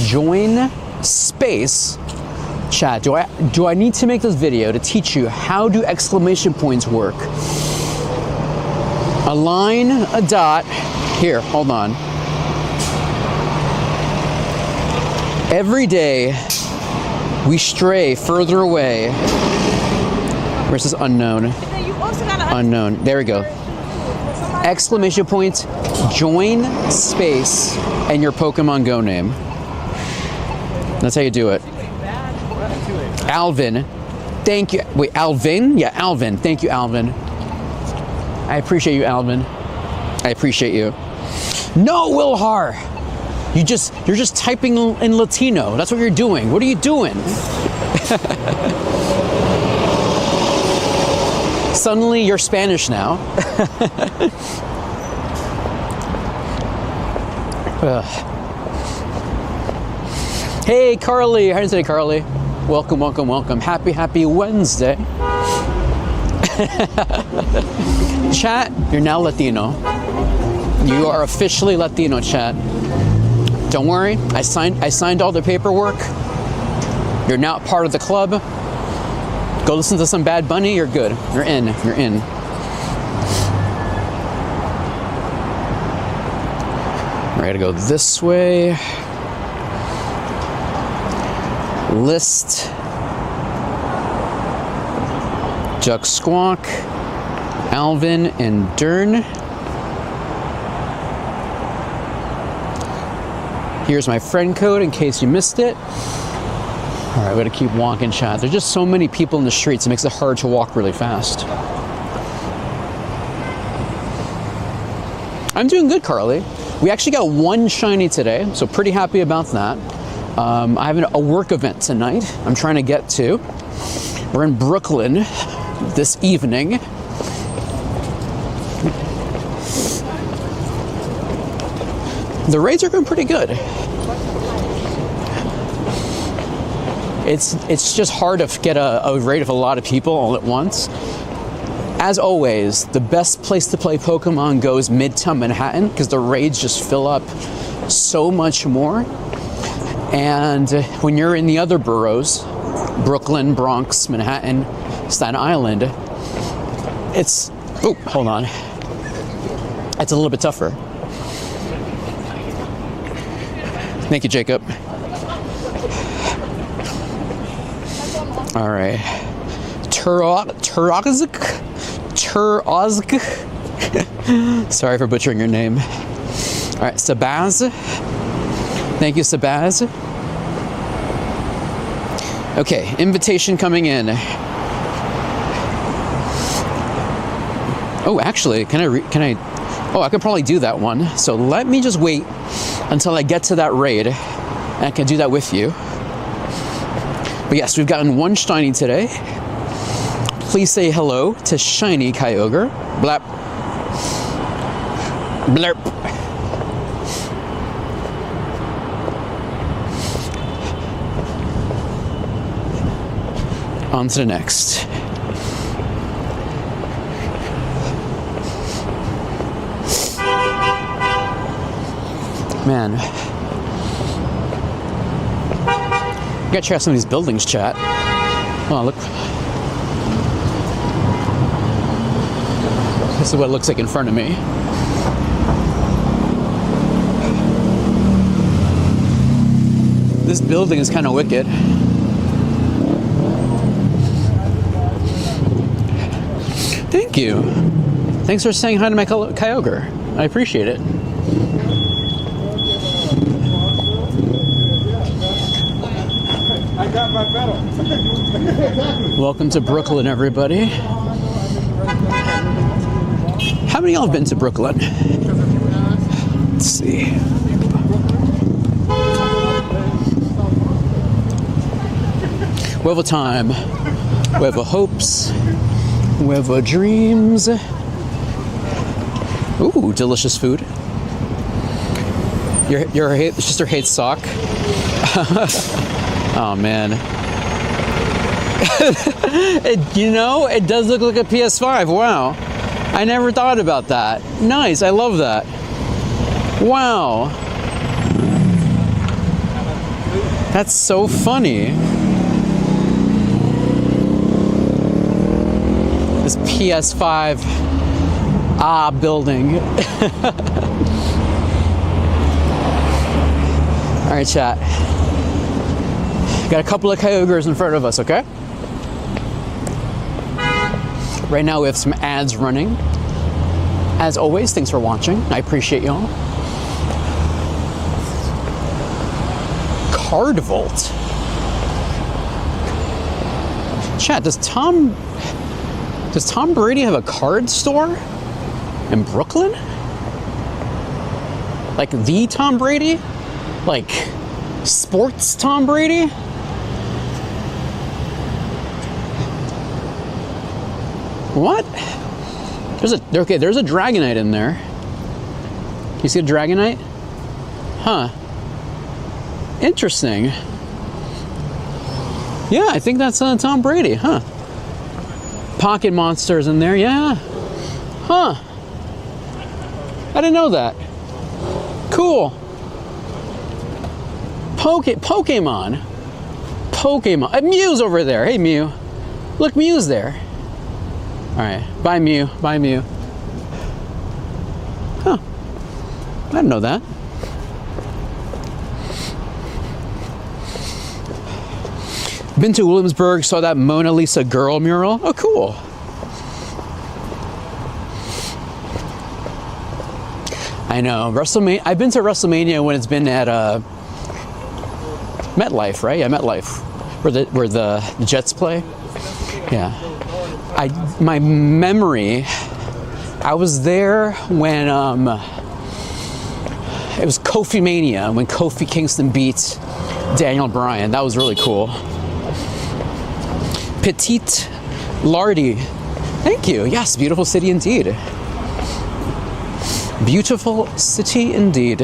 join, space. Chat, do I need to make this video to teach you how do exclamation points work? A line, a dot. Here, hold on. Every day, we stray further away. Where's this unknown? Unknown. There we go. Exclamation point, join, space, and your Pokemon Go name. That's how you do it. Alvin. Thank you. Wait, Alvin? Yeah, Alvin. Thank you, Alvin. I appreciate you, Alvin. I appreciate you. No, Wilhar! You're just typing in Latino. That's what you're doing. What are you doing? Suddenly you're Spanish now. Hey, Carly. How do you say, Carly? Welcome, welcome, welcome. Happy, happy Wednesday. Chat, you're now Latino. You are officially Latino, chat. Don't worry, I signed all the paperwork. You're now part of the club. Go listen to some Bad Bunny, you're good. You're in, you're in. We're gonna go this way. List. Juck Squawk, Alvin, and Dern. Here's my friend code in case you missed it. All right, we gotta keep walking, chat. There's just so many people in the streets, it makes it hard to walk really fast. I'm doing good, Carly. We actually got one shiny today, so pretty happy about that. I have a work event tonight I'm trying to get to. We're in Brooklyn this evening. The raids are going pretty good. It's just hard to get a raid of a lot of people all at once. As always, the best place to play Pokemon Go is Midtown Manhattan because the raids just fill up so much more. And when you're in the other boroughs, Brooklyn, Bronx, Manhattan, Staten Island, it's, oh, hold on. It's a little bit tougher. Thank you, Jacob. All right. Turozk? Sorry for butchering your name. All right, Sabaz. Thank you, Sabaz. Okay, invitation coming in. Oh, actually, oh, I could probably do that one. So let me just wait until I get to that raid, and I can do that with you. But yes, we've gotten one shiny today. Please say hello to shiny Kyogre. Blap. Blurp. On to the next. Man. You gotta check out some of these buildings, chat. Oh, look. This is what it looks like in front of me. This building is kind of wicked. Thank you. Thanks for saying hi to my Kyogre. I appreciate it. I got my medal. Welcome to Brooklyn, everybody. How many of y'all have been to Brooklyn? Let's see. We have a time. We have a hopes. We have a dreams. Ooh, delicious food. Your sister hates sock. Oh man. It does look like a PS5. Wow. I never thought about that. Nice. I love that. Wow. That's so funny. This PS5 building. All right, chat. Got a couple of Kyogres in front of us, okay? Right now we have some ads running. As always, thanks for watching. I appreciate y'all. Card Vault. Chat, does Tom Brady have a card store in Brooklyn? Like the Tom Brady? Like sports Tom Brady? What? There's a Dragonite in there. You see a Dragonite? Huh. Interesting. Yeah, I think that's Tom Brady, huh? Pocket Monsters in there, yeah. Huh. I didn't know that. Cool. Pokémon. Mew's over there. Hey, Mew. Look, Mew's there. All right. Bye, Mew. Bye, Mew. Huh. I didn't know that. Been to Williamsburg, saw that Mona Lisa girl mural. Oh, cool. I know. WrestleMania. I've been to WrestleMania when it's been at MetLife, right? Yeah, MetLife, where the Jets play. Yeah. My memory. I was there when it was Kofi Mania, when Kofi Kingston beat Daniel Bryan. That was really cool. Petite Lardy. Thank you. Yes, beautiful city indeed. Beautiful city indeed.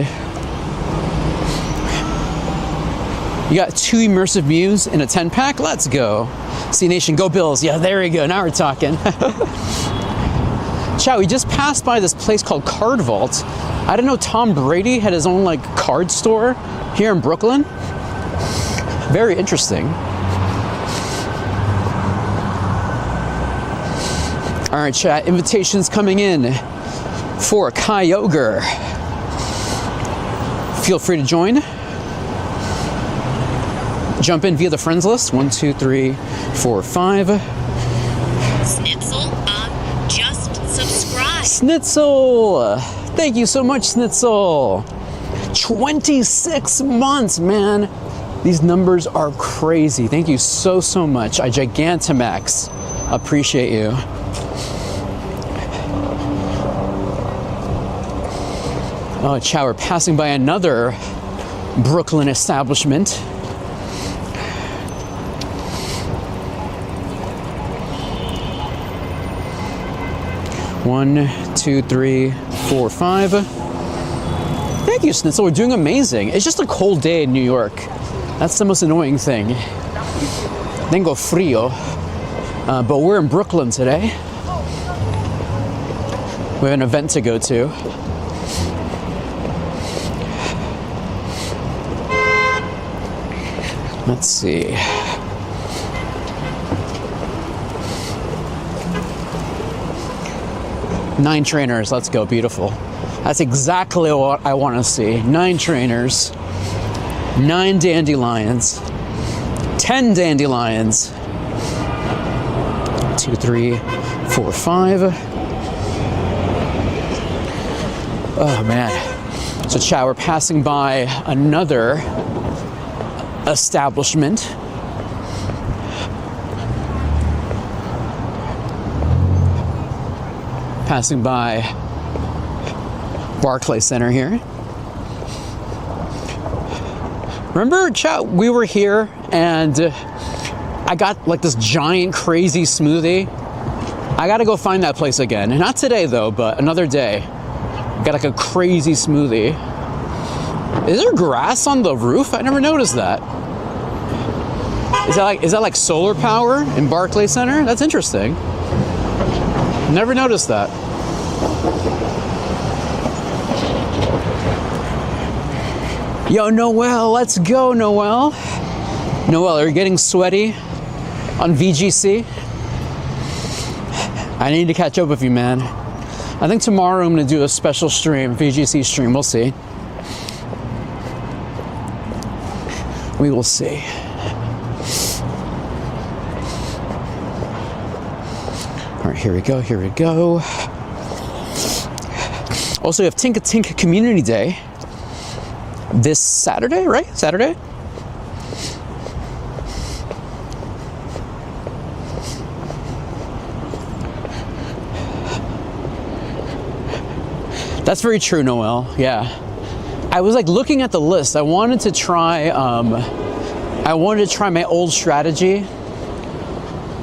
You got 2 immersive Mews in a 10-pack? Let's go. C Nation, go Bills. Yeah, there we go. Now we're talking. Chat, we just passed by this place called Card Vault. I didn't know Tom Brady had his own card store here in Brooklyn. Very interesting. All right, chat, invitations coming in for Kyogre. Feel free to join. Jump in via the friends list. 1, 2, 3, 4, 5. Snitzel, just subscribe. Snitzel! Thank you so much, Snitzel. 26 months, man. These numbers are crazy. Thank you so much. I Gigantamax. Appreciate you. Oh, chat, we're passing by another Brooklyn establishment. One, 2, 3, 4, 5. Thank you, Snitzel. We're doing amazing. It's just a cold day in New York. That's the most annoying thing. Tengo frío. But we're in Brooklyn today. We have an event to go to. Let's see. Nine trainers, let's go, beautiful. That's exactly what I want to see. 9 trainers, 9 dandelions, 10 dandelions. 2, 3, 4, 5. Oh man. So chat, we're passing by another establishment. Passing by Barclay Center here. Remember, chat, we were here and I got like this giant crazy smoothie. I gotta go find that place again. Not today though, but another day. Got like a crazy smoothie. Is there grass on the roof? I never noticed that. Is that like solar power in Barclays Center? That's interesting. Never noticed that. Yo, Noel, let's go, Noel. Noel, are you getting sweaty on VGC? I need to catch up with you, man. I think tomorrow I'm gonna do a special stream, VGC stream, we'll see. We will see. All right, here we go, here we go. Also, we have Tinka Tink Community Day this Saturday, right? Saturday? That's very true, Noel. Yeah. I was like looking at the list. I wanted to try my old strategy.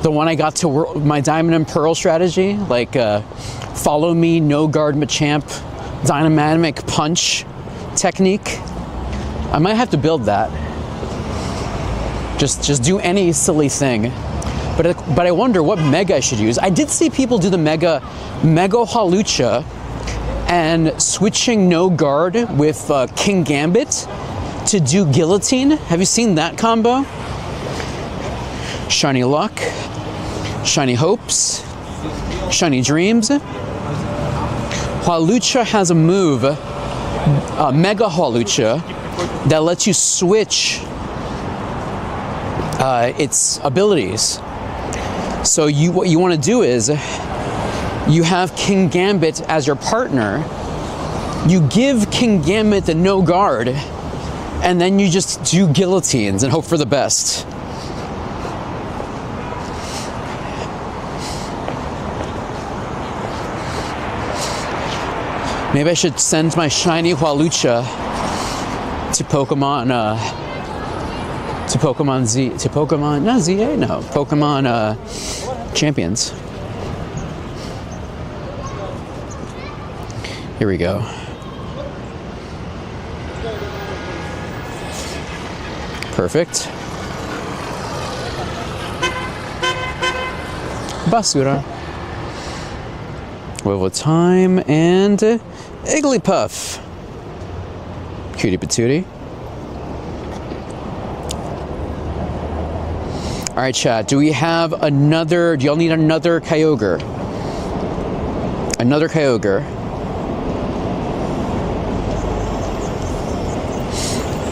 The one I got to my Diamond and Pearl strategy, like follow me, no guard Machamp, dynamic punch technique. I might have to build that. Just do any silly thing. But I wonder what mega I should use. I did see people do the mega Halucha and switching no guard with King Gambit to do guillotine. Have you seen that combo? Shiny Luck, Shiny Hopes, Shiny Dreams. Halucha has a move, Mega Halucha, that lets you switch its abilities. So what you want to do is you have King Gambit as your partner. You give King Gambit the no guard, and then you just do guillotines and hope for the best. Maybe I should send my shiny Halucha to Pokemon, Pokemon Champions. Here we go. Perfect. Basura. Wobble Time and Igglypuff. Cutie Patootie. Alright, chat. Do we have another? Do y'all need another Kyogre? Another Kyogre.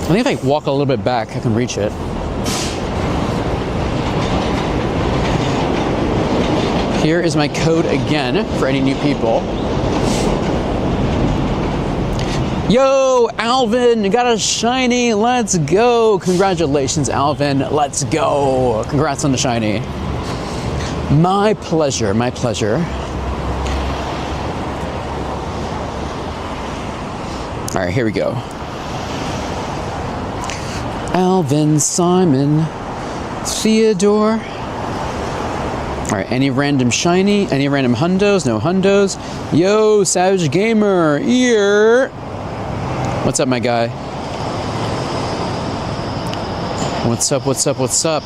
I think if I walk a little bit back, I can reach it. Here is my code again for any new people. Yo, Alvin, got a shiny. Let's go. Congratulations, Alvin. Let's go. Congrats on the shiny. My pleasure, my pleasure. All right, here we go. Alvin, Simon, Theodore. All right, any random shiny, any random hundos, no hundos. Yo, Savage Gamer, here. What's up, my guy? What's up, what's up, what's up?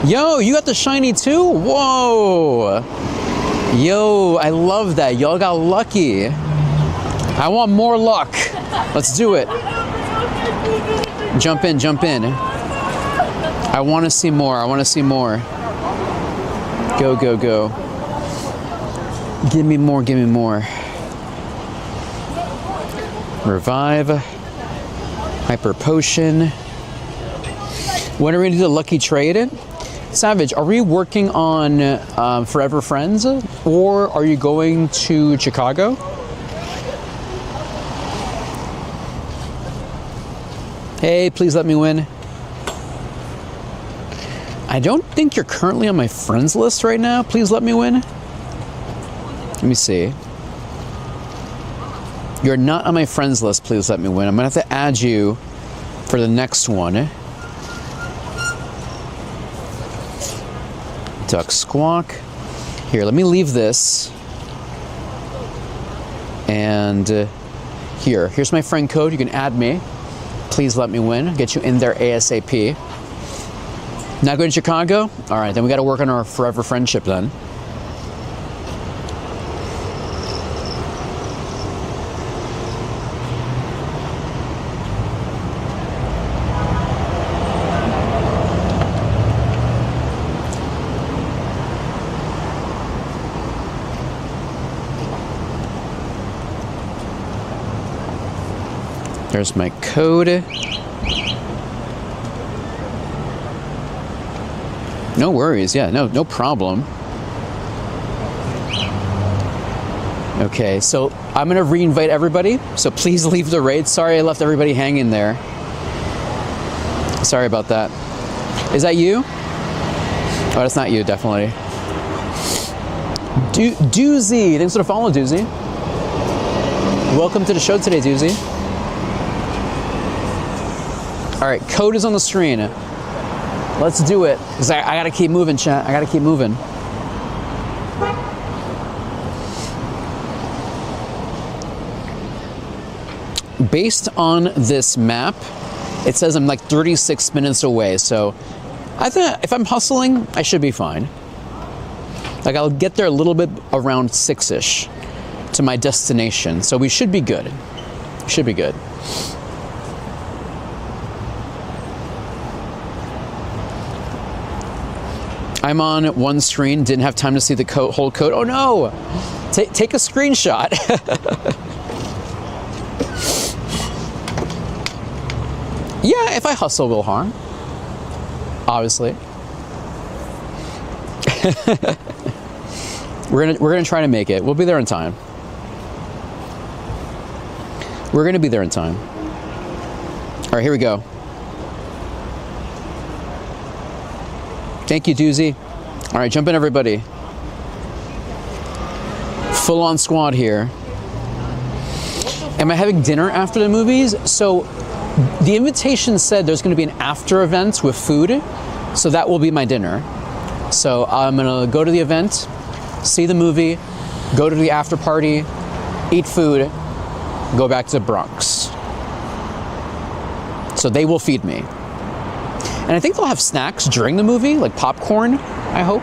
Yo, you got the shiny too? Whoa. Yo, I love that. Y'all got lucky. I want more luck. Let's do it. Jump in, jump in. I want to see more. I want to see more. Go, go, go. Give me more, give me more. Revive. Hyper Potion. When are we going to do the lucky trade? Savage, are we working on Forever Friends, or are you going to Chicago? Hey, please let me win. I don't think you're currently on my friends list right now. Please let me win. Let me see. You're not on my friends list. Please let me win. I'm gonna have to add you for the next one. Duck Squawk. Here, let me leave this. And here's my friend code. You can add me. Please let me win. Get you in there ASAP. Not going to Chicago? All right, then we got to work on our forever friendship then. There's my code. No worries, yeah, no problem. Okay, so I'm gonna re-invite everybody, so please leave the raid. Sorry I left everybody hanging there. Sorry about that. Is that you? Oh, that's not you, definitely. Doozy, thanks for the follow, Doozy. Welcome to the show today, Doozy. All right, code is on the screen. Let's do it, because I gotta keep moving, chat. I gotta keep moving. Based on this map, it says I'm like 36 minutes away, so I think if I'm hustling, I should be fine. Like I'll get there a little bit around 6-ish to my destination, so we should be good. Should be good. I'm on one screen, didn't have time to see the whole code. Oh no! Take a screenshot. Yeah, if I hustle, will harm. Obviously. We're gonna try to make it. We'll be there in time. We're gonna be there in time. All right, here we go. Thank you, Doozy. All right, jump in, everybody. Full on squad here. Am I having dinner after the movies? So the invitation said there's going to be an after event with food, so that will be my dinner. So I'm going to go to the event, see the movie, go to the after party, eat food, go back to the Bronx. So they will feed me. And I think they'll have snacks during the movie, like popcorn, I hope.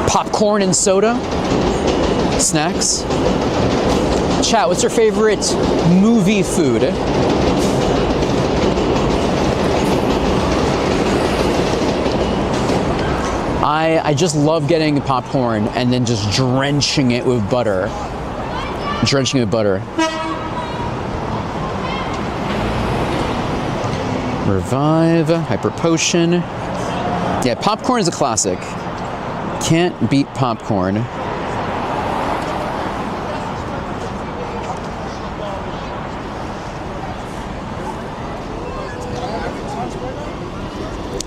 Popcorn and soda. Snacks. Chat, what's your favorite movie food? I just love getting popcorn and then just drenching it with butter. Drenching it with butter. Revive, Hyper Potion. Yeah, popcorn is a classic. Can't beat popcorn.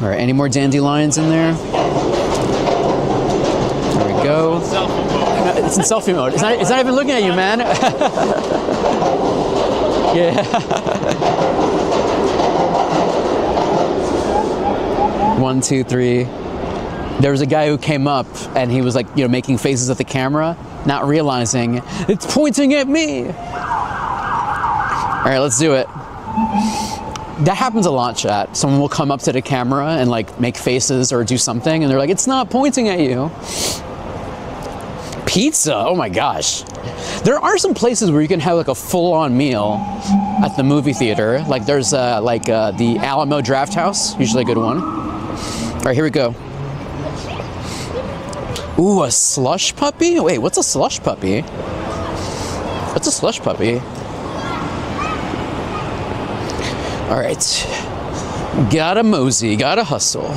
All right, any more dandelions in there? There we go. It's in selfie mode. It's not even looking at you, man. Yeah. 1, 2, 3. There was a guy who came up and he was like, making faces at the camera, not realizing it's pointing at me. All right, let's do it. That happens a lot, chat. Someone will come up to the camera and like make faces or do something and they're like, it's not pointing at you. Pizza, oh my gosh. There are some places where you can have like a full-on meal at the movie theater. Like there's the Alamo Draft House, usually a good one. All right, here we go. Ooh, a slush puppy? Wait, what's a slush puppy? What's a slush puppy? All right, gotta mosey, gotta hustle.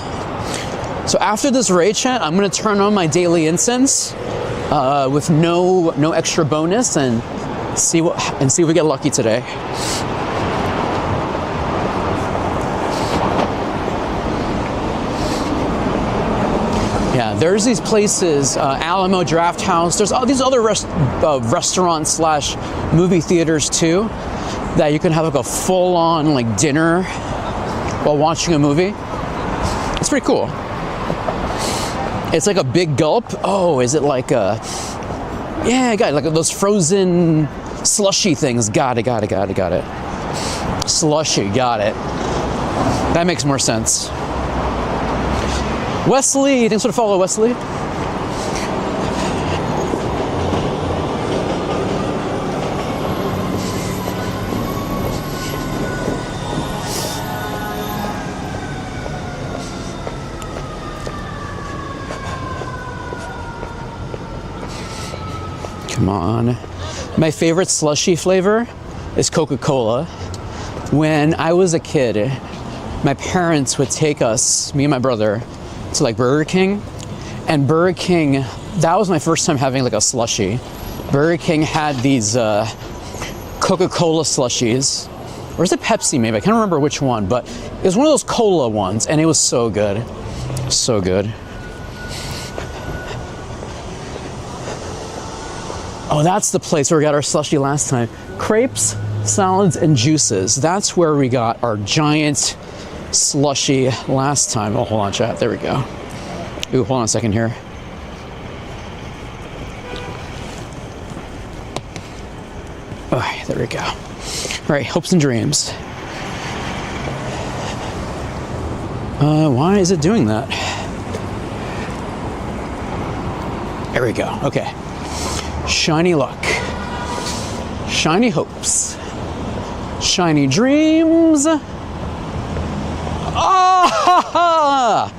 So after this raid chat, I'm gonna turn on my daily incense with no extra bonus and see if we get lucky today. Yeah, there's these places, Alamo Draft House. There's all these other restaurants slash movie theaters too, that you can have like a full-on like dinner while watching a movie. It's pretty cool. It's like a big gulp. Oh, is it like a? Yeah, got it. Like those frozen slushy things. Got it. Slushy, got it. That makes more sense. Wesley, thanks for the follow, Wesley. Come on. My favorite slushy flavor is Coca-Cola. When I was a kid, my parents would take us, me and my brother, to like Burger King. And Burger King, that was my first time having like a slushie. Burger King had these Coca-Cola slushies. Or is it Pepsi maybe? I can't remember which one, but it was one of those cola ones and it was so good. So good. Oh, that's the place where we got our slushie last time. Crepes, salads, and juices. That's where we got our giant slushie last time. Oh, hold on, chat. There we go. Ooh, hold on a second here. All right, there we go. All right, hopes and dreams. Why is it doing that? There we go. Okay. Shiny luck. Shiny hopes. Shiny dreams. Ah!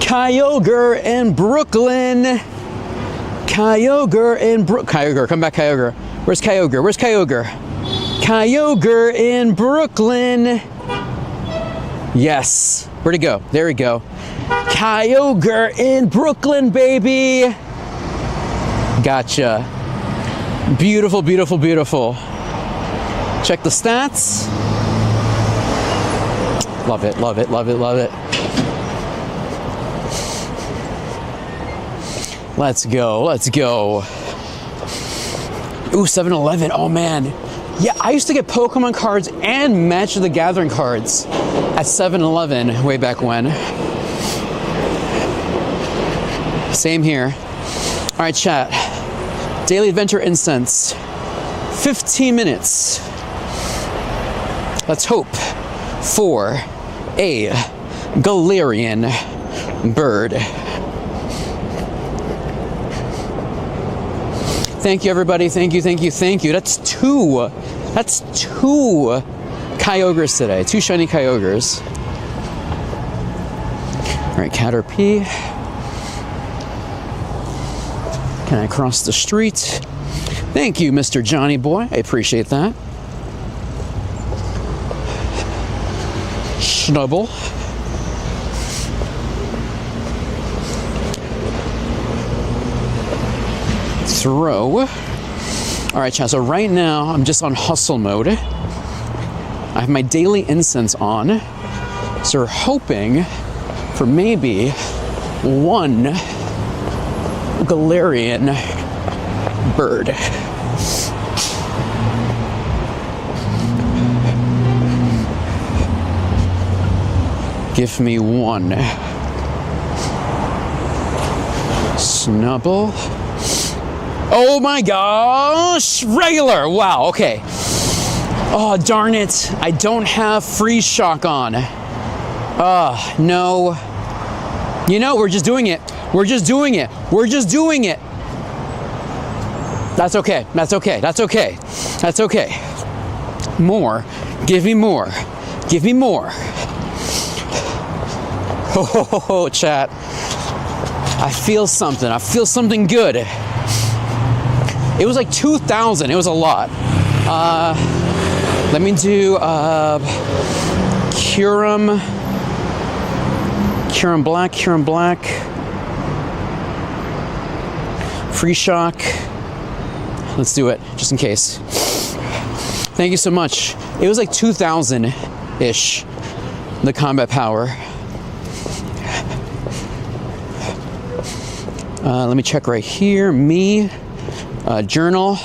Kyogre in Brooklyn. Kyogre in Kyogre, come back, Kyogre. Where's Kyogre? Where's Kyogre? Kyogre in Brooklyn. Yes. Where'd it go? There we go. Kyogre in Brooklyn, baby. Gotcha. Beautiful, beautiful, beautiful. Check the stats. Love it, love it, love it, love it. Let's go, let's go. Ooh, 7-Eleven, oh man. Yeah, I used to get Pokemon cards and Magic the Gathering cards at 7-Eleven way back when. Same here. All right, chat. Daily Adventure Incense. 15 minutes. Let's hope for a Galarian bird. Thank you, everybody. Thank you, thank you, thank you. That's two Kyogres today. 2 shiny Kyogres. All right, Caterpie. Can I cross the street? Thank you, Mr. Johnny Boy. I appreciate that. Snubble. Throw. All right, chat. So right now I'm just on hustle mode. I have my daily incense on. So we're hoping for maybe one Galarian bird. Give me one. Snubble. Oh my gosh! Regular! Wow, okay. Oh, darn it. I don't have freeze shock on. No. You know, we're just doing it. We're just doing it. We're just doing it. That's okay. That's okay. That's okay. That's okay. More. Give me more. Give me more. Ho ho ho ho, chat. I feel something. I feel something good. It was like 2,000. It was a lot. Let me do Kyurem Black. Free shock. Let's do it, just in case. Thank you so much. It was like 2,000-ish. the combat power. Let me check right here. Me, journal.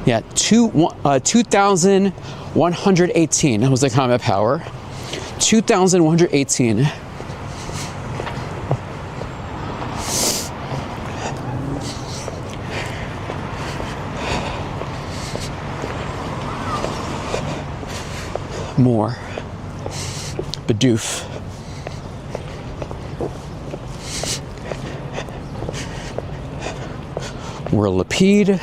Yeah, 2,118. That was the combat power. 2,118. More. Bidoof. We're Lapide.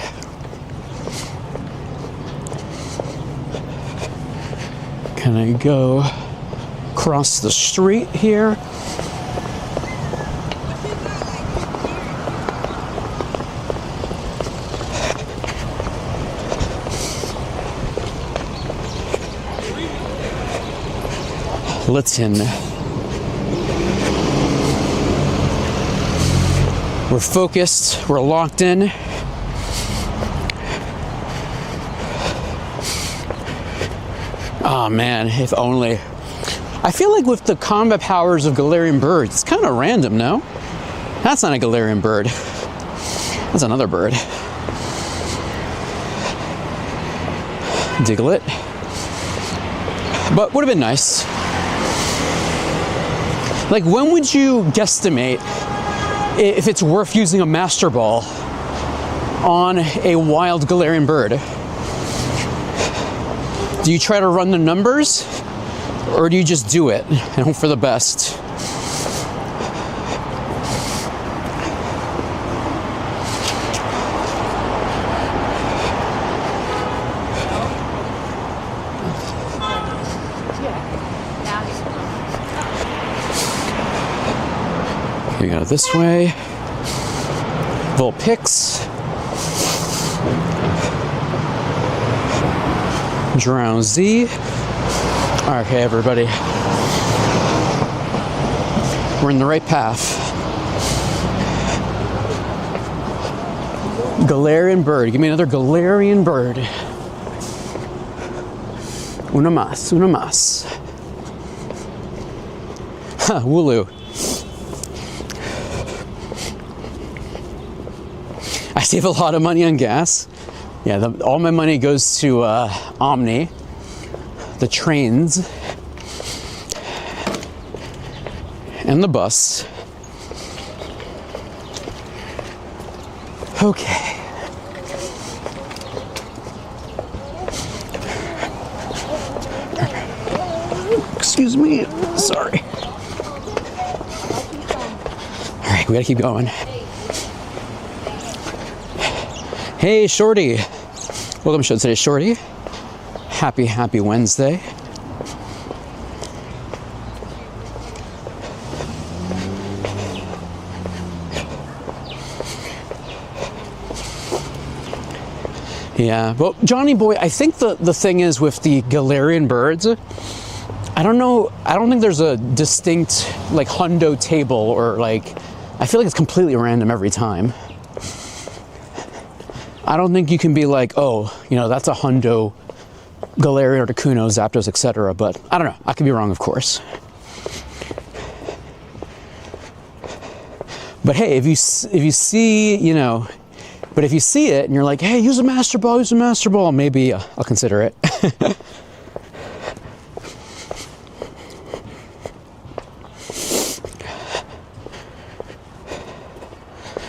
Can I go across the street here? Listen. We're focused, we're locked in. Oh man, if only. I feel like with the combat powers of Galarian birds, it's kind of random, no? That's not a Galarian bird. That's another bird. Diglett. But would have been nice. Like, when would you guesstimate if it's worth using a Master Ball on a wild Galarian bird? Do you try to run the numbers, or do you just do it and hope for the best? You go this way. Vulpix. Drowsy. Okay, everybody. We're in the right path. Galarian bird. Give me another Galarian bird. Una más, una más. Huh, Wooloo. I save a lot of money on gas. Yeah, all my money goes to Omni, the trains, and the bus. Okay. Excuse me, sorry. All right, we gotta keep going. Hey, Shorty. Welcome to today, Shorty. Happy Wednesday. Yeah, but Johnny Boy, I think the thing is with the Galarian birds, I don't know, I don't think there's a distinct like hundo table, or like, I feel like it's completely random every time. I don't think you can be like, oh, you know, that's a hundo, Galarian, Articuno, Zapdos, etc. But I don't know. I could be wrong, of course. But hey, if you see, you know, but if you see it and you're like, hey, use a Master Ball, maybe I'll consider it.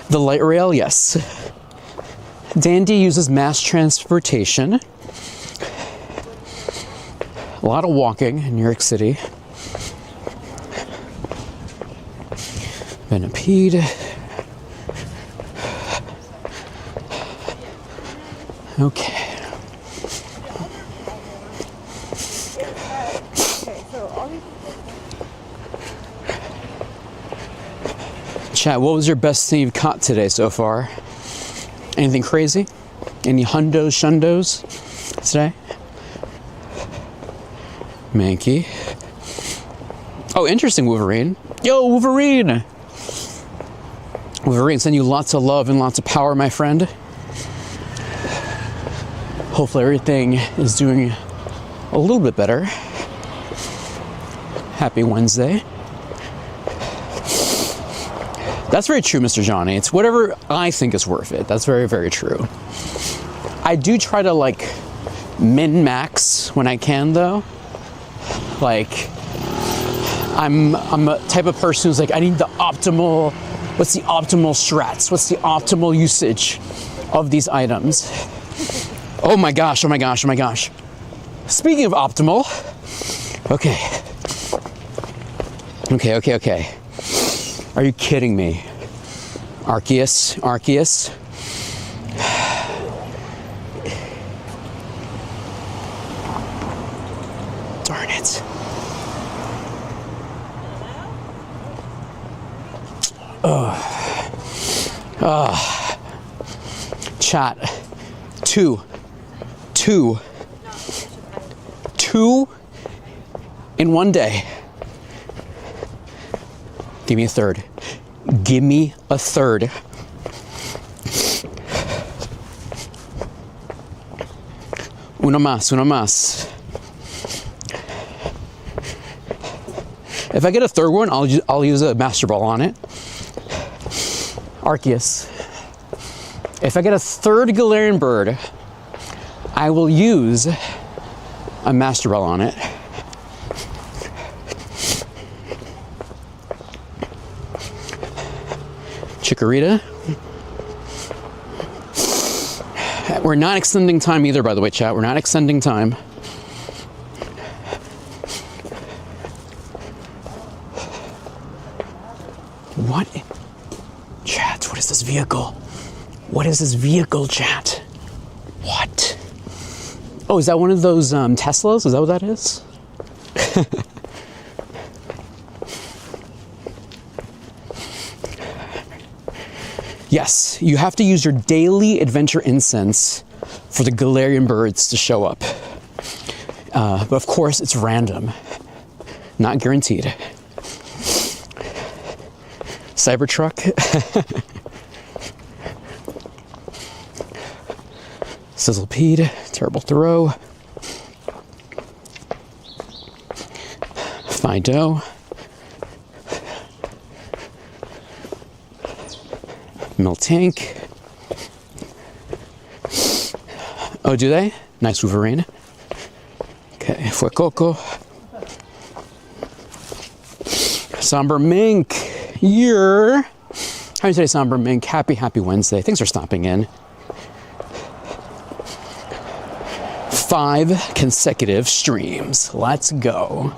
The light rail, yes. Dandy uses mass transportation. A lot of walking in New York City. Venipede. Okay. Chat, what was your best thing you've caught today so far? Anything crazy? Any hundos, shundos today? Mankey. Oh, interesting, Wolverine. Yo, Wolverine! Wolverine, send you lots of love and lots of power, my friend. Hopefully everything is doing a little bit better. Happy Wednesday. That's very true, Mr. Johnny. It's whatever I think is worth it. That's very, very true. I do try to like min-max when I can though. Like, I'm a type of person who's like, I need the optimal, what's the optimal strats? What's the optimal usage of these items? Oh my gosh, oh my gosh, oh my gosh. Speaking of optimal, okay. Okay. Are you kidding me? Arceus. Darn it. Chat. Two in one day. Give me a third. Give me a third. Uno más. If I get a third one, I'll use a Master Ball on it. Arceus. If I get a third Galarian bird, I will use a Master Ball on it. Chikorita. We're not extending time either, by the way, chat. We're not extending time. What? Chat, what is this vehicle? What is this vehicle, chat? What? Oh, is that one of those Teslas? Is that what that is? Yes, you have to use your daily adventure incense for the Galarian birds to show up. But of course, it's random. Not guaranteed. Cybertruck. Sizzlepede. Terrible throw. Fido. Miltank. Oh, do they? Nice Wolverine. Okay, Fuecoco. Somber Mink. How are you today, Somber Mink? Happy Wednesday. Thanks for stopping in. 5 consecutive streams. Let's go.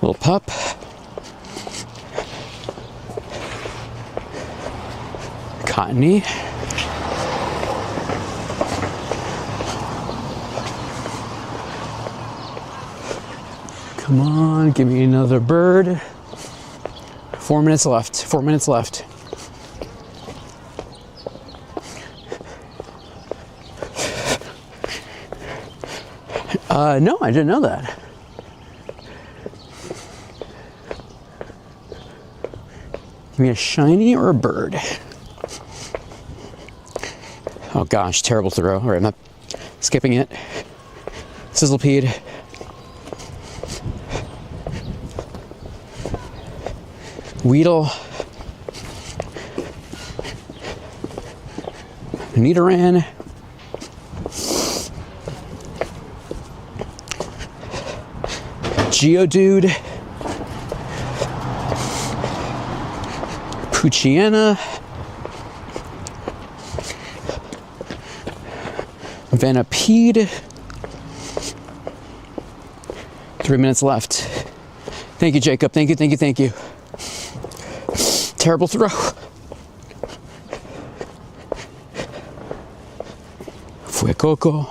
Little pup. Cottony. Come on, give me another bird. 4 minutes left. 4 minutes left. No, I didn't know that. Give me a shiny or a bird. Oh gosh, terrible throw. All right, I'm not skipping it. Sizzlepede. Weedle. Nidoran. Geodude. Poochyena. Venipede. 3 minutes left. Thank you, Jacob. Thank you. Terrible throw. Fuecoco.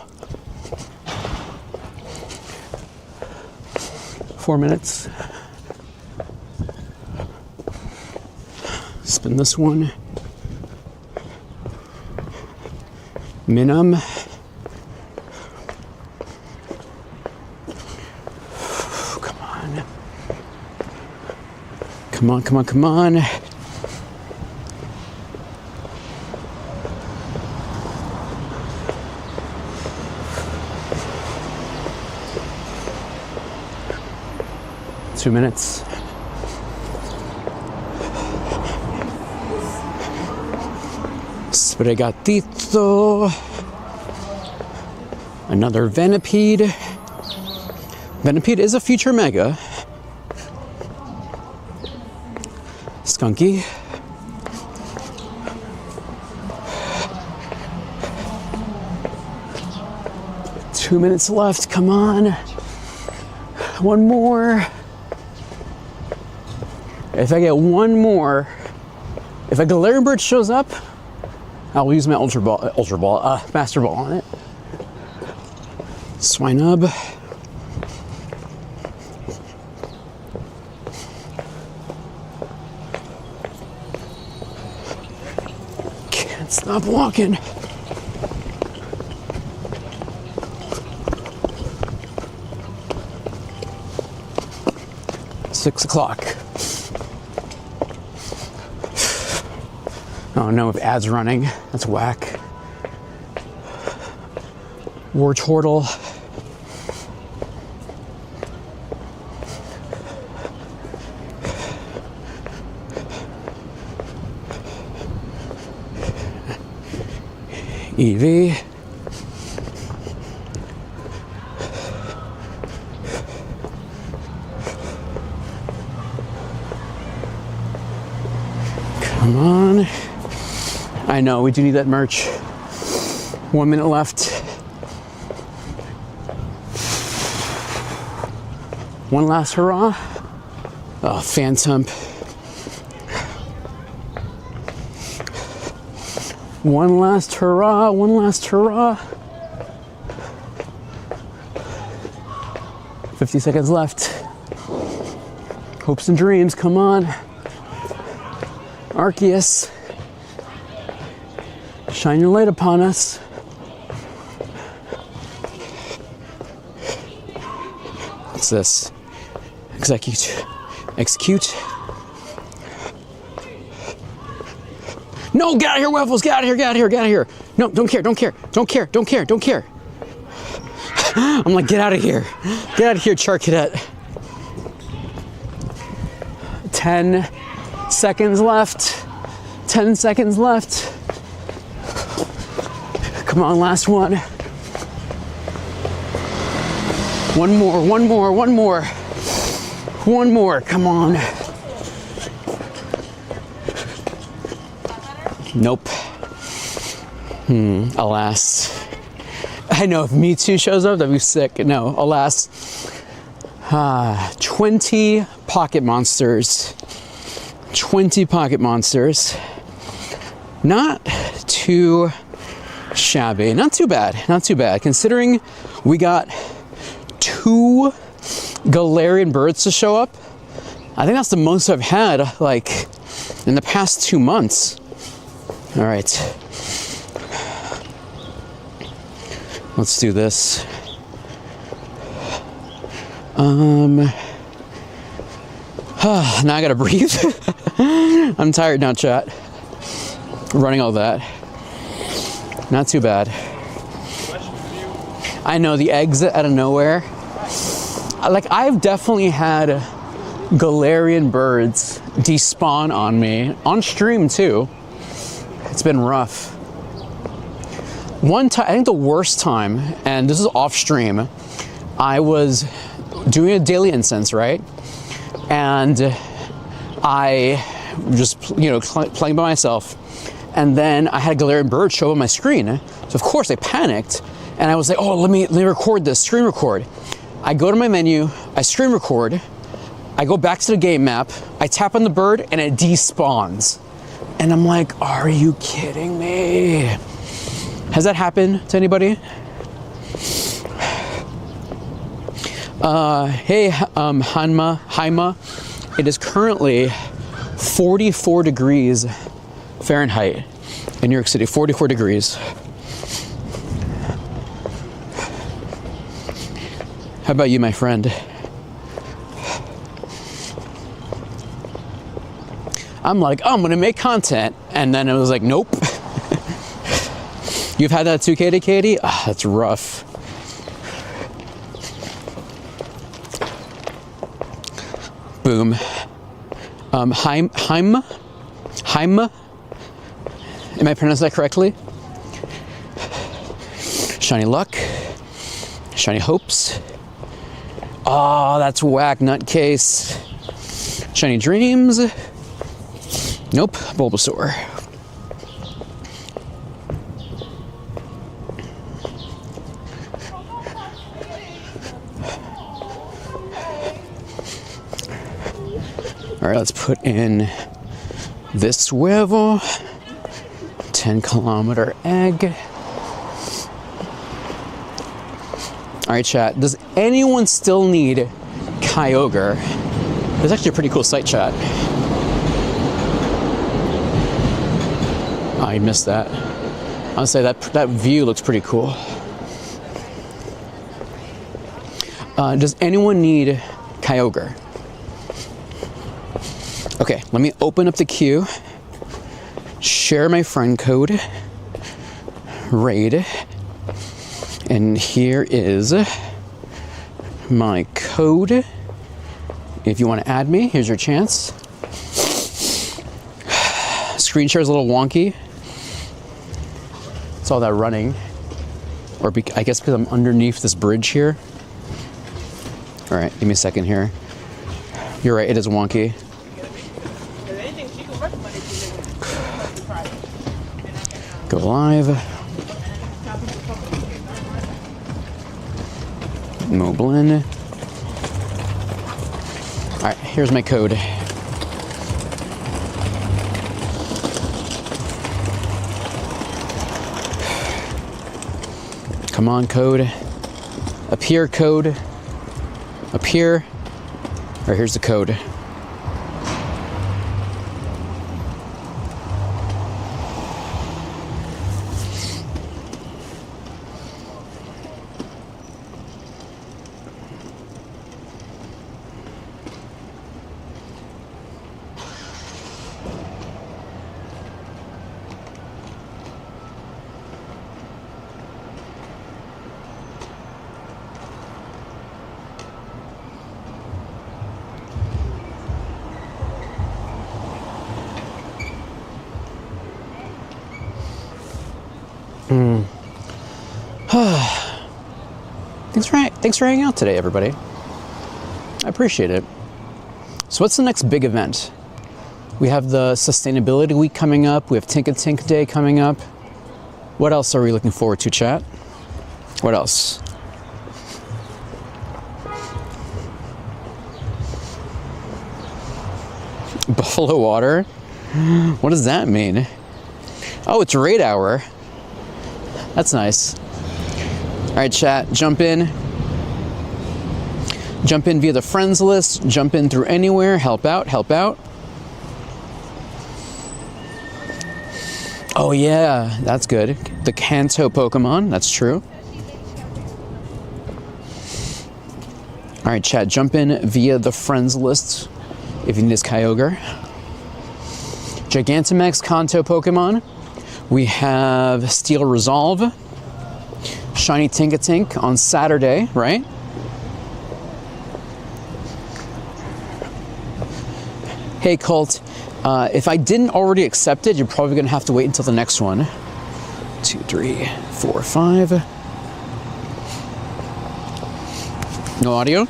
4 minutes. Spin this one. Minum. Come on. 2 minutes. Spregatito. Another Venipede. Venipede is a future mega. Skunky. Two minutes left, come on. One more. If I get one more, if a Galarian Bird shows up, I'll use my Master Ball on it. Swinub. Can't stop walking. Six o'clock. Oh no, if ads running, that's whack. War Turtle. Eevee. Come on. I know, we do need that merch. 1 minute left. One last hurrah. Oh, Phantom. One last hurrah, one last hurrah. 50 seconds left. Hopes and dreams, come on. Arceus, shine your light upon us. What's this? Execute. Execute. No, get out of here, Waffles, get out of here, get out of here, get out of here. No, don't care, don't care, don't care, don't care, don't care. I'm like, get out of here. Get out of here, Char Cadet. 10 seconds left. 10 seconds left. Come on, last one. One more, one more, one more. One more, come on. Nope. Alas. I know if Mewtwo shows up, that'd be sick. No, alas. 20 Pocket Monsters. 20 Pocket Monsters. Not too shabby. Not too bad. Not too bad. Considering we got 2 Galarian Birds to show up, I think that's the most I've had, like, in the past 2 months. All right. Let's do this. Now I gotta breathe. I'm tired now, chat. Running all that. Not too bad. I know, the exit out of nowhere. Like, I've definitely had Galarian Birds despawn on me. On stream, too. It's been rough. One time, I think the worst time, and this is off stream, I was doing a daily incense, right? And I just, playing by myself. And then I had a Galarian Bird show up on my screen. So of course I panicked. And I was like, oh, let me record this, screen record. I go to my menu, I screen record. I go back to the game map. I tap on the bird and it despawns. And I'm like, are you kidding me? Has that happened to anybody? Hey, Haima. It is currently 44 degrees Fahrenheit in New York City, 44 degrees. How about you, my friend? I'm like, oh, I'm gonna make content. And then it was like, nope. You've had that too, Katie? Ah, that's rough. Boom. Heim. Am I pronouncing that correctly? Shiny luck. Shiny hopes. Oh, that's whack, nutcase. Shiny dreams. Nope, Bulbasaur. All right, let's put in this huevo. 10-kilometer egg. All right, chat. Does anyone still need Kyogre? It's actually a pretty cool site, chat. I missed that. I'll say that view looks pretty cool. Does anyone need Kyogre? Okay, let me open up the queue. Share my friend code. Raid. And here is my code. If you want to add me, here's your chance. Screen share is a little wonky. It's all that running. Or I guess because I'm underneath this bridge here. All right, give me a second here. You're right, it is wonky. Go live. Moblin. All right, here's my code. Come on, code. Appear, code. Appear. All right, here's the code. Thanks for hanging out today, everybody. I appreciate it. So what's the next big event? We have the Sustainability Week coming up. We have Tink Day coming up. What else are we looking forward to, chat? What else? Buffalo water? What does that mean? Oh, it's raid hour. That's nice. All right, chat, jump in. Jump in via the friends list. Jump in through anywhere. Help out, help out. Oh yeah, that's good. The Kanto Pokemon, that's true. All right, chat, jump in via the friends list if you need this Kyogre. Gigantamax Kanto Pokemon. We have Steel Resolve. Shiny Tink on Saturday, right? Hey, Colt. If I didn't already accept it, you're probably going to have to wait until the next one. 2, 3, 4, 5. No audio?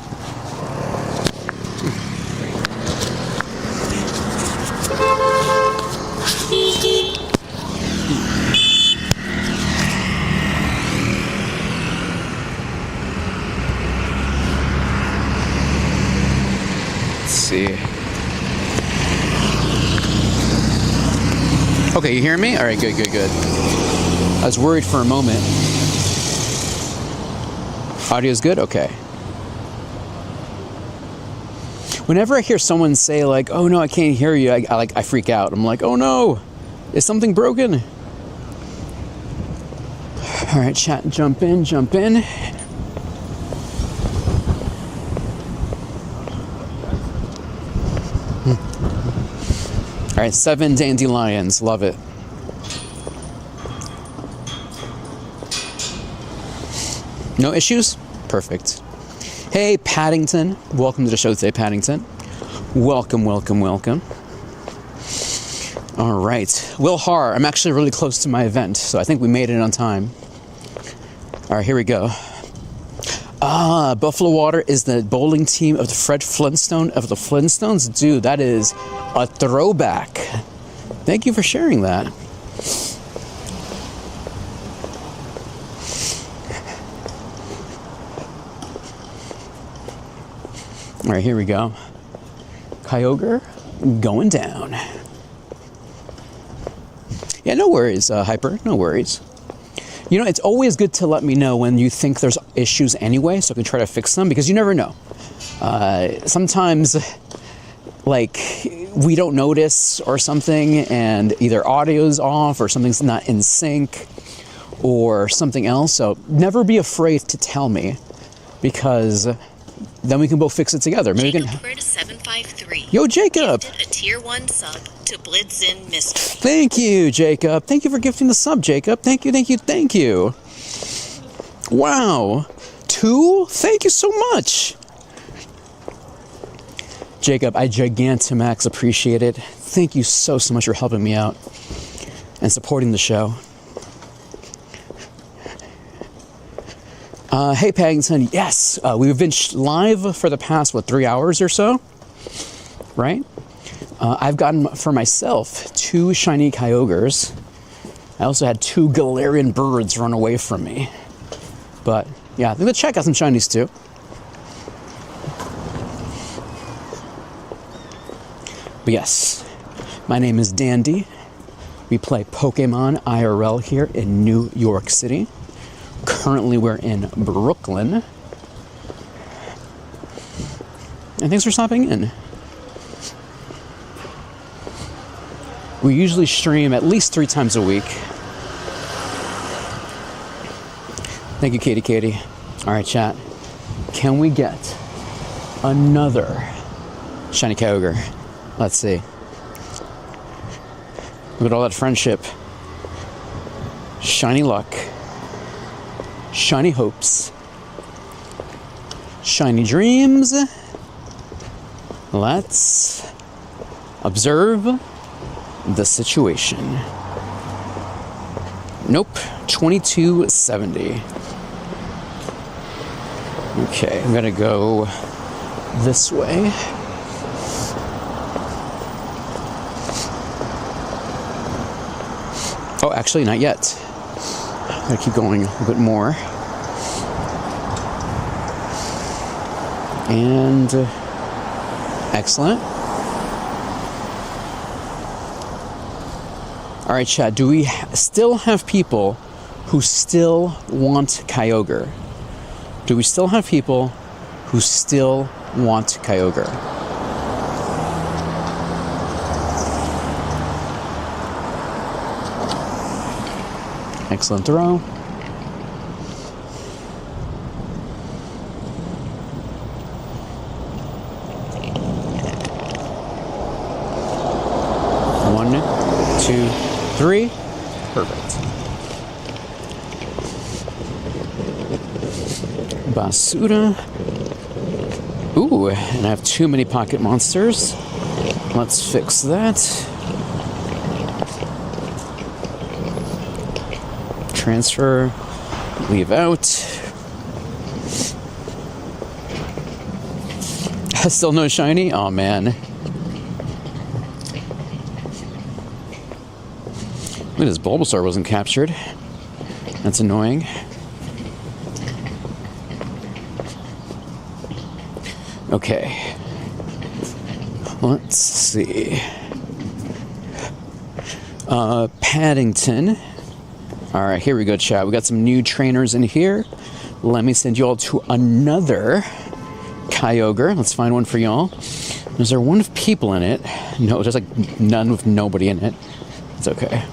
Let's see. Okay, you hear me? All right, good. I was worried for a moment. Audio's good? Okay. Whenever I hear someone say like, oh no, I can't hear you, I freak out. I'm like, oh no, is something broken? All right, chat, jump in. All right, 7 dandelions, love it. No issues? Perfect. Hey, Paddington. Welcome to the show today, Paddington. Welcome, welcome, welcome. All right. Will Har, I'm actually really close to my event, so I think we made it on time. All right, here we go. Buffalo Water is the bowling team of the Fred Flintstone of the Flintstones. Dude, that is a throwback. Thank you for sharing that. All right, here we go. Kyogre going down. Yeah, no worries, Hyper, no worries. You know, it's always good to let me know when you think there's issues anyway, so I can try to fix them, because you never know. Sometimes, like, we don't notice or something, and either audio's off or something's not in sync or something else, so never be afraid to tell me, because then we can both fix it together. Maybe we can... 753. Yo, Jacob! Gifted a tier 1 sub to Blitzen Mystery. Thank you, Jacob. Thank you for gifting the sub, Jacob. Thank you, thank you, thank you. Wow. 2? Thank you so much. Jacob, I Gigantamax appreciate it. Thank you so much for helping me out and supporting the show. Hey, Paddington. Yes, we've been live for the past, 3 hours or so, right? I've gotten for myself 2 shiny Kyogres. I also had 2 Galarian birds run away from me. But yeah, I'm gonna check out some shinies too. But yes, my name is Dandy. We play Pokemon IRL here in New York City. Currently we're in Brooklyn. And thanks for stopping in. We usually stream at least 3 times a week. Thank you, Katie. All right, chat. Can we get another shiny Kyogre? Let's see. Look at all that friendship. Shiny luck. Shiny hopes. Shiny dreams. Let's observe the situation. Nope. 2270. Okay, I'm gonna go this way. Oh, actually, not yet. I'm gonna keep going a little bit more. And excellent. All right, chat, do we still have people who still want Kyogre? Do we still have people who still want Kyogre? Excellent throw. One, 2, 3. Perfect. Basura. Ooh, and I have too many pocket monsters. Let's fix that. Transfer. Leave out. Still no shiny? Oh man. Look at this, Bulbasaur wasn't captured. That's annoying. Okay. Let's see. Paddington. Alright, here we go, chat. We got some new trainers in here. Let me send you all to another Kyogre. Let's find one for y'all. Is there one with people in it? No, there's like none with nobody in it. It's okay.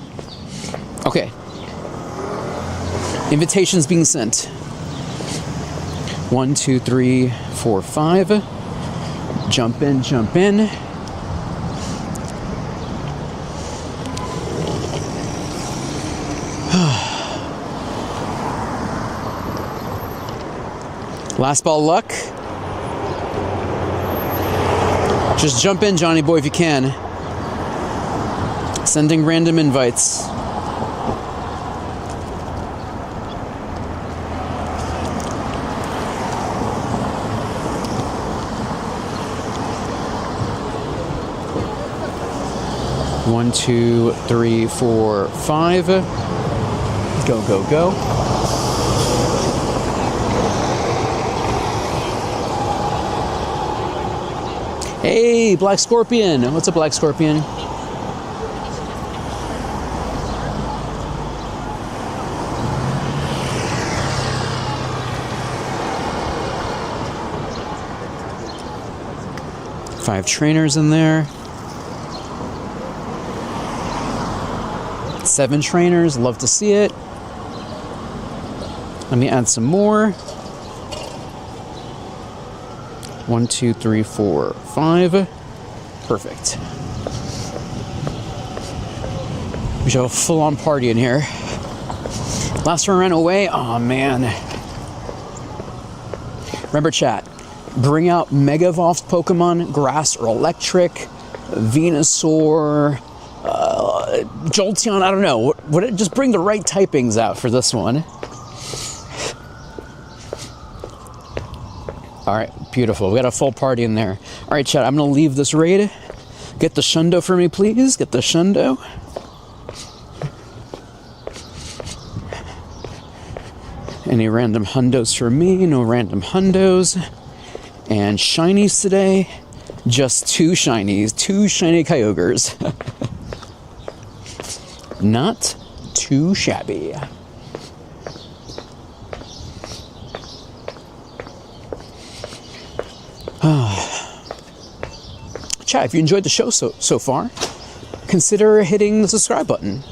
Okay. Invitations being sent. 1, 2, 3, 4, 5. Jump in, jump in. Last ball luck. Just jump in, Johnny boy, if you can. Sending random invites. One, 2, 3, 4, 5. Go, go, go. Hey, Black Scorpion. What's up, Black Scorpion? Five trainers in there. 7 trainers, love to see it. Let me add some more. 1, 2, 3, 4, 5. Perfect. We should have a full-on party in here. Last one ran away. Oh man. Remember, chat. Bring out Mega Evolved Pokemon, Grass or Electric, Venusaur, Jolteon, I don't know. Just bring the right typings out for this one. All right, beautiful. We got a full party in there. All right, chat, I'm going to leave this raid. Get the Shundo for me, please. Get the Shundo. Any random hundos for me? No random hundos. And shinies today, just 2 shinies, 2 shiny Kyogres. Not too shabby. Chat, if you enjoyed the show so far, consider hitting the subscribe button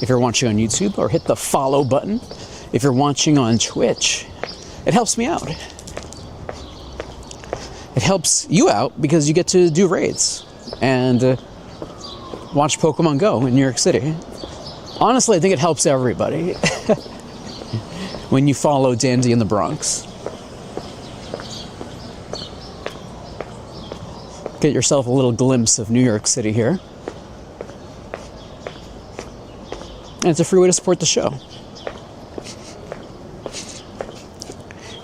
if you're watching on YouTube, or hit the follow button if you're watching on Twitch. It helps me out. It helps you out because you get to do raids and watch Pokemon Go in New York City. Honestly, I think it helps everybody when you follow Dandy in the Bronx. Get yourself a little glimpse of New York City here. And it's a free way to support the show.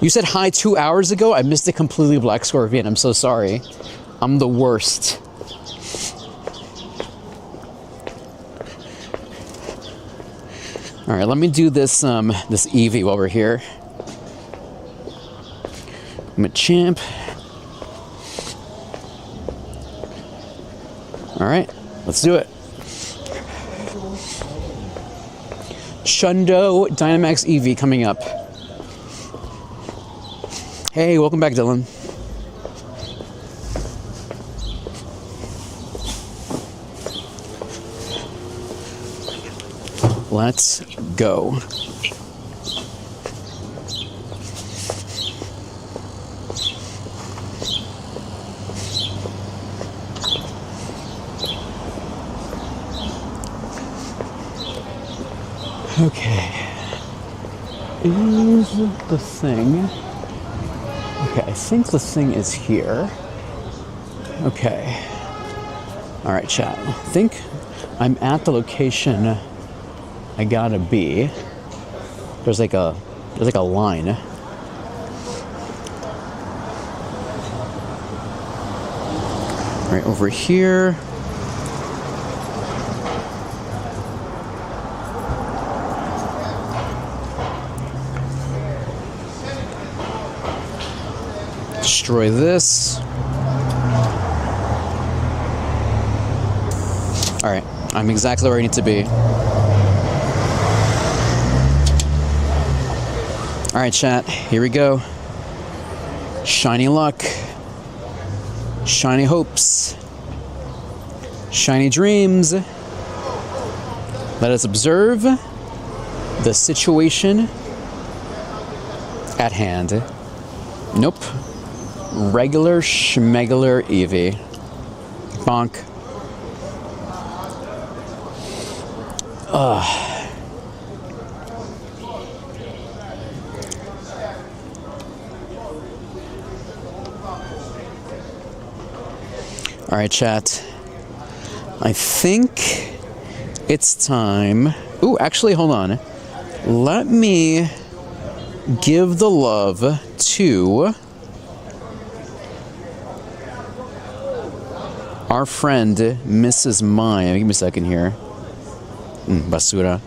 You said hi 2 hours ago? I missed it completely, Black Scorpion. I'm so sorry. I'm the worst. All right, let me do this this Eevee while we're here. Machamp. All right, let's do it. Shundo Dynamax Eevee coming up. Hey, welcome back, Dylan. Let's go. Okay. Is the thing... Okay, I think the thing is here. Okay. Alright, chat. I think I'm at the location I gotta be. There's like a line. Right over here. Destroy this. All right, I'm exactly where I need to be. All right, chat, here we go. Shiny luck, shiny hopes, shiny dreams. Let us observe the situation at hand. Nope. Regular schmegular Eevee. Bonk. Ugh. All right, chat. I think it's time. Ooh, actually, hold on. Let me give the love to our friend, Mrs. Maya. Give me a second here. Basura.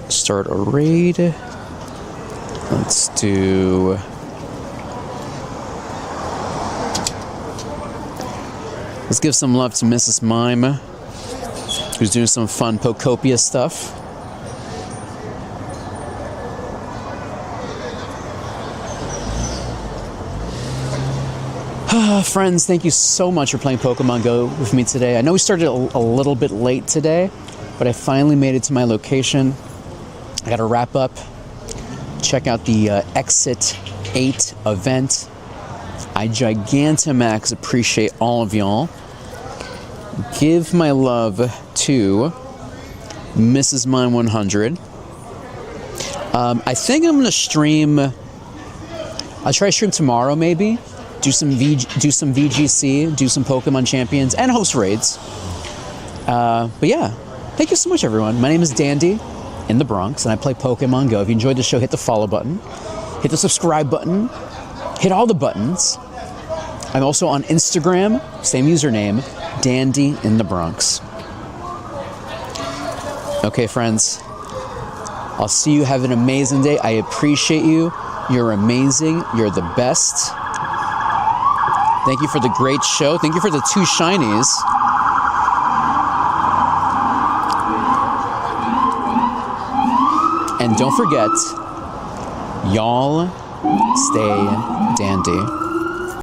Start a raid. Let's do... Let's give some love to Mrs. Mime, who's doing some fun Pokopia stuff. Friends, thank you so much for playing Pokemon Go with me today. I know we started a little bit late today, but I finally made it to my location. I gotta wrap up, check out the Exit 8 event. I Gigantamax appreciate all of y'all. Give my love to Mrs. Mine 100. I think I'm gonna stream. I'll try to stream tomorrow, maybe. Do some VGC, do some Pokemon Champions, and host raids. But yeah, thank you so much, everyone. My name is Dandy in the Bronx, and I play Pokemon Go. If you enjoyed the show, hit the follow button, hit the subscribe button, hit all the buttons. I'm also on Instagram, same username, Dandy in the Bronx. Okay, friends. I'll see you. Have an amazing day. I appreciate you. You're amazing. You're the best. Thank you for the great show. Thank you for the 2 shinies. And don't forget, y'all stay dandy.